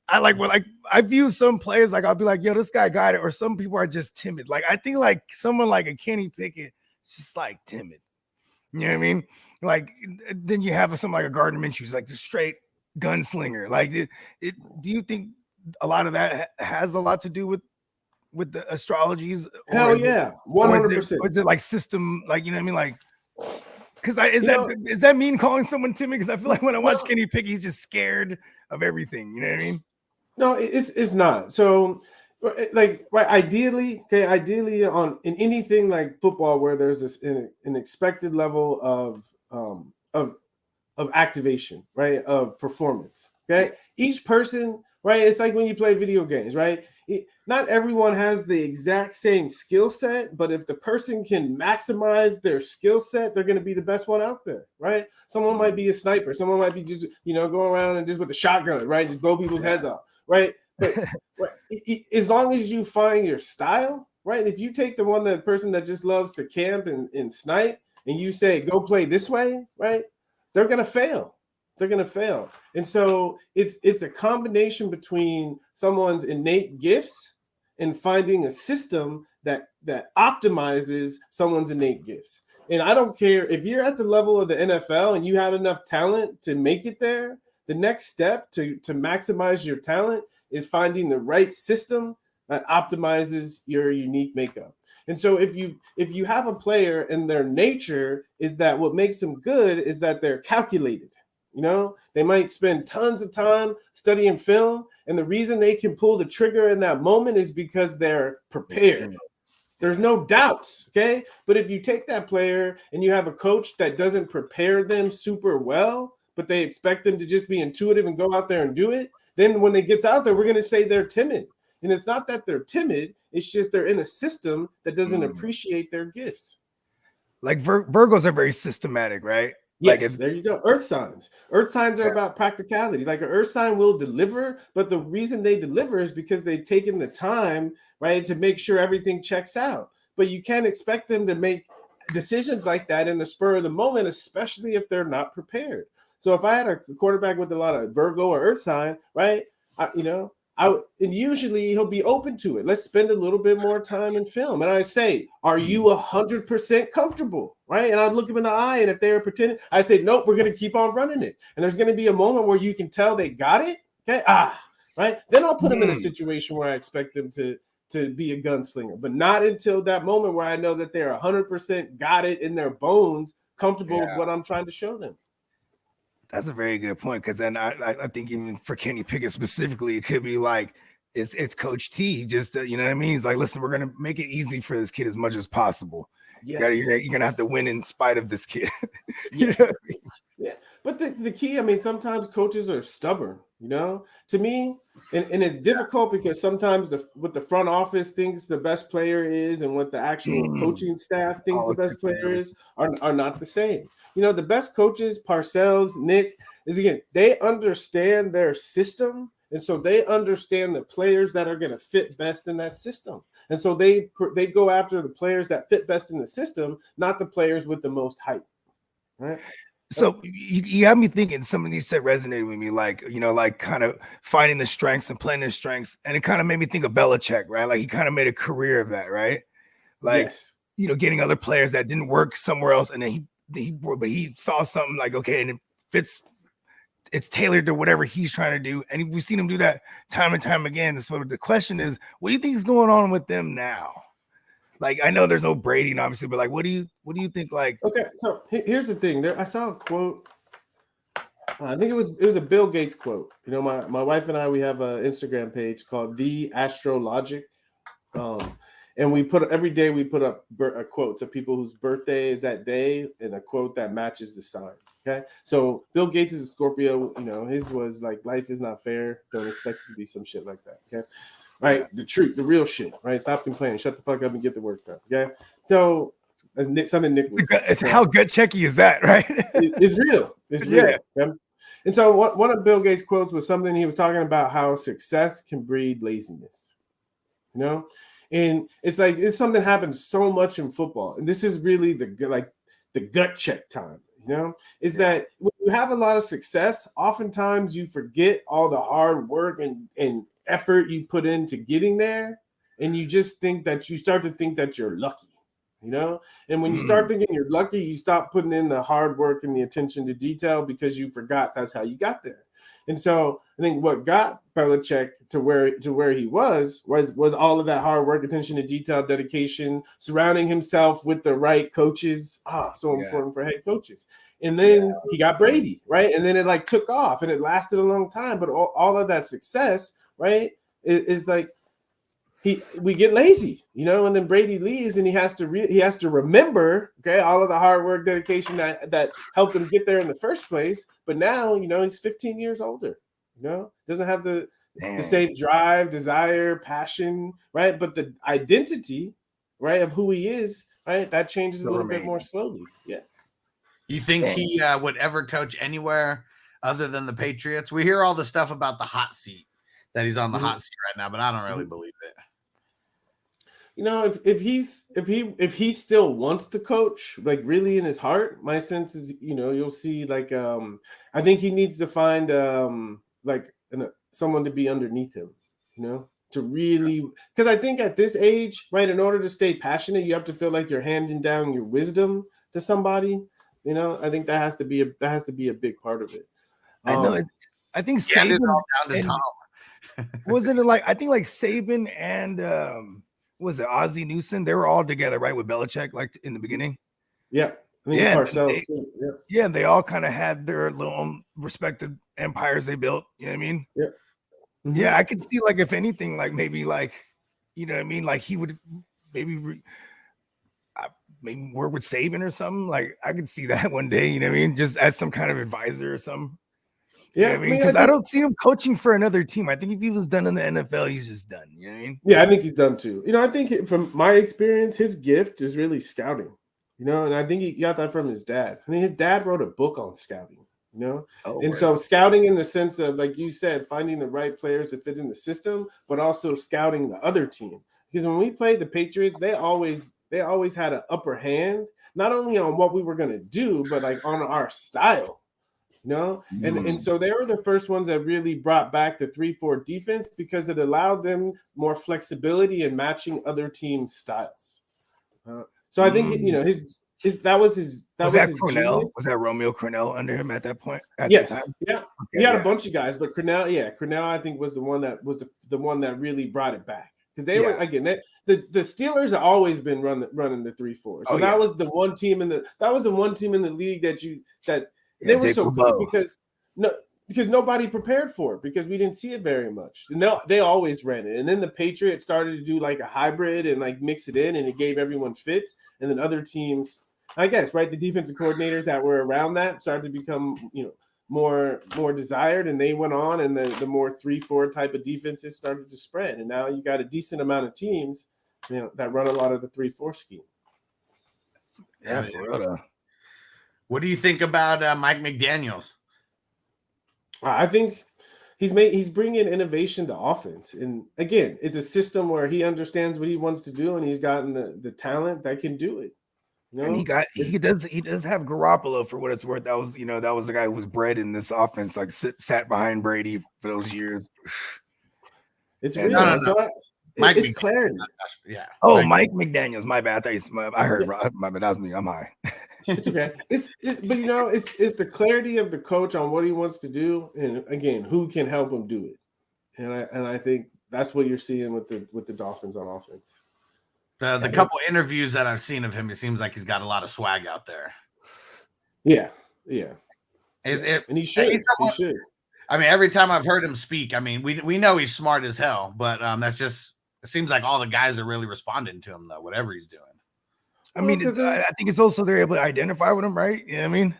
I view some players like I'll be like, yo, this guy got it, or some people are just timid. Like I think like someone like a Kenny Pickett, just like timid. You know what I mean? Like then you have something like a Gardner Minshew, who's like the straight gunslinger. Like do you think a lot of that has a lot to do with the astrologies? Hell yeah, 100%. Or is it like system, like, you know what I mean? Like, because is that mean calling someone timid? Because I feel like when I watch Kenny Pickett, he's just scared of everything. You know what I mean? No, it's not. So, like, right, ideally, in anything like football where there's an expected level of activation, right, of performance. Okay, each person, right, it's like when you play video games, right? Not everyone has the exact same skill set, but if the person can maximize their skill set, they're going to be the best one out there, right? Someone might be a sniper, someone might be just going around and just with a shotgun, right, just blow people's heads off, right? But as long as you find your style, right? If you take the person that just loves to camp and snipe, and you say go play this way, right? They're gonna fail. They're gonna fail. And so it's a combination between someone's innate gifts and finding a system that optimizes someone's innate gifts. And I don't care if you're at the level of the NFL and you have enough talent to make it there. The next step to maximize your talent is finding the right system that optimizes your unique makeup. And so if you have a player and their nature is that what makes them good is that they're calculated. They might spend tons of time studying film, and the reason they can pull the trigger in that moment is because they're prepared. There's no doubts, okay? But if you take that player and you have a coach that doesn't prepare them super well, but they expect them to just be intuitive and go out there and do it, then when it gets out there, we're going to say they're timid. And it's not that they're timid. It's just they're in a system that doesn't appreciate their gifts. Like Virgos are very systematic, right? Yes, like there you go. Earth signs. Earth signs are about practicality. Like an earth sign will deliver, but the reason they deliver is because they've taken the time, right, to make sure everything checks out. But you can't expect them to make decisions like that in the spur of the moment, especially if they're not prepared. So if I had a quarterback with a lot of Virgo or earth sign, right, and usually he'll be open to it. Let's spend a little bit more time in film. And I say, are you 100% comfortable? Right. And I look him in the eye. And if they're pretending, I say, nope, we're going to keep on running it. And there's going to be a moment where you can tell they got it. Okay. Right. Then I'll put them in a situation where I expect them to be a gunslinger, but not until that moment where I know that they're 100% got it in their bones, comfortable with what I'm trying to show them. That's a very good point, because then I think even for Kenny Pickett specifically, it could be like it's Coach T. Just you know what I mean? He's like, listen, we're gonna make it easy for this kid as much as possible. Yes. You're gonna have to win in spite of this kid. You know what I mean? Yeah, but the key, I mean, sometimes coaches are stubborn. To me, and it's difficult because sometimes what the front office thinks the best player is and what the actual coaching staff thinks the best player is are not the same. The best coaches, Parcells, Nick, is again, they understand their system. And so they understand the players that are going to fit best in that system. And so they go after the players that fit best in the system, not the players with the most hype. Right. So you have me thinking, something you said resonated with me, like, like kind of finding the strengths and playing their strengths. And it kind of made me think of Belichick, right? Like he kind of made a career of that, right? Like, getting other players that didn't work somewhere else. And then he saw something like, okay, and it fits, it's tailored to whatever he's trying to do. And we've seen him do that time and time again. So the question is, what do you think is going on with them now? Like, I know there's no Brady, obviously, but like, what do you think? Like, okay, so here's the thing. I saw a quote. I think it was a Bill Gates quote. My wife and I, we have an Instagram page called The Astrologic, and we every day we put up quotes of people whose birthday is that day and a quote that matches the sign. Okay, so Bill Gates is a Scorpio. His was like, life is not fair. Don't expect it to be some shit like that. Okay. Right, the truth, the real shit. Right, stop complaining, shut the fuck up, and get the work done. Okay, so something Nick was it's how gut checky is that, right? It's real. It's real. Yeah. Okay? And so one of Bill Gates' quotes was something he was talking about how success can breed laziness. And it's something happens so much in football, and this is really the gut check time. Is that when you have a lot of success, oftentimes you forget all the hard work and effort you put into getting there, and you just start to think that you're lucky, and when you start thinking you're lucky, you stop putting in the hard work and the attention to detail because you forgot that's how you got there. And so I think what got Belichick to where he was all of that hard work, attention to detail, dedication, surrounding himself with the right coaches. So important for head coaches. And then he got Brady, right? And then it took off and it lasted a long time. But all of that success, right, is like we get lazy, you know, and then Brady leaves and he has to remember, okay, all of the hard work, dedication that helped him get there in the first place. But now, you know, he's 15 years older, you know, doesn't have the same drive, desire, passion, right? But the identity, right, of who he is, right, that changes a little bit more slowly. Yeah. You think he would ever coach anywhere other than the Patriots? We hear all the stuff about the hot seat, that he's on the hot seat right now, but I don't really believe it. You know, if he still wants to coach, like really in his heart, my sense is, you know, you'll see like I think he needs to find someone to be underneath him, you know, to really, because I think at this age, right, in order to stay passionate, you have to feel like you're handing down your wisdom to somebody. You know, I think that has to be a big part of it. I know. I think Saban wasn't it like, I think like Saban and was it Ozzie Newsome? They were all together, right, with Belichick, like in the beginning. Yeah, yeah, they all kind of had their little respected empires they built. You know what I mean? Yeah, yeah. I could see like if anything, like maybe like, you know what I mean, like he would maybe maybe work with Saban or something. Like I could see that one day. You know what I mean? Just as some kind of advisor or something. Yeah, you know I mean, because I don't see him coaching for another team. I think if he was done in the NFL, he's just done. You know what I mean? Yeah, I think he's done too. You know, I think from my experience, his gift is really scouting. You know, and I think he got that from his dad. I mean, his dad wrote a book on scouting. You know, so scouting in the sense of, like you said, finding the right players to fit in the system, but also scouting the other team. Because when we played the Patriots, they always had an upper hand, not only on what we were going to do, but like on our style. You know, and so they were the first ones that really brought back the 3-4 defense because it allowed them more flexibility in matching other teams' styles. So I think, you know, was that Cornell? Genius. Was that Romeo Cornell under him at that point? Yes, that time? Yeah, okay, he had a bunch of guys, but Cornell, I think was the one that was the one that really brought it back because they were again the Steelers have always been running the 3-4. So that was the one team in the league that. They were so good because nobody prepared for it because we didn't see it very much. No, they always ran it. And then the Patriots started to do like a hybrid and like mix it in, and it gave everyone fits. And then other teams, I guess, right, the defensive coordinators that were around that started to become, you know, more desired, and they went on, and the more 3-4 type of defenses started to spread. And now you got a decent amount of teams, you know, that run a lot of the 3-4 scheme. Yeah, for real. What do you think about Mike McDaniels? I think he's bringing innovation to offense, and again, it's a system where he understands what he wants to do, and he's gotten the talent that can do it. You know? And he does have Garoppolo for what it's worth. That was the guy who was bred in this offense, like sat behind Brady for those years. It's real. No. So it's clarity. Yeah. Oh, Mike McDaniels. My bad. I heard. My bad. That was me. I'm high. It's okay. But you know, it's the clarity of the coach on what he wants to do, and again, who can help him do it. And I think that's what you're seeing with the Dolphins on offense. The couple interviews that I've seen of him, it seems like he's got a lot of swag out there. Yeah. And he should. He should. I mean, every time I've heard him speak, I mean, we know he's smart as hell, but that's just, it seems like all the guys are really responding to him though, whatever he's doing. I mean, I think it's also they're able to identify with him, right? You know what I mean?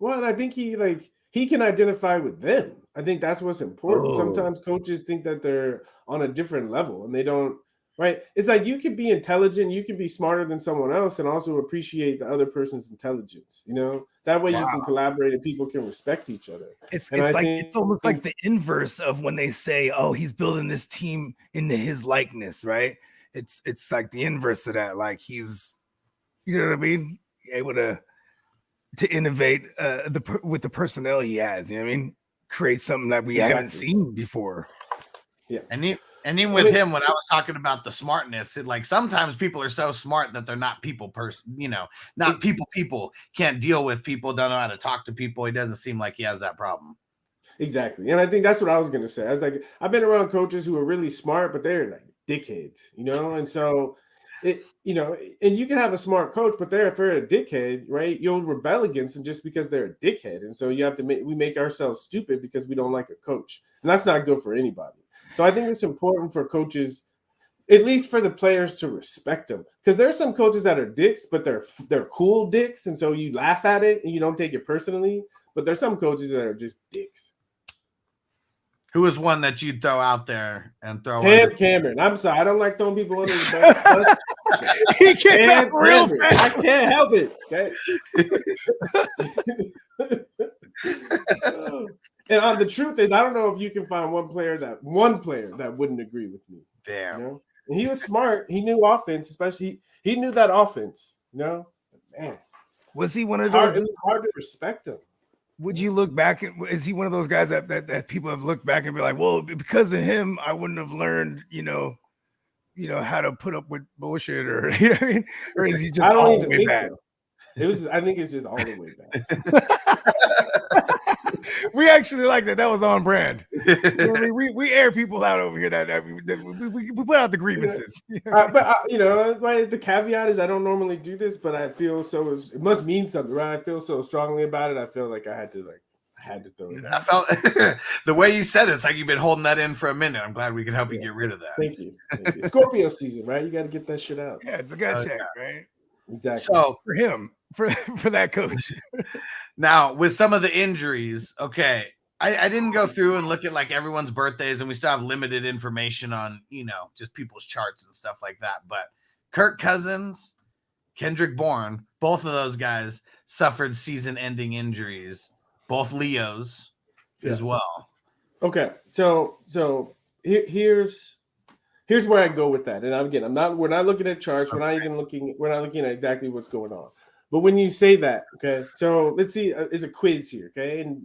Well, and I think he can identify with them. I think that's what's important. Sometimes coaches think that they're on a different level and they don't, right? It's like you can be intelligent, you can be smarter than someone else and also appreciate the other person's intelligence, you know? That way you can collaborate and people can respect each other. It's almost like the inverse of when they say, oh, he's building this team into his likeness, right? It's like the inverse of that. Like he's, you know what I mean? Able to innovate with the personnel he has. You know what I mean? Create something that we haven't seen before. Yeah, and even with him, when I was talking about the smartness, like sometimes people are so smart that they're not people person. You know, not people can't deal with people, don't know how to talk to people. He doesn't seem like he has that problem. Exactly, and I think that's what I was gonna say. I was like, I've been around coaches who are really smart, but they're like dickheads, you know, and so. You know, and you can have a smart coach, but if they're a dickhead, right? You'll rebel against them just because they're a dickhead, and so you have to we make ourselves stupid because we don't like a coach, and that's not good for anybody. So I think it's important for coaches, at least for the players, to respect them, because there's some coaches that are dicks, but they're cool dicks, and so you laugh at it and you don't take it personally. But there's some coaches that are just dicks. Who is one that you'd throw out there and throw? Cameron. I'm sorry, I don't like throwing people under the bus. He can't real fast. I can't help it. Okay. And the truth is, I don't know if you can find one player that wouldn't agree with me. Damn. You know? And he was smart. He knew offense, especially he knew that offense. You know, man, was he one of those? It was hard to respect him. Would you look back and is he one of those guys that people have looked back and be like, well, because of him, I wouldn't have learned, how to put up with bullshit, or you know what I mean? Or is he just all the way back? So. I think it's just all the way back. We actually like that. That was on brand. You know what I mean? We air people out over here that we put out the grievances. But the caveat is I don't normally do this, but I feel so. It must mean something, right? I feel so strongly about it. I feel like I had to throw it out. I felt the way you said it's like you've been holding that in for a minute. I'm glad we can help you get rid of that. Thank you. Scorpio season, right? You got to get that shit out. Yeah, it's a gut check, right? Exactly. So for him, for that coach. Now, with some of the injuries, okay, I didn't go through and look at like everyone's birthdays, and we still have limited information on, just people's charts and stuff like that. But Kirk Cousins, Kendrick Bourne, both of those guys suffered season-ending injuries, both Leos as well. Okay, so here's where I go with that. And again, we're not looking at charts. Okay. We're not looking at exactly what's going on. But when you say that, okay, so let's see, it's a quiz here, okay? And,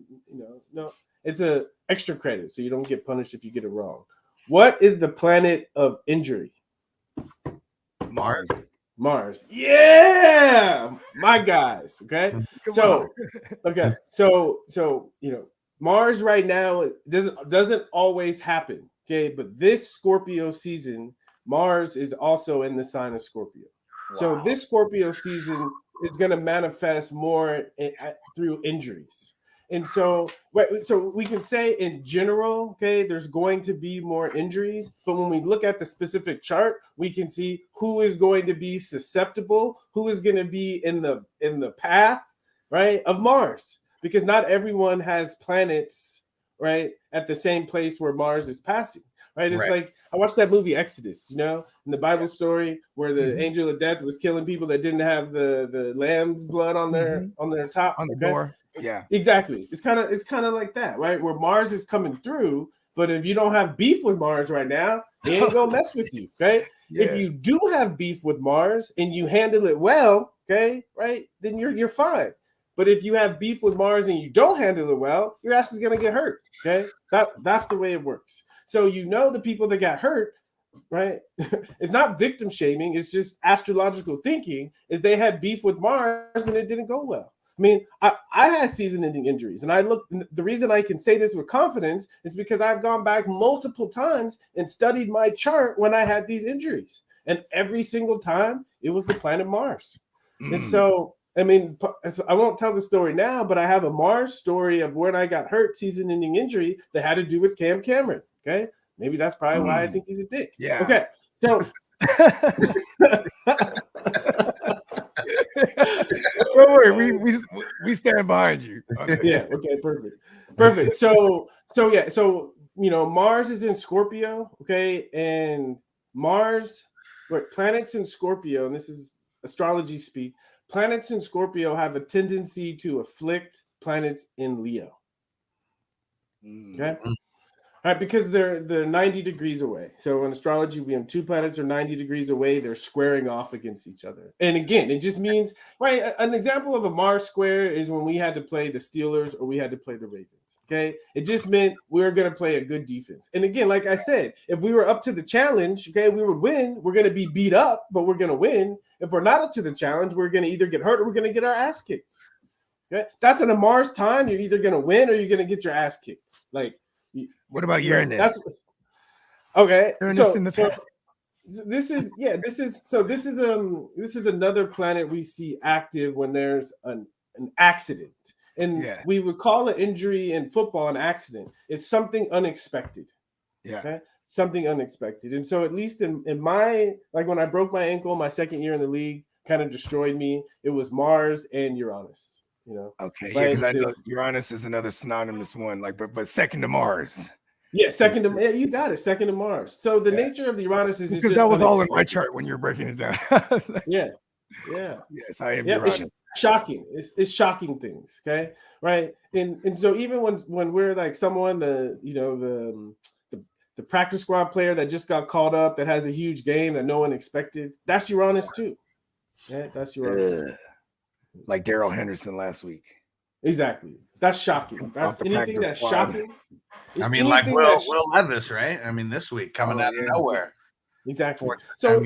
no, it's a extra credit, so you don't get punished if you get it wrong. What is the planet of injury? Mars. Yeah, my guys, okay? So, Mars right now doesn't always happen, okay? But this Scorpio season, Mars is also in the sign of Scorpio. Wow. So this Scorpio season is going to manifest more through injuries. And so we can say in general, okay, there's going to be more injuries, but when we look at the specific chart, we can see who is going to be susceptible, who is going to be in the path, right, of Mars, because not everyone has planets, right, at the same place where Mars is passing. Right, it's like I watched that movie Exodus, in the Bible story where the angel of death was killing people that didn't have the lamb's blood on their top on the door. Yeah, exactly. It's kind of like that, right? Where Mars is coming through, but if you don't have beef with Mars right now, he ain't gonna mess with you. Okay, if you do have beef with Mars and you handle it well, okay, right, then you're fine. But if you have beef with Mars and you don't handle it well, your ass is gonna get hurt. Okay, that's the way it works. So the people that got hurt, right? It's not victim shaming. It's just astrological thinking. Is they had beef with Mars and it didn't go well. I mean, I had season-ending injuries, and the reason I can say this with confidence is because I've gone back multiple times and studied my chart when I had these injuries, and every single time it was the planet Mars. And so, I mean, I won't tell the story now, but I have a Mars story of when I got hurt, season-ending injury that had to do with Cam Cameron. Okay, maybe that's probably why I think he's a dick. Yeah. Okay, so don't worry, we stand behind you. Yeah. Okay. Perfect. So Mars is in Scorpio. Okay, and planets in Scorpio, and this is astrology speak. Planets in Scorpio have a tendency to afflict planets in Leo. Okay. All right, because they're 90 degrees away. So in astrology, we have two planets are 90 degrees away. They're squaring off against each other. And again, it just means, right, an example of a Mars square is when we had to play the Steelers or we had to play the Ravens, okay? It just meant we were going to play a good defense. And again, like I said, if we were up to the challenge, okay, we would win. We're going to be beat up, but we're going to win. If we're not up to the challenge, we're going to either get hurt or we're going to get our ass kicked. Okay? That's in a Mars time. You're either going to win or you're going to get your ass kicked. Like, what about Uranus? Okay. Uranus in the path. This is another planet we see active when there's an accident. And we would call an injury in football an accident. It's something unexpected. Yeah. Okay. something unexpected. And so at least in my, like when I broke my ankle my second year in the league, kind of destroyed me. It was Mars and Uranus, you know. Okay, yeah, because I know Uranus is another synonymous one, like but second to Mars. Yeah, second to yeah, you got it, second to Mars. So the nature of the Uranus is because just that was all in my chart when you're breaking it down. Yeah. Yes, I am Uranus. It's shocking. It's shocking things, okay? Right? And so even when we're like someone, the practice squad player that just got called up that has a huge game that no one expected, that's Uranus too. Yeah, that's Uranus. Like Daryl Henderson last week. Exactly. That's shocking. That's anything that's shocking. I mean, like Will Levis, right? I mean, this week coming out of nowhere. Exactly. So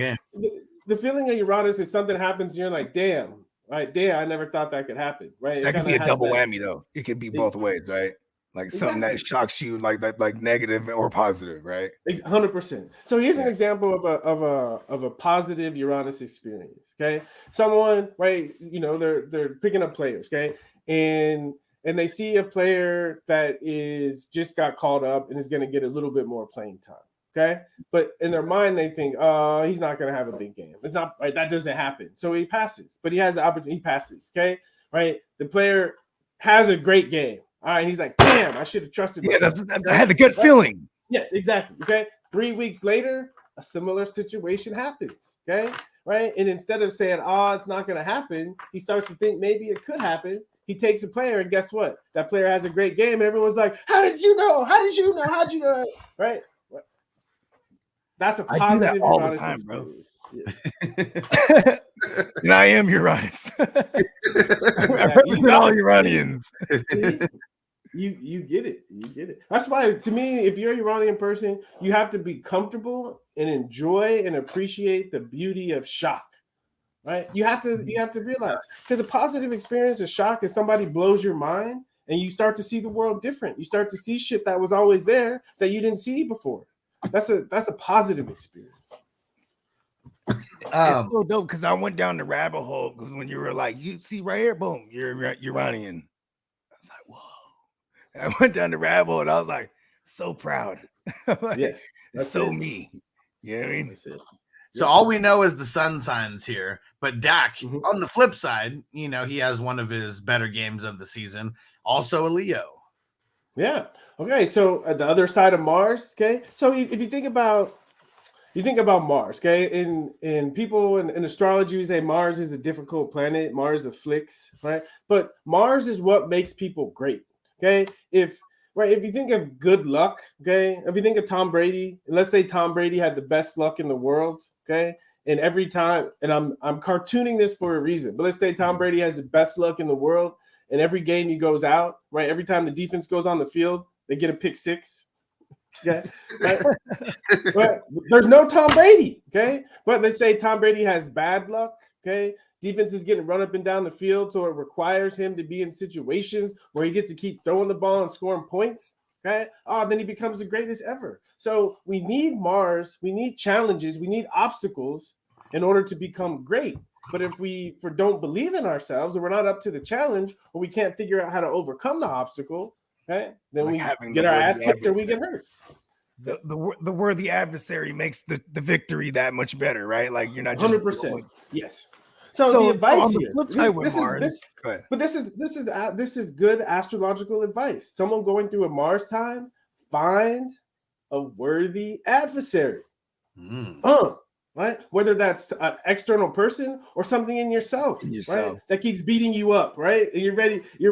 the feeling of Uranus is something happens, and you're like, damn, right? Damn, I never thought that could happen, right? That could be a double whammy, though. It could be both ways, right? Like something that shocks you, like that, like negative or positive, right? 100%. So here's an example of a positive Uranus experience. Okay, someone, right? You know, they're picking up players, okay, and they see a player that is just got called up and is going to get a little bit more playing time. Okay, but in their mind they think, oh, he's not going to have a big game. It's not right. That doesn't happen. So he passes, but he has the opportunity. He passes. Okay, right? The player has a great game. All right, he's like, damn, I should have trusted myself. I had a good feeling. Yes, exactly. Okay. 3 weeks later, a similar situation happens. Okay. Right. And instead of saying, oh, it's not going to happen, he starts to think maybe it could happen. He takes a player, and guess what? That player has a great game, and everyone's like, how did you know? How did you know? How'd you know? Right. That's a positive. I do that all the time, bro. Yeah. And I am Uranus. I represent all Uranians. You get it. You get it. That's why, to me, if you're a Uranian person, you have to be comfortable and enjoy and appreciate the beauty of shock. Right? You have to realize, because a positive experience of shock is somebody blows your mind and you start to see the world different. You start to see shit that was always there that you didn't see before. That's a positive experience. It's so dope because I went down the rabbit hole when you were like, you see right here, boom, you're Uranian. I was like, whoa. And I went down the rabbit hole and I was like, so proud. Like, yes, that's so me. You know what I mean? So all we know is the sun signs here, but Dak, on the flip side, you know, he has one of his better games of the season. Also a Leo. Yeah. Okay. So at the other side of Mars, okay. So if you think about Mars, okay, in people in astrology, we say Mars is a difficult planet. Mars afflicts, right? But Mars is what makes people great. Okay. If you think of good luck, okay, if you think of Tom Brady, and let's say Tom Brady had the best luck in the world, okay, and every time, and I'm cartooning this for a reason, but let's say Tom Brady has the best luck in the world, and every game he goes out, right, every time the defense goes on the field, they get a pick six. Okay, right? But there's no Tom Brady, okay, but let's say Tom Brady has bad luck, okay. Defense is getting run up and down the field, so it requires him to be in situations where he gets to keep throwing the ball and scoring points. Okay. Oh, then he becomes the greatest ever. So we need Mars, we need challenges, we need obstacles in order to become great. But if we don't believe in ourselves, or we're not up to the challenge, or we can't figure out how to overcome the obstacle, okay, then we get our ass kicked or we get hurt. The worthy adversary makes the victory that much better, right? Like you're not just 100%. Yes. So the advice here, this is good astrological advice. Someone going through a Mars time, find a worthy adversary. Right? Whether that's an external person or something in yourself, right? That keeps beating you up, right? And you're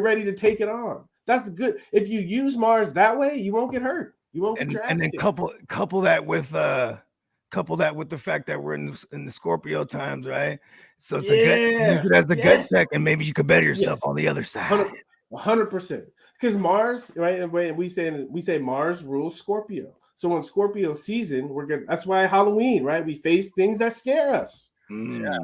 ready to take it on. That's good. If you use Mars that way, you won't get hurt. You won't get and then couple that with the fact that we're in the Scorpio times, right? So it's a good gut check, and maybe you could better yourself on the other side. 100%. Because Mars, right? And we say Mars rules Scorpio. So in Scorpio season, we're good. That's why Halloween, right? We face things that scare us. Yeah.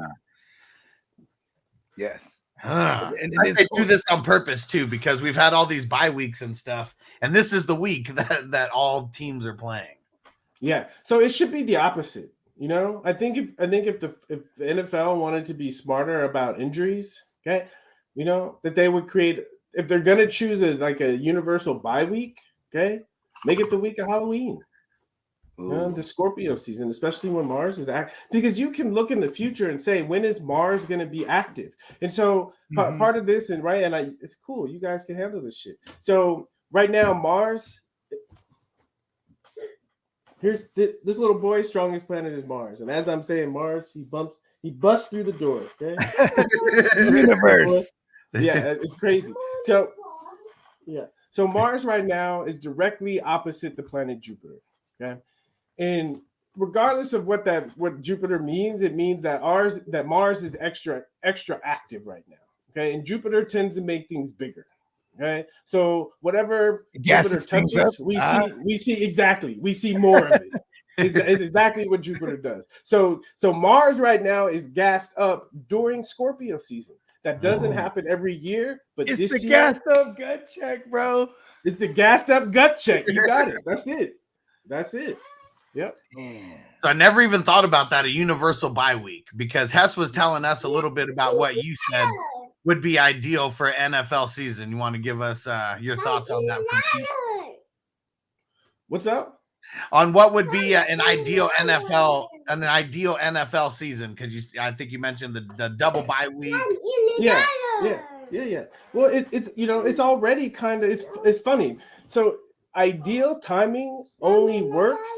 Yes. And they do this on purpose too, because we've had all these bye weeks and stuff, and this is the week that all teams are playing. Yeah, so it should be the opposite. You know, I think if the NFL wanted to be smarter about injuries, okay, you know, that they would create, if they're gonna choose a universal bye week, okay, make it the week of Halloween. The Scorpio season, especially when Mars is active, because you can look in the future and say, when is Mars going to be active? And so part of this, and it's cool. You guys can handle this shit. So right now, Mars, here's this little boy, strongest planet is Mars. And as I'm saying Mars, he busts through the door. Okay. Universe. Yeah, it's crazy. So so Mars right now is directly opposite the planet Jupiter. Okay. And regardless of what Jupiter means, it means that Mars is extra active right now. Okay, and Jupiter tends to make things bigger. Okay, so whatever Jupiter touches, we see more of it. It's exactly what Jupiter does. So Mars right now is gassed up during Scorpio season. That doesn't happen every year, but it's this the year, gassed up gut check, bro. It's the gassed up gut check. You got it. That's it. Yep. So I never even thought about that, a universal bye week, because Hess was telling us a little bit about what you said would be ideal for NFL season. You want to give us your thoughts on that? What's up? On what would be an ideal NFL season? Because I think you mentioned the double bye week. Yeah. Well, it's already kind of it's funny. So ideal timing only works.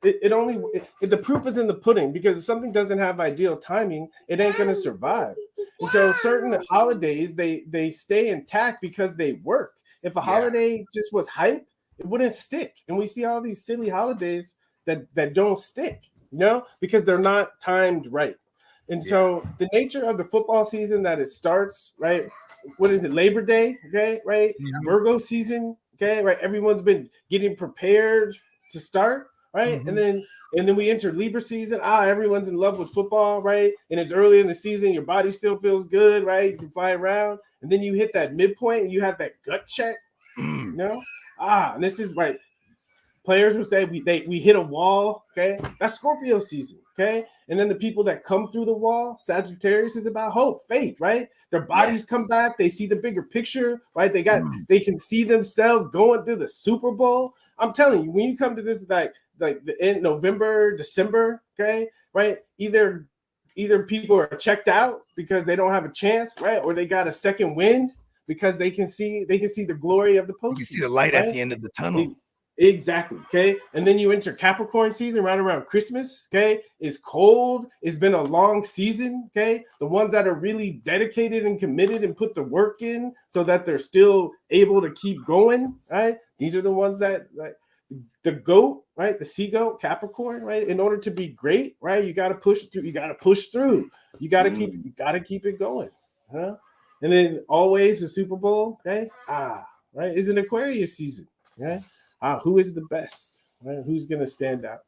The proof is in the pudding, because if something doesn't have ideal timing, it ain't gonna survive. And so certain holidays they stay intact because they work. If a holiday just was hype, it wouldn't stick. And we see all these silly holidays that don't stick, because they're not timed right. And so the nature of the football season that it starts, right? What is it? Labor Day, okay, right? Yeah. Virgo season, okay, right? Everyone's been getting prepared to start. Right. And then we enter Libra season. Everyone's in love with football, right? And it's early in the season, your body still feels good, right? You can fly around, and then you hit that midpoint and you have that gut check. And this is right. Players will say we hit a wall, okay? That's Scorpio season, okay? And then the people that come through the wall, Sagittarius, is about hope, faith, right? Their bodies come back, they see the bigger picture, right? They can see themselves going to the Super Bowl. I'm telling you, when you come to this like the end November, December, okay, right? Either people are checked out because they don't have a chance, right? Or they got a second wind because they can see the glory of the postseason. You can see the light at the end of the tunnel. Exactly. Okay. And then you enter Capricorn season right around Christmas. Okay. It's cold. It's been a long season. Okay. The ones that are really dedicated and committed and put the work in so that they're still able to keep going. Right. These are the ones that, like, the goat, right? The sea goat, Capricorn, right? In order to be great, right? You got to push through. You got to push through. You got to keep it going. Huh? And then always the Super Bowl. Okay. Right. Is an Aquarius season. Right. Who is the best? Right? Who's going to stand out?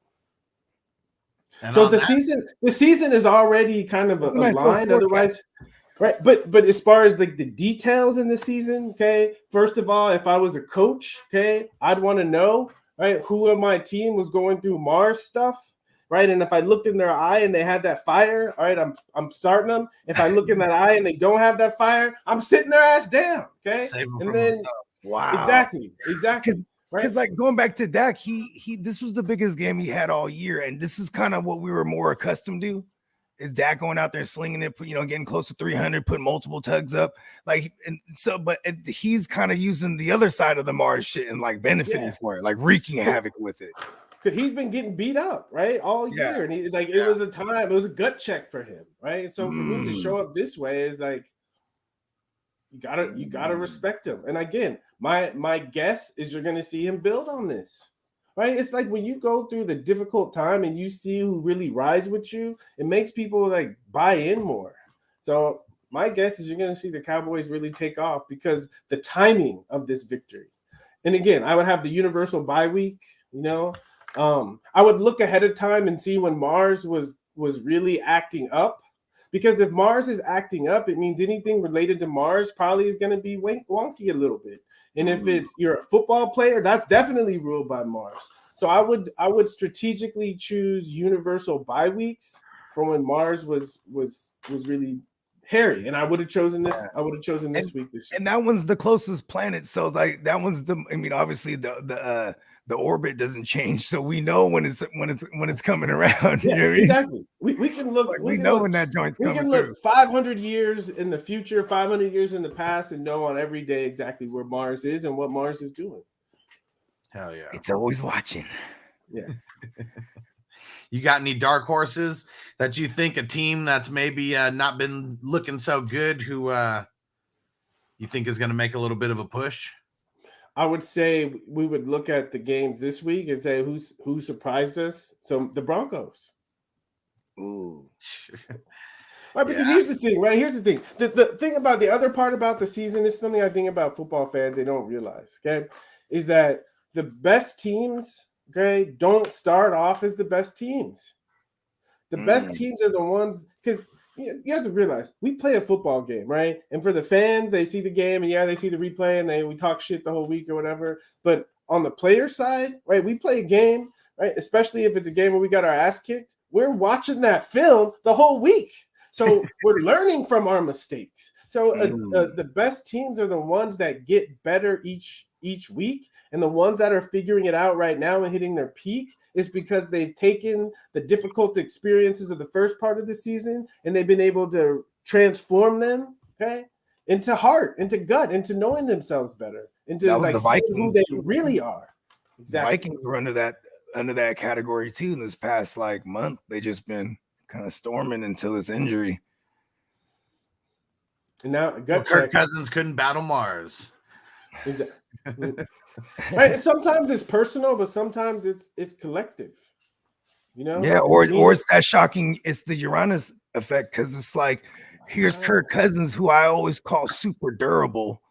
And so the season is already kind of a line. Otherwise, right? But as far as like the details in the season, okay. First of all, if I was a coach, okay, I'd want to know, right, who on my team was going through Mars stuff, right? And if I looked in their eye and they had that fire, all right, I'm starting them. If I look in that eye and they don't have that fire, I'm sitting their ass down, okay. And then exactly. Because like going back to Dak, he this was the biggest game he had all year, and this is kind of what we were more accustomed to. Is Dak going out there slinging it, getting close to 300, putting multiple tugs up, like, and so, but he's kind of using the other side of the Mars shit and like benefiting for it, like wreaking havoc with it. Because he's been getting beat up, right, all year, and it was a gut check for him, right? So for me to show up this way is like, you gotta respect him. And again, my guess is you're gonna see him build on this. Right? It's like when you go through the difficult time and you see who really rides with you, it makes people like buy in more. So my guess is you're going to see the Cowboys really take off because the timing of this victory. And again, I would have the universal bye week, I would look ahead of time and see when Mars was really acting up. Because if Mars is acting up, it means anything related to Mars probably is going to be wonky a little bit. And if you're a football player, that's definitely ruled by Mars. So I would strategically choose universal bye weeks from when Mars was really hairy, and I would have chosen this. I would have chosen this week this year. And that one's the closest planet, so like that one's obviously the the orbit doesn't change, so we know when it's coming around. Yeah, You know what I mean? exactly. We can look. Like, we we can know look, when that joint's we coming can through. look 500 years in the future, 500 years in the past, and know on every day exactly where Mars is and what Mars is doing. Hell yeah. It's always watching. Yeah. You got any dark horses that you think a team that's maybe not been looking so good who you think is going to make a little bit of a push? I would say we would look at the games this week and say who surprised us. So the Broncos. Ooh. Right, because here's the thing, right? Here's the thing. The thing about the other part about the season is something I think about football fans they don't realize, okay? Is that the best teams, okay, don't start off as the best teams. The best teams are the ones, because you have to realize we play a football game, right? And for the fans, they see the game and they see the replay and we talk shit the whole week or whatever. But on the player side, right, we play a game, right? Especially if it's a game where we got our ass kicked, we're watching that film the whole week. So we're learning from our mistakes. So the best teams are the ones that get better each week, and the ones that are figuring it out right now and hitting their peak is because they've taken the difficult experiences of the first part of the season and they've been able to transform them, okay, into heart, into gut, into knowing themselves better, into like the Vikings, who they really are. Exactly. The Vikings were under that category too in this past like month. They just been kind of storming until this injury. And now Kirk Cousins couldn't battle Mars. Exactly. Right. And sometimes it's personal, but sometimes it's collective. You know? Yeah, or it's that shocking. It's the Uranus effect, because it's like, here's Kirk Cousins, who I always call super durable.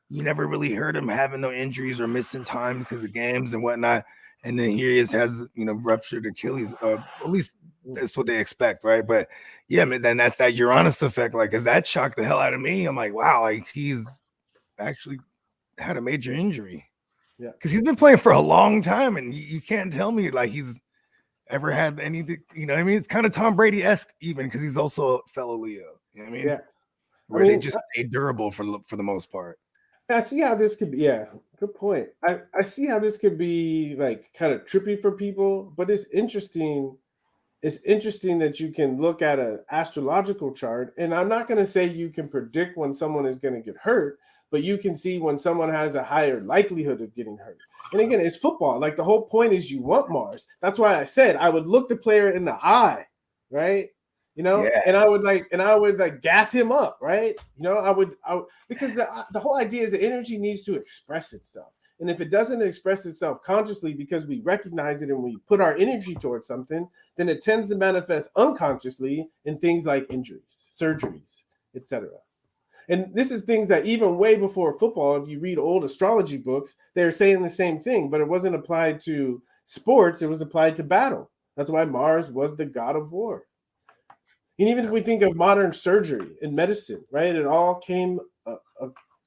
You never really heard him having no injuries or missing time because of games and whatnot. And then here he has ruptured Achilles. At least that's what they expect, right? But yeah, man, then that's that Uranus effect. Like, cause that shocked the hell out of me. I'm like, wow, like he's actually had a major injury. Yeah, because he's been playing for a long time, and you can't tell me like he's ever had anything. You know what I mean? It's kind of Tom Brady-esque, even because he's also a fellow Leo. You know what I mean? Yeah, where they just stay durable for the most part. I see how this could be. Yeah, good point. I see how this could be like kind of trippy for people, but it's interesting. It's interesting that you can look at an astrological chart, and I'm not going to say you can predict when someone is going to get hurt, but you can see when someone has a higher likelihood of getting hurt. And again, it's football. Like the whole point is you want Mars. That's why I said I would look the player in the eye, right? You know, and I would gas him up, right? You know, I would because the whole idea is the energy needs to express itself. And if it doesn't express itself consciously because we recognize it and we put our energy towards something, then it tends to manifest unconsciously in things like injuries, surgeries, etc. And this is things that even way before football, if you read old astrology books, they're saying the same thing, but it wasn't applied to sports. It was applied to battle. That's why Mars was the god of war. And even if we think of modern surgery and medicine, right, it all came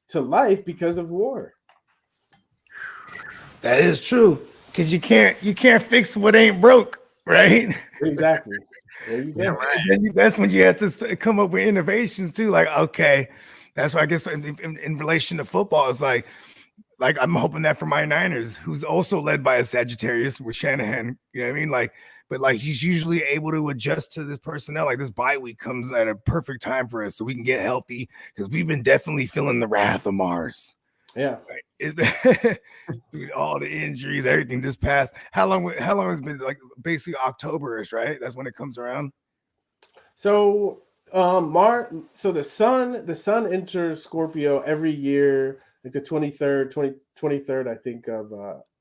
to life because of war. That is true, because you can't fix what ain't broke, right? Exactly. There you go. Yeah, right. That's when you have to come up with innovations too. Like, okay, that's why I guess in relation to football, it's like I'm hoping that for my Niners, who's also led by a Sagittarius with Shanahan, you know what I mean? Like, but like he's usually able to adjust to this personnel. Like this bye week comes at a perfect time for us so we can get healthy, because we've been definitely feeling the wrath of Mars. Yeah, right. It's been all the injuries, everything this past. How long has it been? Like basically October-ish, right? That's when it comes around. So so the sun enters Scorpio every year, like the 23rd, I think, of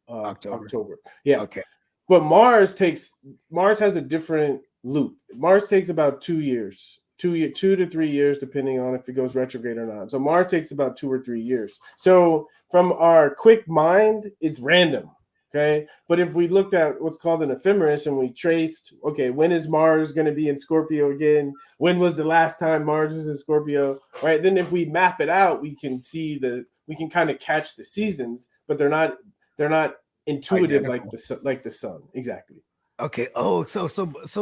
October. Yeah. Okay. But Mars has a different loop. Mars takes about 2 years. 2 to 3 years, depending on if it goes retrograde or not. So Mars takes about 2 or 3 years. So from our quick mind, it's random, okay? But if we looked at what's called an ephemeris and we traced, okay, when is Mars going to be in Scorpio again? When was the last time Mars was in Scorpio? Right? Then if we map it out, we can see we can kind of catch the seasons, but they're not intuitive like the sun. Exactly. Okay. Oh, so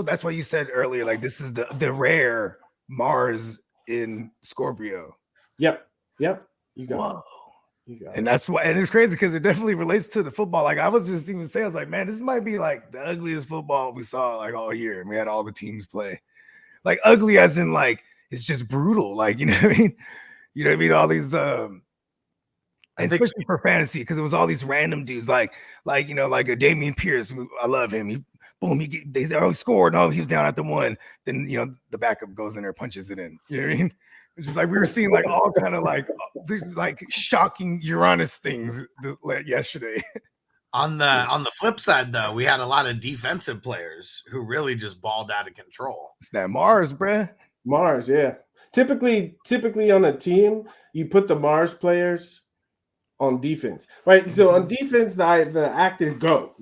that's why you said earlier, like this is the rare Mars in Scorpio. Yep. You got it. And that's why, and it's crazy because it definitely relates to the football. Like I was just even saying, I was like, man, this might be like the ugliest football we saw like all year. And we had all the teams play, like ugly as in like it's just brutal. Like you know what I mean? You know what I mean? All these, especially for fantasy, because it was all these random dudes, like you know, like a Damian Pierce. I love him. They scored. No, he was down at the one. Then you know the backup goes in there, punches it in. You know what I mean? It's just like we were seeing like all kind of like these like shocking Uranus things yesterday. On the flip side, though, we had a lot of defensive players who really just balled out of control. It's that Mars, bruh. Mars, yeah. Typically on a team, you put the Mars players on defense, right? So on defense, the act is go,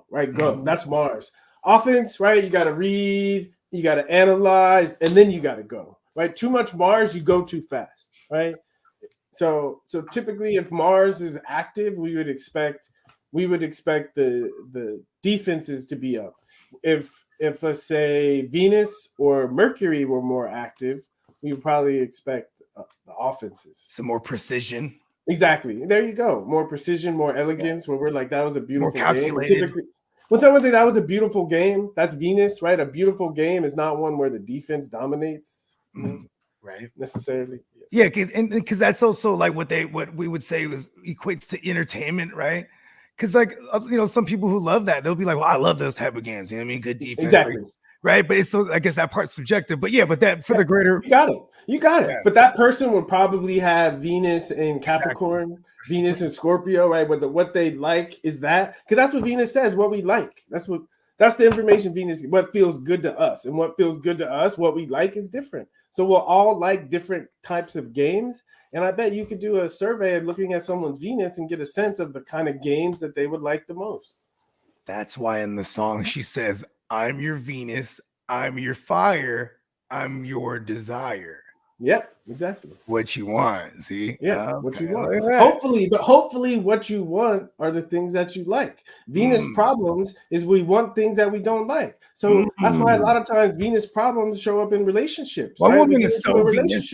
right? Go. That's Mars. Offense, right? You got to read, you got to analyze, and then you got to go. Right, too much Mars, you go too fast, right? So typically, if Mars is active, we would expect the defenses to be up. If let's say Venus or Mercury were more active, we would probably expect the offenses. Some more precision. Exactly. There you go. More precision, more elegance. Where we're like, that was a beautiful more calculated. Game. Typically, when someone say that was a beautiful game, that's Venus, right? A beautiful game is not one where the defense dominates. Right, necessarily, yeah, because that's also like what we would say was equates to entertainment, right? Because like you know, some people who love that, they'll be like, well, I love those type of games, you know what I mean? Good defense, exactly, right? But it's so I guess that part's subjective, but yeah, but that for the greater, you got it. But that person would probably have Venus and Capricorn, Venus and Scorpio, right? But what they like is that, because that's what Venus says, what we like. That's the information Venus, what feels good to us. And what feels good to us, what we like is different. So we'll all like different types of games. And I bet you could do a survey looking at someone's Venus and get a sense of the kind of games that they would like the most. That's why in the song she says, I'm your Venus, I'm your fire, I'm your desire. Yep, exactly. What you want, see? Yeah, what you want. Hopefully what you want are the things that you like. Venus problems is we want things that we don't like. So that's why a lot of times Venus problems show up in relationships. One right? woman is so Venus.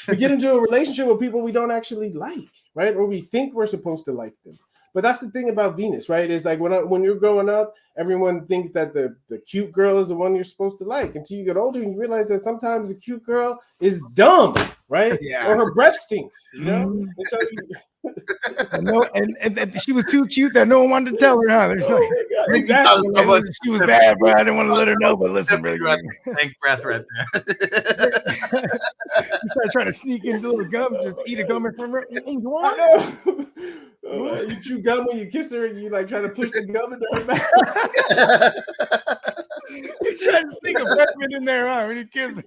We get into a relationship with people we don't actually like, right? Or we think we're supposed to like them. But that's the thing about Venus, right? It's like when you're growing up, everyone thinks that the cute girl is the one you're supposed to like. Until you get older and you realize that sometimes the cute girl is dumb, right? Yeah. Or her breath stinks, you know? And so and she was too cute that no one wanted to tell her. Huh? Exactly. She was bad, bro. I didn't want to let her know, but listen, bro. Thank breath right there. You start trying to sneak into little gums, just eat a gum from her. I know. You chew gum when you kiss her, and you like try to push the gum into her mouth. You try to sneak a peppermint in there, huh? When you kiss her.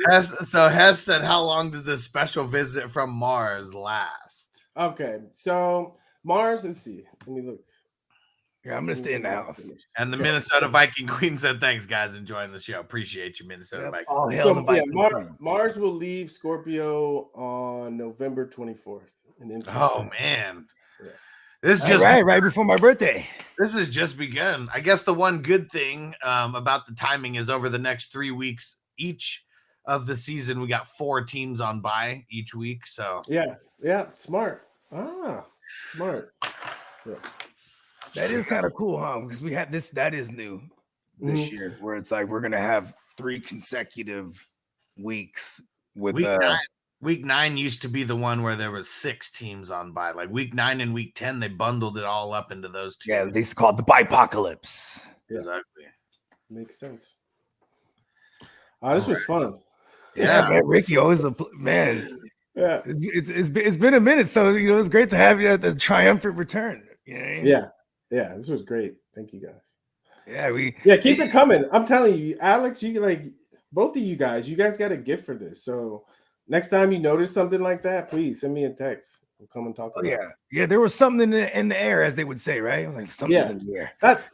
Hess said, how long does this special visit from Mars last? Okay, so Mars, let's see. Let me look. Yeah, I'm gonna stay in the house. And the Minnesota Viking Queen said, thanks, guys, enjoying the show. Appreciate you, Minnesota Viking. Oh, hell, so, Mars will leave Scorpio on November 24th. Oh, man. Yeah. This is just right before my birthday. This has just begun. I guess the one good thing about the timing is over the next 3 weeks, each of the season, we got 4 teams on bye each week. So yeah, smart. Smart. Yeah. That is kind of cool, huh? Because we had this. That is new this year, where it's like we're gonna have 3 consecutive weeks with Week 9 used to be the one where there was 6 teams on bye. Like week 9 and week 10, they bundled it all up into those 2. Yeah, they called the bipocalypse. Yeah. Exactly. Makes sense. This was fun. Yeah, man, Ricky always a man. Yeah, it's been a minute, so you know it's great to have you at the triumphant return. You know what I mean? Yeah, this was great. Thank you guys. Yeah, keep it coming. I'm telling you, Alex, you like both of you guys got a gift for this. So next time you notice something like that, please send me a text. We'll come and talk about it. Yeah, there was something in the air, as they would say, right? Like something's in the air. That's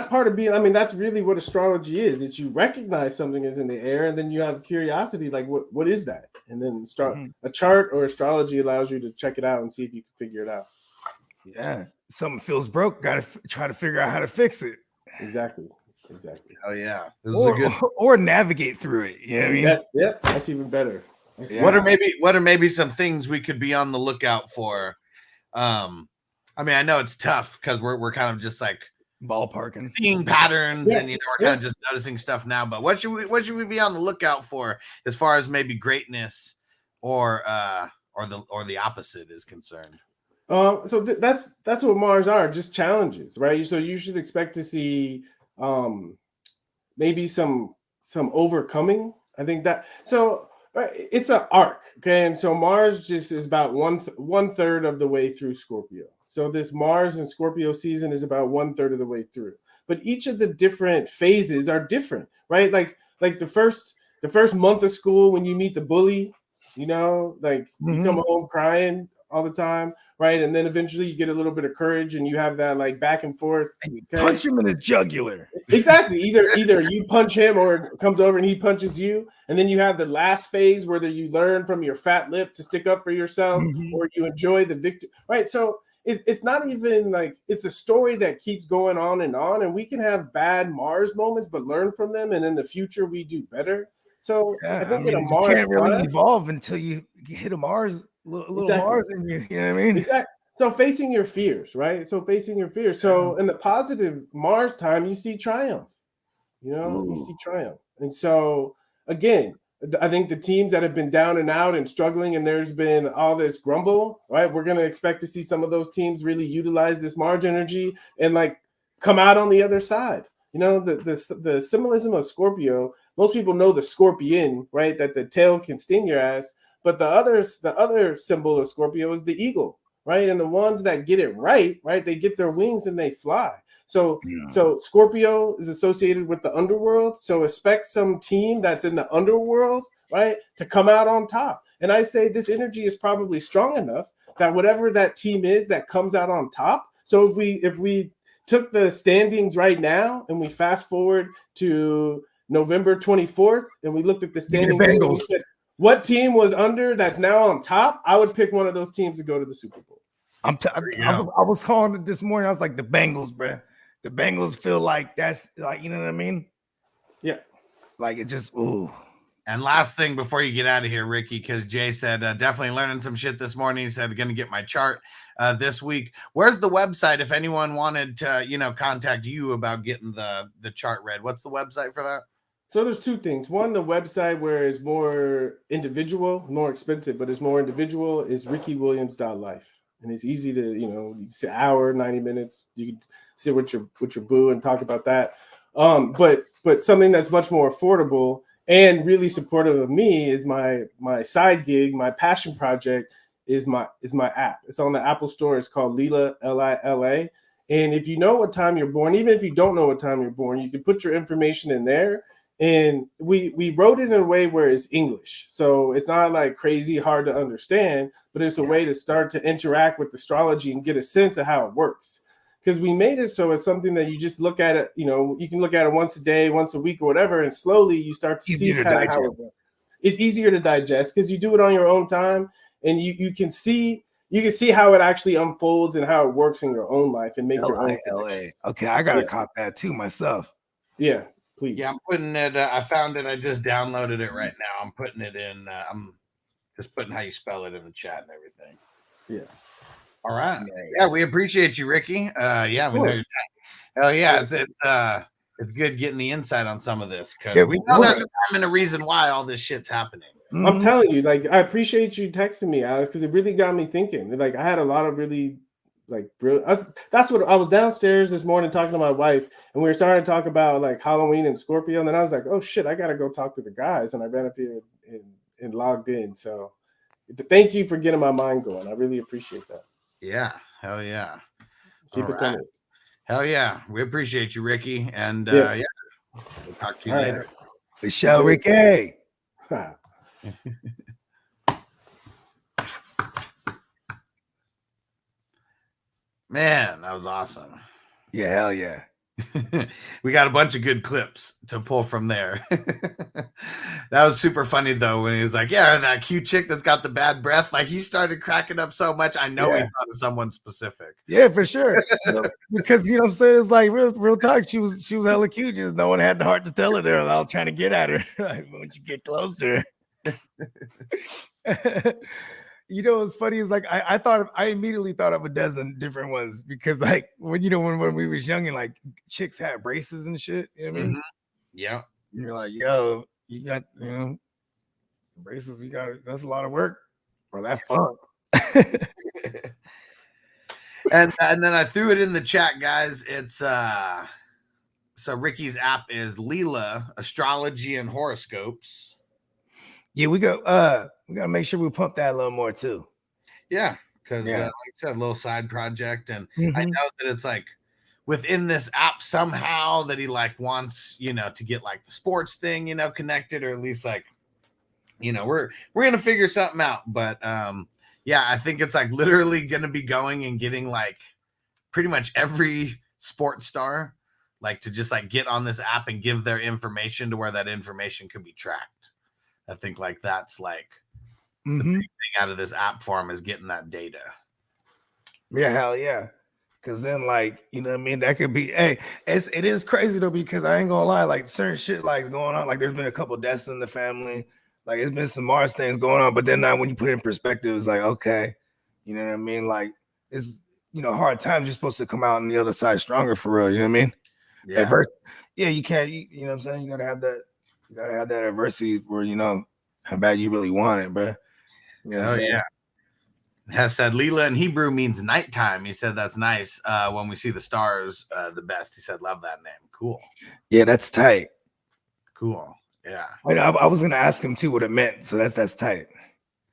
part of being. I mean, that's really what astrology is. It's you recognize something is in the air, and then you have curiosity, like what is that? And then a chart or astrology allows you to check it out and see if you can figure it out. Yeah, something feels broke. Got to try to figure out how to fix it. Exactly. Exactly. Oh yeah, this is a good. Or navigate through it. You know what I mean? Yep, that's even better. What are maybe some things we could be on the lookout for? I mean, I know it's tough because we're kind of just like ballparking, seeing patterns, and we're kind of just noticing stuff now. But what should we be on the lookout for as far as maybe greatness or the opposite is concerned? So that's what Mars are, just challenges, right? So you should expect to see maybe some overcoming. I think that right, it's an arc, okay, and so Mars just is about one third of the way through Scorpio. So this Mars and Scorpio season is about 1/3 of the way through. But each of the different phases are different, right? Like the first month of school when you meet the bully, you know, like you come home crying all the time, right? And then eventually you get a little bit of courage and you have that like back and forth. And you punch him in his jugular. Exactly. Either you punch him or it comes over and he punches you. And then you have the last phase where you learn from your fat lip to stick up for yourself or you enjoy the victory, right? So it's not even like it's a story that keeps going on, and we can have bad Mars moments, but learn from them. And in the future, we do better. So I think in a Mars you can't really evolve until you hit a Mars, little Mars in you. You know what I mean? Exactly. So facing your fears, right? So facing your fears. So in the positive Mars time, you see triumph. You know, you see triumph. And so again, I think the teams that have been down and out and struggling, and there's been all this grumble, right? We're going to expect to see some of those teams really utilize this Mars energy and like come out on the other side. You know, the symbolism of Scorpio, most people know the scorpion, right? That the tail can sting your ass. But the other symbol of Scorpio is the eagle, right? And the ones that get it right, they get their wings and they fly. So Scorpio is associated with the underworld. So expect some team that's in the underworld, right, to come out on top. And I say this energy is probably strong enough that whatever that team is that comes out on top. So if we took the standings right now and we fast forward to November 24th and we looked at the standings and we said, what team was under that's now on top, I would pick one of those teams to go to the Super Bowl. I was calling it this morning. I was like, the Bengals, bro. The Bengals feel like that's like, you know what I mean? Yeah. Like it just, ooh. And last thing before you get out of here, Ricky, because Jay said definitely learning some shit this morning. He said going to get my chart this week. Where's the website if anyone wanted to, contact you about getting the chart read? What's the website for that? So there's two things. One, the website where it's more individual, more expensive, but it's more individual is rickywilliams.life. And it's easy to, you say hour, 90 minutes. You can sit with your boo and talk about that. But something that's much more affordable and really supportive of me is my side gig, my passion project is my app. It's on the Apple Store. It's called Lila, Lila. And if you know what time you're born, even if you don't know what time you're born, you can put your information in there. And we wrote it in a way where it's English. So it's not like crazy hard to understand, but it's a way to start to interact with astrology and get a sense of how it works. Because we made it so it's something that you just look at it, you can look at it once a day, once a week or whatever, and slowly you start to see kind of how it works. It's easier to digest because you do it on your own time and you can see how it actually unfolds and how it works in your own life and make your own connections. Okay, I gotta cop that too myself. Yeah. Please. Yeah, I'm putting it. I found it. I just downloaded it right now. I'm putting it in. I'm just putting how you spell it in the chat and everything. Yeah. All right. Yeah, we appreciate you, Ricky. Yeah, we know. Hell yeah, it's good getting the insight on some of this because we know there's a time and a reason why all this shit's happening. I'm telling you, like, I appreciate you texting me, Alex, because it really got me thinking. Like, I had a lot of really. That's what I was downstairs this morning talking to my wife, and we were starting to talk about like Halloween and Scorpio, and then I was like, oh shit, I gotta go talk to the guys, and I ran up here and logged in. So thank you for getting my mind going. I really appreciate that. Yeah, hell yeah. Keep it coming. Hell yeah. We appreciate you, Ricky. And we'll talk to you later. The show, Ricky. Man, that was awesome. Yeah, hell yeah. We got a bunch of good clips to pull from there. That was super funny though when he was like, "Yeah, that cute chick that's got the bad breath." Like he started cracking up so much. I know he thought of someone specific. Yeah, for sure. Because you know what I'm saying, it's like real talk. She was hella cute. Just no one had the heart to tell her there. I was trying to get at her. Like, once you get closer. You know what's funny is like I immediately thought of a dozen different ones because like when we was young and like chicks had braces and shit, you know what I mean? Yeah. You're like, yo, you got braces, that's a lot of work or that funk. and then I threw it in the chat, guys. It's so Ricky's app is Leela Astrology and Horoscopes. Yeah, we gotta make sure we pump that a little more too. Yeah, because like I said, a little side project, and I know that it's like within this app somehow that he like wants to get like the sports thing connected, or at least like we're gonna figure something out. But yeah, I think it's like literally gonna be going and getting like pretty much every sports star like to just like get on this app and give their information to where that information could be tracked. I think like that's like the big thing out of this app for him is getting that data. Yeah, hell yeah. Cause then like, you know what I mean? That could be, it is crazy though, because I ain't gonna lie, like certain shit like going on, like there's been a couple deaths in the family, like it's been some Mars things going on, but then now when you put it in perspective, it's like, okay, you know what I mean? Like it's, hard times, you're supposed to come out on the other side stronger for real, you know what I mean? Yeah. You can't, you know what I'm saying? You gotta have that adversity where how bad you really want it, bro. You know what I'm saying? Yeah. Has said Leela in Hebrew means nighttime. He said that's nice. When we see the stars, the best. He said, love that name. Cool. Yeah, that's tight. Cool. Yeah. I was gonna ask him too what it meant, so that's tight.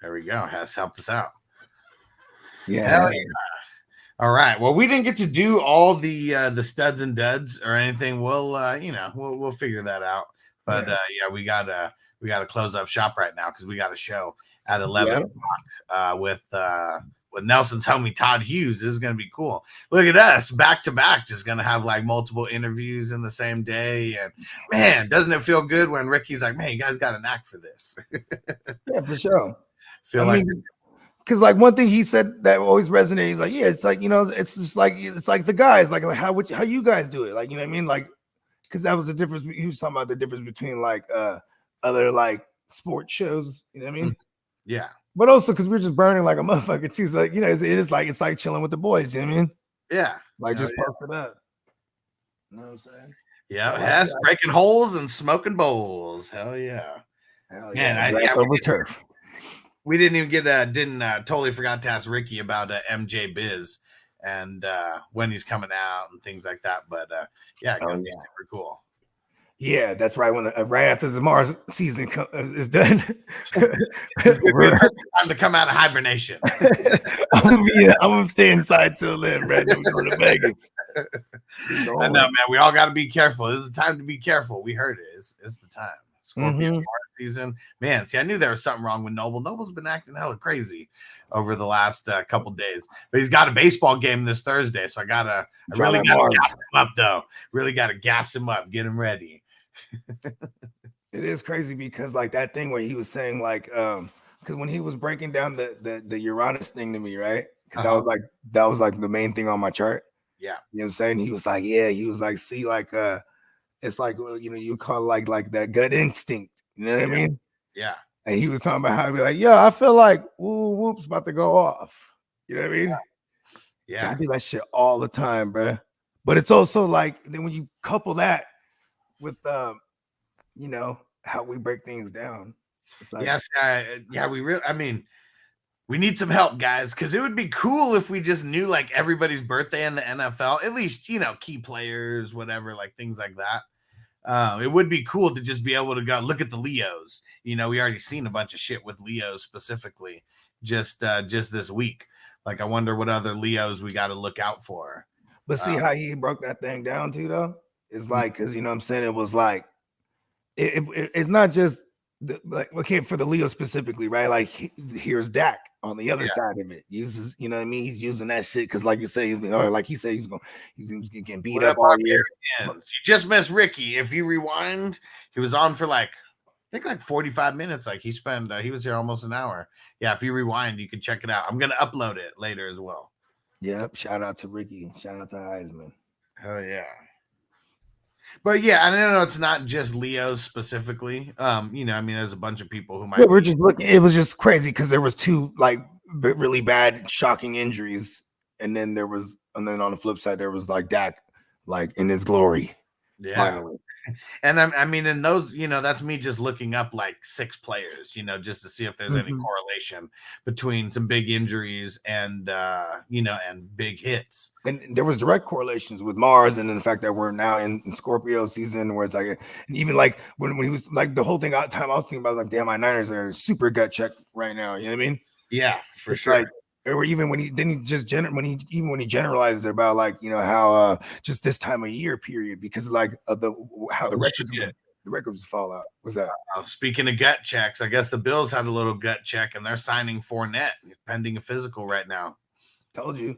There we go. Has helped us out. Yeah. Hell yeah. All right. Well, we didn't get to do all the studs and duds or anything. We'll we'll figure that out. But yeah, we gotta close up shop right now because we got a show at 11 o'clock with Nelson's homie Todd Hughes. This is gonna be cool. Look at us back to back, just gonna have like multiple interviews in the same day. And man, doesn't it feel good when Ricky's like, man, you guys got a knack for this? Yeah, for sure. Mean, because like one thing he said that always resonated, he's like, yeah, it's like it's just like it's like the guys, like how you guys do it, like you know what I mean, like because that was the difference. He was talking about the difference between like other like sports shows, you know what I mean? Yeah. But also because we're just burning like a motherfucker too. So like, it's like chilling with the boys, you know what I mean? Yeah. Like just post it up. You know what I'm saying? Yeah, breaking holes and smoking bowls. Hell yeah. Hell yeah. Man, turf. We didn't even get totally forgot to ask Ricky about MJ Biz and when he's coming out and things like that. But yeah, gonna be super cool. Yeah, that's right. When right after the Mars season is done, it's time to come out of hibernation. I'm gonna stay inside till then, man. Then we go to Vegas. I know, man. We all got to be careful. This is the time to be careful. We heard it. It's the time. Scorpio Mars season, man. See, I knew there was something wrong with Noble. Noble's been acting hella crazy over the last couple days, but he's got a baseball game this Thursday, so I really gotta gas him up though. Really gotta gas him up, get him ready. It is crazy because like that thing where he was saying like because when he was breaking down the Uranus thing to me, right? Because that was like the main thing on my chart. Yeah, you know what I'm saying? He was like, see, like it's like you call it like that gut instinct, you know what I mean? Yeah. And he was talking about how he'd be like, yeah, I feel like whoop's about to go off. You know what I mean? Yeah. I do that shit all the time, bro. But it's also like then when you couple that with how we break things down. It's like, yes, we need some help, guys, because it would be cool if we just knew like everybody's birthday in the NFL, at least key players, whatever, like things like that. It would be cool to just be able to go look at the Leos. We already seen a bunch of shit with Leos specifically just this week. Like, I wonder what other Leos we got to look out for. But see how he broke that thing down too, though? It's like, because you know what I'm saying, it was like it's not just like, okay, for the Leo specifically, right? Like here's Dak on the other side of it. Uses, you know what I mean? He's using that shit because, like you say, or like he said, he's getting beat up all year. You just missed Ricky. If you rewind, he was on for like, I think like 45 minutes. Like he was here almost an hour. Yeah, if you rewind, you can check it out. I'm gonna upload it later as well. Yep. Shout out to Ricky. Shout out to Heisman. Hell yeah. But yeah, I know it's not just Leo's specifically. You know, I mean, there's a bunch of people who might. Yeah, we're just looking. It was just crazy because there was 2 like really bad, shocking injuries, and then on the flip side, there was like Dak, like in his glory. Yeah. Finally. And I mean, in those, you know, that's me just looking up like 6 players, you know, just to see if there's any correlation between some big injuries and, you know, and big hits. And there was direct correlations with Mars, and then the fact that we're now in Scorpio season, where it's like, and even like when he was like the whole thing out time, I was thinking about like, damn, my Niners are super gut check right now. You know what I mean? Yeah, for it's sure. Like, or even when he generalized it about like, you know, how just this time of year period, because like of the records fall out. What's that? Speaking of gut checks, I guess the Bills had a little gut check, and they're signing Fournette, pending a physical right now. Told you.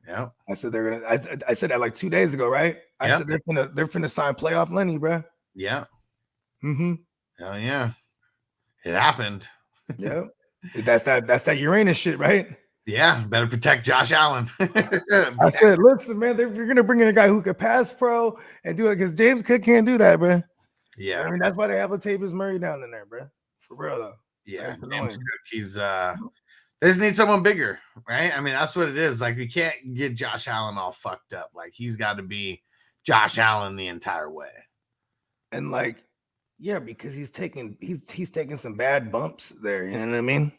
Yeah, I said they're gonna. I said that like 2 days ago, right? I said they're finna sign playoff Lenny, bro. Yeah. Mm-hmm. Hell yeah, it happened. Yeah, that's that Uranus shit, right? Yeah, better protect Josh Allen. I said, listen, man, you're gonna bring in a guy who could pass pro and do it, because James Cook can't do that, bro. Yeah, I mean that's why they have Latavius Murray down in there, bro. For real though. Yeah, James Cook, he's they just need someone bigger, right? I mean, that's what it is. Like, we can't get Josh Allen all fucked up. Like, he's got to be Josh Allen the entire way. And like, yeah, because he's taking some bad bumps there. You know what I mean?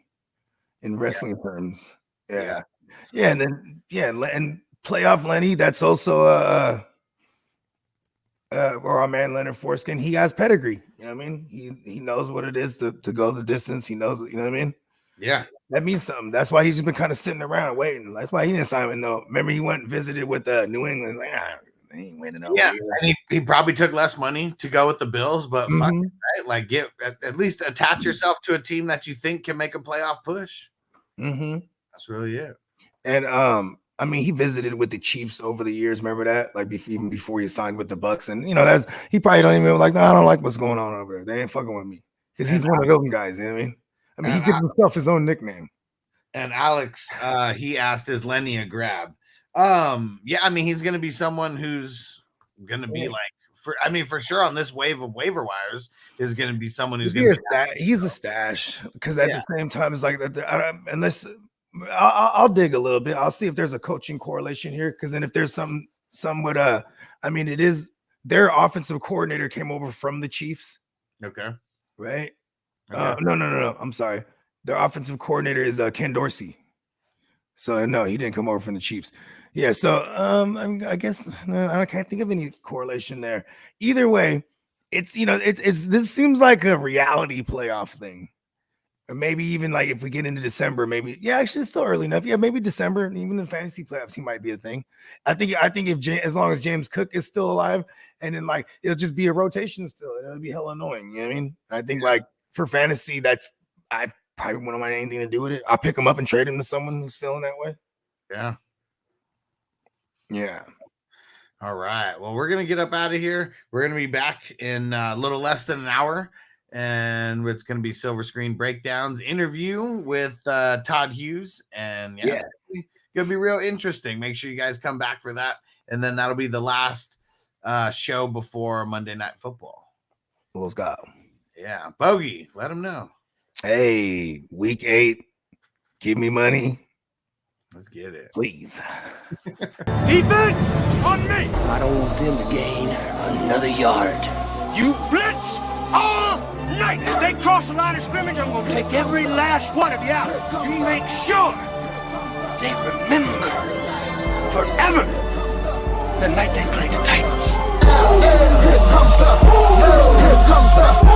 In wrestling terms. Yeah. And then and playoff Lenny, that's also or our man Leonard Foreskin, he has pedigree. You know what I mean? He knows what it is to go the distance. He knows, you know what I mean? Yeah. That means something. That's why he's just been kind of sitting around waiting. That's why he didn't sign with no. Remember, he went and visited with New England. Like, they ain't winning over here. And he probably took less money to go with the Bills, but fuck it, right? Like, get at least attach yourself to a team that you think can make a playoff push. That's really it. And I mean, he visited with the Chiefs over the years. Remember that? Like even before he signed with the Bucks, and you know that's he probably don't even like. No, I don't like what's going on over there. They ain't fucking with me because he's one of those guys. You know what I mean? I mean, he gives himself his own nickname. And Alex, he asked, "Is Lenny a grab?" Yeah, I mean, he's going to be someone who's going to be like, for sure on this wave of waiver wires is going to be someone who's going to be. He's a stash because at the same time, it's like unless. I'll dig a little bit. I'll see if there's a coaching correlation here, because then if there's some would I mean, it is their offensive coordinator came over from the Chiefs. Okay. Right? Okay. No. I'm sorry. Their offensive coordinator is Ken Dorsey. So no, he didn't come over from the Chiefs. Yeah. So I guess I can't think of any correlation there. Either way, it's this seems like a reality playoff thing. Or maybe even like if we get into December, maybe actually it's still early enough. Yeah, maybe December, even in fantasy playoffs, he might be a thing. I think if as long as James Cook is still alive, and then like it'll just be a rotation still, and it'll be hella annoying. You know what I mean? I think like for fantasy, I probably wouldn't want anything to do with it. I'll pick him up and trade him to someone who's feeling that way. Yeah. Yeah. All right. Well, we're gonna get up out of here. We're gonna be back in a little less than an hour. And it's going to be Silver Screen Breakdowns interview with Todd Hughes. And it's going to be real interesting. Make sure you guys come back for that. And then that'll be the last show before Monday Night Football. Let's go. Yeah. Bogey, let them know. Hey, week 8, give me money. Let's get it. Please. Defense on me. I don't want them to gain another yard. You blitz all night. If they cross the line of scrimmage, I'm going to take every last one of you out. You make sure they remember forever the night they played the Titans. Here comes the